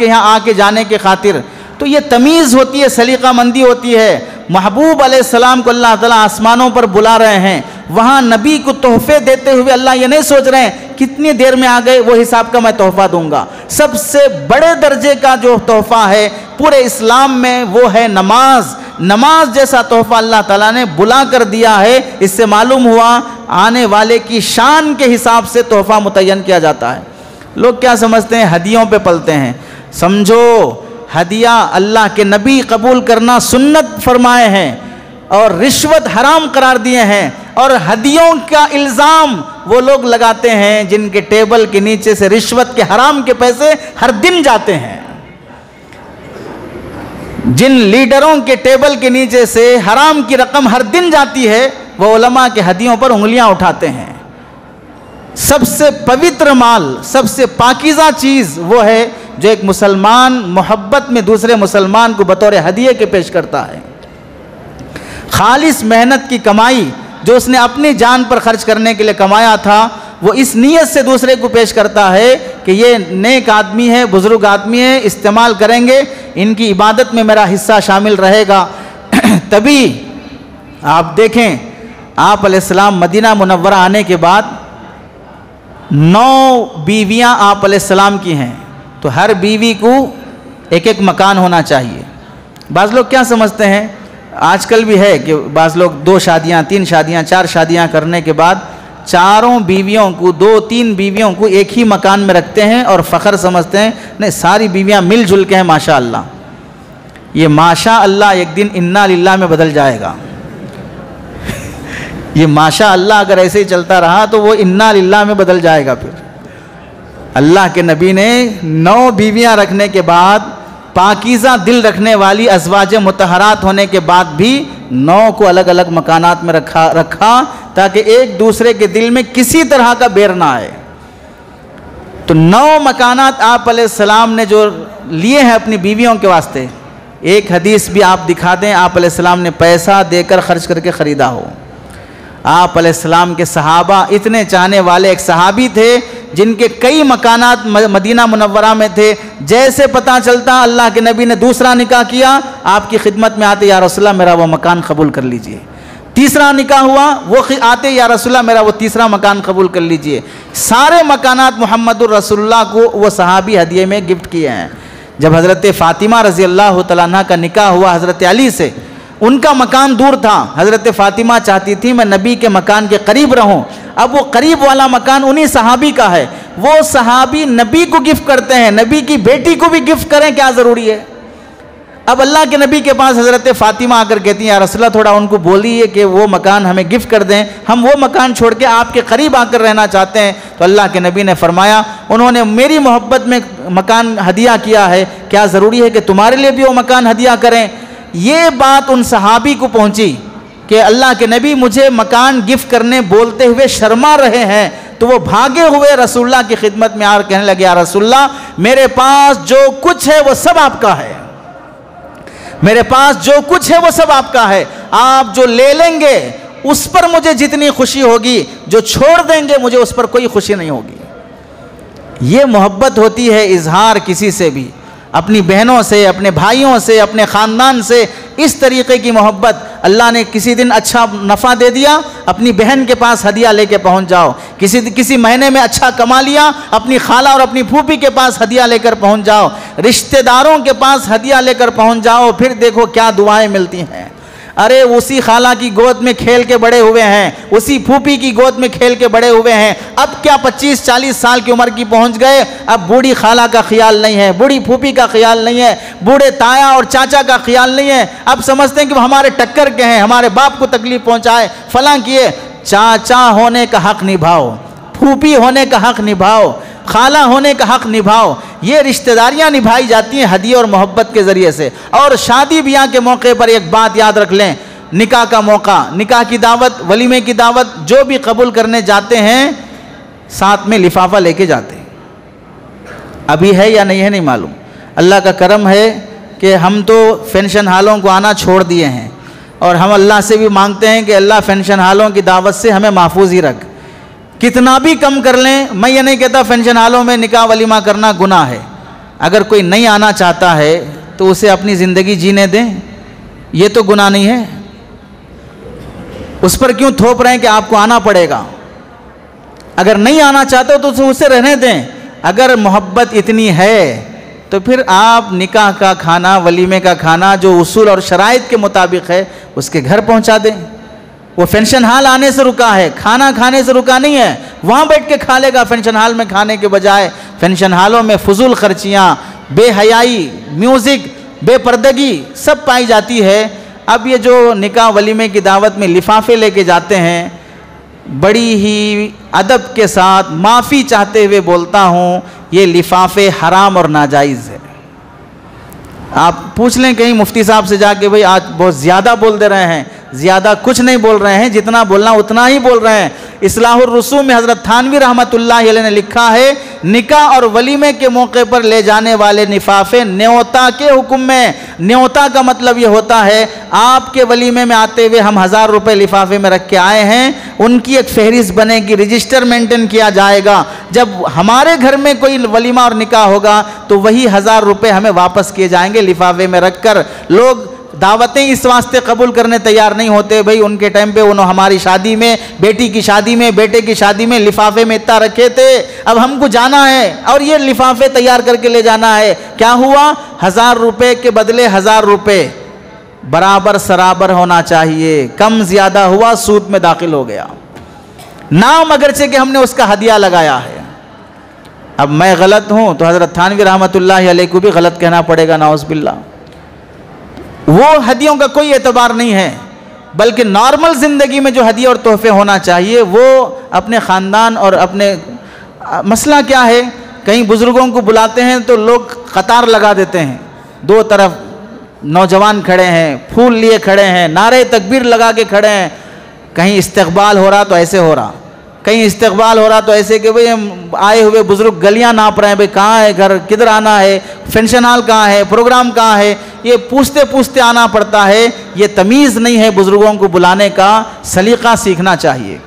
یہاں آ کے جانے کے خاطر. تو یہ تمیز ہوتی ہے، سلیقہ مندی ہوتی ہے. محبوب علیہ السلام کو اللہ تعالیٰ آسمانوں پر بلا رہے ہیں، وہاں نبی کو تحفے دیتے ہوئے اللہ یہ نہیں سوچ رہے ہیں کتنی دیر میں آ گئے وہ حساب کا میں تحفہ دوں گا. سب سے بڑے درجے کا جو تحفہ ہے پورے اسلام میں وہ ہے نماز. نماز جیسا تحفہ اللہ تعالیٰ نے بلا کر دیا ہے. اس سے معلوم ہوا آنے والے کی شان کے حساب سے تحفہ متعین کیا جاتا ہے. لوگ کیا سمجھتے ہیں، ہدیوں پہ پلتے ہیں. سمجھو ہدیہ اللہ کے نبی قبول کرنا سنت فرمائے ہیں اور رشوت حرام قرار دیے ہیں. اور ہدیوں کا الزام وہ لوگ لگاتے ہیں جن کے ٹیبل کے نیچے سے رشوت کے حرام کے پیسے ہر دن جاتے ہیں. جن لیڈروں کے ٹیبل کے نیچے سے حرام کی رقم ہر دن جاتی ہے وہ علماء کے ہدیوں پر انگلیاں اٹھاتے ہیں. سب سے پوتر مال، سب سے پاکیزہ چیز وہ ہے جو ایک مسلمان محبت میں دوسرے مسلمان کو بطور ہدیے کے پیش کرتا ہے. خالص محنت کی کمائی جو اس نے اپنی جان پر خرچ کرنے کے لیے کمایا تھا وہ اس نیت سے دوسرے کو پیش کرتا ہے کہ یہ نیک آدمی ہے، بزرگ آدمی ہے، استعمال کریں گے، ان کی عبادت میں میرا حصہ شامل رہے گا. تبھی آپ دیکھیں آپ علیہ السلام مدینہ منورہ آنے کے بعد 9 بیویاں آپ علیہ السلام کی ہیں، تو ہر بیوی کو ایک ایک مکان ہونا چاہیے. بعض لوگ کیا سمجھتے ہیں آج کل بھی ہے کہ بعض لوگ 2 شادیاں 3 شادیاں 4 شادیاں کرنے کے بعد چاروں بیویوں کو 2-3 بیویوں کو ایک ہی مکان میں رکھتے ہیں اور فخر سمجھتے ہیں نہیں ساری بیویاں مل جل کے ہیں ماشاء اللہ. یہ ماشاء اللہ ایک دن انا للہ میں بدل جائے گا. یہ ماشاء اللہ اگر ایسے ہی چلتا رہا تو وہ انا للہ میں بدل جائے گا. پھر اللہ کے نبی نے 9 بیویاں رکھنے کے بعد پاکیزہ دل رکھنے والی ازواج مطہرات ہونے کے بعد بھی 9 کو الگ الگ مکانات میں رکھا تاکہ ایک دوسرے کے دل میں کسی طرح کا بیر نہ آئے. تو 9 مکانات آپ علیہ السلام نے جو لیے ہیں اپنی بیویوں کے واسطے. ایک حدیث بھی آپ دکھا دیں آپ علیہ السلام نے پیسہ دے کر خرچ کر کے خریدا ہو. آپ علیہ السلام کے صحابہ اتنے چاہنے والے ایک صحابی تھے جن کے کئی مکانات مدینہ منورہ میں تھے. جیسے پتہ چلتا اللہ کے نبی نے دوسرا نکاح کیا آپ کی خدمت میں آتے یا رسول اللہ میرا وہ مکان قبول کر لیجئے. تیسرا نکاح ہوا وہ آتے یا رسول اللہ میرا وہ تیسرا مکان قبول کر لیجئے. سارے مکانات محمد الرسول اللہ کو وہ صحابی ہدیے میں گفٹ کیے ہیں. جب حضرت فاطمہ رضی اللہ تعالیٰ عنہ کا نکاح ہوا حضرت علی سے ان کا مکان دور تھا. حضرت فاطمہ چاہتی تھی میں نبی کے مکان کے قریب رہوں. اب وہ قریب والا مکان انہی صحابی کا ہے. وہ صحابی نبی کو گفٹ کرتے ہیں نبی کی بیٹی کو بھی گفٹ کریں کیا ضروری ہے. اب اللہ کے نبی کے پاس حضرت فاطمہ آ کر کہتی ہیں یا رسول اللہ تھوڑا ان کو بولیے کہ وہ مکان ہمیں گفٹ کر دیں ہم وہ مکان چھوڑ کے آپ کے قریب آ کر رہنا چاہتے ہیں. تو اللہ کے نبی نے فرمایا انہوں نے میری محبت میں مکان ہدیہ کیا ہے کیا ضروری ہے کہ تمہارے لیے بھی وہ مکان ہدیہ کریں. یہ بات ان صحابی کو پہنچی کہ اللہ کے نبی مجھے مکان گفٹ کرنے بولتے ہوئے شرما رہے ہیں. تو وہ بھاگے ہوئے رسول اللہ کی خدمت میں آ کر کہنے لگے یا رسول اللہ میرے پاس جو کچھ ہے وہ سب آپ کا ہے. میرے پاس جو کچھ ہے وہ سب آپ کا ہے. آپ جو لے لیں گے اس پر مجھے جتنی خوشی ہوگی جو چھوڑ دیں گے مجھے اس پر کوئی خوشی نہیں ہوگی. یہ محبت ہوتی ہے اظہار کسی سے بھی اپنی بہنوں سے اپنے بھائیوں سے اپنے خاندان سے اس طریقے کی محبت. اللہ نے کسی دن اچھا نفع دے دیا اپنی بہن کے پاس ہدیہ لے کے پہنچ جاؤ. کسی مہینے میں اچھا کما لیا اپنی خالہ اور اپنی پھوپھی کے پاس ہدیہ لے کر پہنچ جاؤ. رشتہ داروں کے پاس ہدیہ لے کر پہنچ جاؤ پھر دیکھو کیا دعائیں ملتی ہیں. ارے اسی خالہ کی گود میں کھیل کے بڑے ہوئے ہیں اسی پھوپھی کی گود میں کھیل کے بڑے ہوئے ہیں. اب کیا 25-40 سال کی عمر کی پہنچ گئے اب بوڑھی خالہ کا خیال نہیں ہے بوڑھی پھوپھی کا خیال نہیں ہے بوڑھے تایا اور چاچا کا خیال نہیں ہے. اب سمجھتے ہیں کہ وہ ہمارے ٹکر کے ہیں ہمارے باپ کو تکلیف پہنچائے فلاں کیے. چاچا ہونے کا حق نبھاؤ پھوپھی ہونے کا حق نبھاؤ خالہ ہونے کا حق نبھاؤ. یہ رشتہ داریاں نبھائی جاتی ہیں ہدیے اور محبت کے ذریعے سے. اور شادی بیاہ کے موقع پر ایک بات یاد رکھ لیں نکاح کا موقع نکاح کی دعوت ولیمے کی دعوت جو بھی قبول کرنے جاتے ہیں ساتھ میں لفافہ لے کے جاتے ہیں. ابھی ہے یا نہیں ہے نہیں معلوم. اللہ کا کرم ہے کہ ہم تو فنکشن ہالوں کو آنا چھوڑ دیے ہیں اور ہم اللہ سے بھی مانگتے ہیں کہ اللہ فنکشن ہالوں کی دعوت سے ہمیں محفوظ ہی رکھ. کتنا بھی کم کر لیں میں یہ نہیں کہتا فنکشن ہالوں میں نکاح ولیمہ کرنا گناہ ہے. اگر کوئی نہیں آنا چاہتا ہے تو اسے اپنی زندگی جینے دیں یہ تو گناہ نہیں ہے. اس پر کیوں تھوپ رہے ہیں کہ آپ کو آنا پڑے گا. اگر نہیں آنا چاہتے ہو تو اسے رہنے دیں. اگر محبت اتنی ہے تو پھر آپ نکاح کا کھانا ولیمے کا کھانا جو اصول اور شرائط کے مطابق ہے اس کے گھر پہنچا دیں. وہ فنکشن ہال آنے سے رکا ہے کھانا کھانے سے رکا نہیں ہے. وہاں بیٹھ کے کھا لے گا فنکشن ہال میں کھانے کے بجائے. فنکشن ہالوں میں فضول خرچیاں بے حیائی میوزک بے پردگی سب پائی جاتی ہے. اب یہ جو نکاح ولیمے کی دعوت میں لفافے لے کے جاتے ہیں بڑی ہی ادب کے ساتھ معافی چاہتے ہوئے بولتا ہوں یہ لفافے حرام اور ناجائز ہے. آپ پوچھ لیں کہیں مفتی صاحب سے جا کے بھئی آج بہت زیادہ بول دے رہے ہیں. زیادہ کچھ نہیں بول رہے ہیں جتنا بولنا اتنا ہی بول رہے ہیں. اصلاح الرسوم میں حضرت تھانوی رحمۃ اللہ علیہ نے لکھا ہے نکاح اور ولیمے کے موقع پر لے جانے والے لفافے نیوتا کے حکم میں. نیوتا کا مطلب یہ ہوتا ہے آپ کے ولیمے میں آتے ہوئے ہم 1000 روپے لفافے میں رکھ کے آئے ہیں ان کی ایک فہرست بنے گی رجسٹر مینٹین کیا جائے گا. جب ہمارے گھر میں کوئی ولیمہ اور نکاح ہوگا تو وہی 1000 روپے ہمیں واپس کیے جائیں گے لفافے میں رکھ کر. لوگ دعوتیں اس واسطے قبول کرنے تیار نہیں ہوتے بھئی ان کے ٹائم پہ انہوں ہماری شادی میں بیٹی کی شادی میں بیٹے کی شادی میں لفافے میں اتنا رکھے تھے اب ہم کو جانا ہے اور یہ لفافے تیار کر کے لے جانا ہے. کیا ہوا 1000 روپے کے بدلے 1000 روپے برابر سرابر ہونا چاہیے، کم زیادہ ہوا سود میں داخل ہو گیا، نام اگرچہ کہ ہم نے اس کا ہدیہ لگایا ہے۔ اب میں غلط ہوں تو حضرت تھانوی رحمۃ اللہ علیہ کو بھی غلط کہنا پڑے گا، نعوذ باللہ۔ وہ ہدیوں کا کوئی اعتبار نہیں ہے، بلکہ نارمل زندگی میں جو ہدیے اور تحفے ہونا چاہیے وہ اپنے خاندان اور اپنے مسئلہ کیا ہے، کہیں بزرگوں کو بلاتے ہیں تو لوگ قطار لگا دیتے ہیں، دو طرف نوجوان کھڑے ہیں، پھول لیے کھڑے ہیں، نعرے تکبیر لگا کے کھڑے ہیں، کہیں استقبال ہو رہا تو ایسے ہو رہا، کہیں استقبال ہو رہا تو ایسے کہ بھئی ہم آئے ہوئے بزرگ گلیاں ناپ رہے ہیں، بھئی کہاں ہے گھر، کدھر آنا ہے، فنکشن ہال کہاں ہے، پروگرام کہاں ہے، یہ پوچھتے پوچھتے آنا پڑتا ہے۔ یہ تمیز نہیں ہے، بزرگوں کو بلانے کا سلیقہ سیکھنا چاہیے۔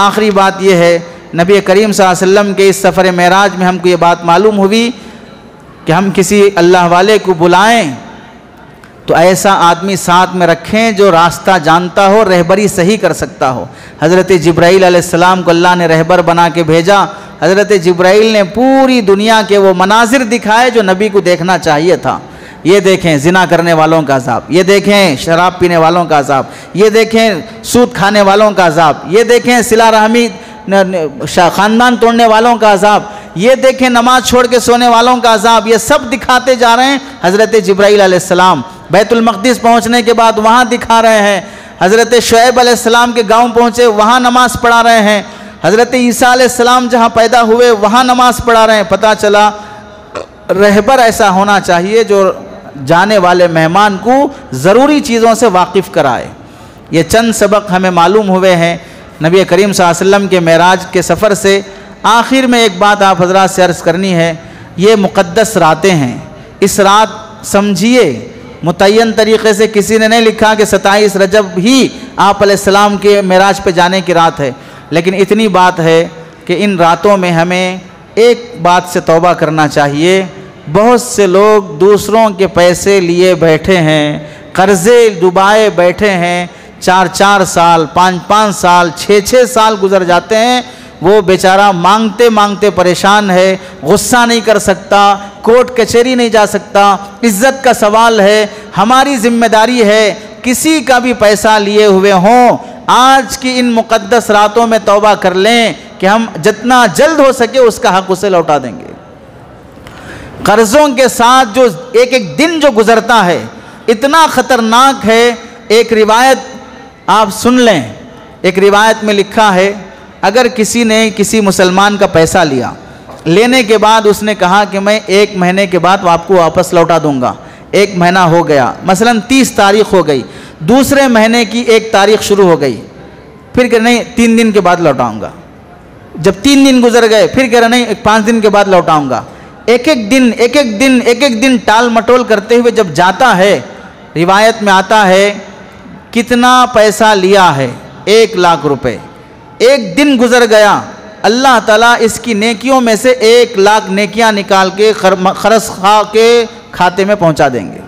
آخری بات یہ ہے، نبی کریم صلی اللہ علیہ وسلم کے اس سفر معراج میں ہم کو یہ بات معلوم ہوئی کہ ہم کسی اللہ والے کو بلائیں تو ایسا آدمی ساتھ میں رکھیں جو راستہ جانتا ہو، رہبری صحیح کر سکتا ہو۔ حضرت جبرائیل علیہ السلام کو اللہ نے رہبر بنا کے بھیجا۔ حضرت جبرائیل نے پوری دنیا کے وہ مناظر دکھائے جو نبی کو دیکھنا چاہیے تھا۔ یہ دیکھیں زنا کرنے والوں کا عذاب، یہ دیکھیں شراب پینے والوں کا عذاب، یہ دیکھیں سود کھانے والوں کا عذاب، یہ دیکھیں صلہ رحمی خاندان توڑنے والوں کا عذاب، یہ دیکھیں نماز چھوڑ کے سونے والوں کا عذاب۔ یہ سب دکھاتے جا رہے ہیں حضرت جبرائیل علیہ السلام۔ بیت المقدس پہنچنے کے بعد وہاں دکھا رہے ہیں، حضرت شعیب علیہ السلام کے گاؤں پہنچے وہاں نماز پڑھا رہے ہیں، حضرت عیسیٰ علیہ السلام جہاں پیدا ہوئے وہاں نماز پڑھا رہے ہیں۔ پتہ چلا رہبر ایسا ہونا چاہیے جو جانے والے مہمان کو ضروری چیزوں سے واقف کرائے۔ یہ چند سبق ہمیں معلوم ہوئے ہیں نبی کریم صلی اللہ علیہ وسلم کے معراج کے سفر سے۔ آخر میں ایک بات آپ حضرات سے عرض کرنی ہے، یہ مقدس راتیں ہیں، اس رات سمجھیے متعین طریقے سے کسی نے نہیں لکھا کہ 27 رجب ہی آپ علیہ السلام کے معراج پہ جانے کی رات ہے، لیکن اتنی بات ہے کہ ان راتوں میں ہمیں ایک بات سے توبہ کرنا چاہیے۔ بہت سے لوگ دوسروں کے پیسے لیے بیٹھے ہیں، قرضے ڈبائے بیٹھے ہیں، 4 سال 5 سال 6 سال گزر جاتے ہیں، وہ بیچارہ مانگتے مانگتے پریشان ہے، غصہ نہیں کر سکتا، کورٹ کچہری نہیں جا سکتا، عزت کا سوال ہے۔ ہماری ذمہ داری ہے کسی کا بھی پیسہ لیے ہوئے ہوں، آج کی ان مقدس راتوں میں توبہ کر لیں کہ ہم جتنا جلد ہو سکے اس کا حق اسے لوٹا دیں گے۔ قرضوں کے ساتھ جو ایک دن جو گزرتا ہے اتنا خطرناک ہے۔ ایک روایت آپ سن لیں، ایک روایت میں لکھا ہے اگر کسی نے کسی مسلمان کا پیسہ لیا، لینے کے بعد اس نے کہا کہ میں 1 مہینے کے بعد آپ کو واپس لوٹا دوں گا، 1 مہینہ ہو گیا، مثلا 30 تاریخ ہو گئی، دوسرے مہینے کی 1 تاریخ شروع ہو گئی، پھر کہ نہیں 3 دن کے بعد لوٹاؤں گا، جب 3 دن گزر گئے پھر کہہ رہا نہیں 5 دن کے بعد لوٹاؤں گا، ایک ایک دن ٹال مٹول کرتے ہوئے جب جاتا ہے، روایت میں آتا ہے کتنا پیسہ لیا ہے، 1 لاکھ روپے، 1 دن گزر گیا، اللہ تعالیٰ اس کی نیکیوں میں سے 1 لاکھ نیکیاں نکال کے خرس خواہ کے کھاتے میں پہنچا دیں گے۔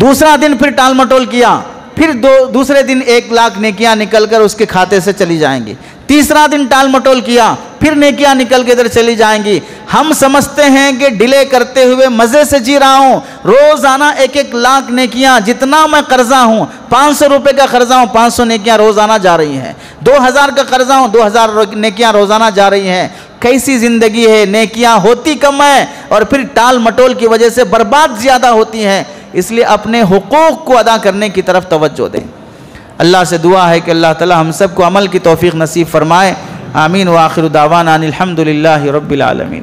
دوسرا دن پھر ٹال مٹول کیا، پھر دوسرے دن 1 لاکھ نیکیاں نکل کر اس کے کھاتے سے چلی جائیں گی۔ تیسرا دن ٹال مٹول کیا، پھر نیکیاں نکل کے ادھر چلی جائیں گی۔ ہم سمجھتے ہیں کہ ڈیلے کرتے ہوئے مزے سے جی رہا ہوں، روزانہ 1 لاکھ نیکیاں، جتنا میں قرضہ ہوں، 500 روپے کا قرضہ ہوں، 500 نیکیاں روزانہ جا رہی ہیں، 2000 کا قرضہ ہوں، 2000 نیکیاں روزانہ جا رہی ہیں۔ کیسی زندگی ہے، نیکیاں ہوتی کم ہیں اور پھر ٹال مٹول کی وجہ سے برباد زیادہ ہوتی ہیں۔ اس لیے اپنے حقوق کو ادا کرنے کی طرف توجہ دیں۔ اللہ سے دعا ہے کہ اللہ تعالی ہم سب کو عمل کی توفیق نصیب فرمائے۔ آمین۔ وآخر دعوانا ان الحمد للہ رب العالمین۔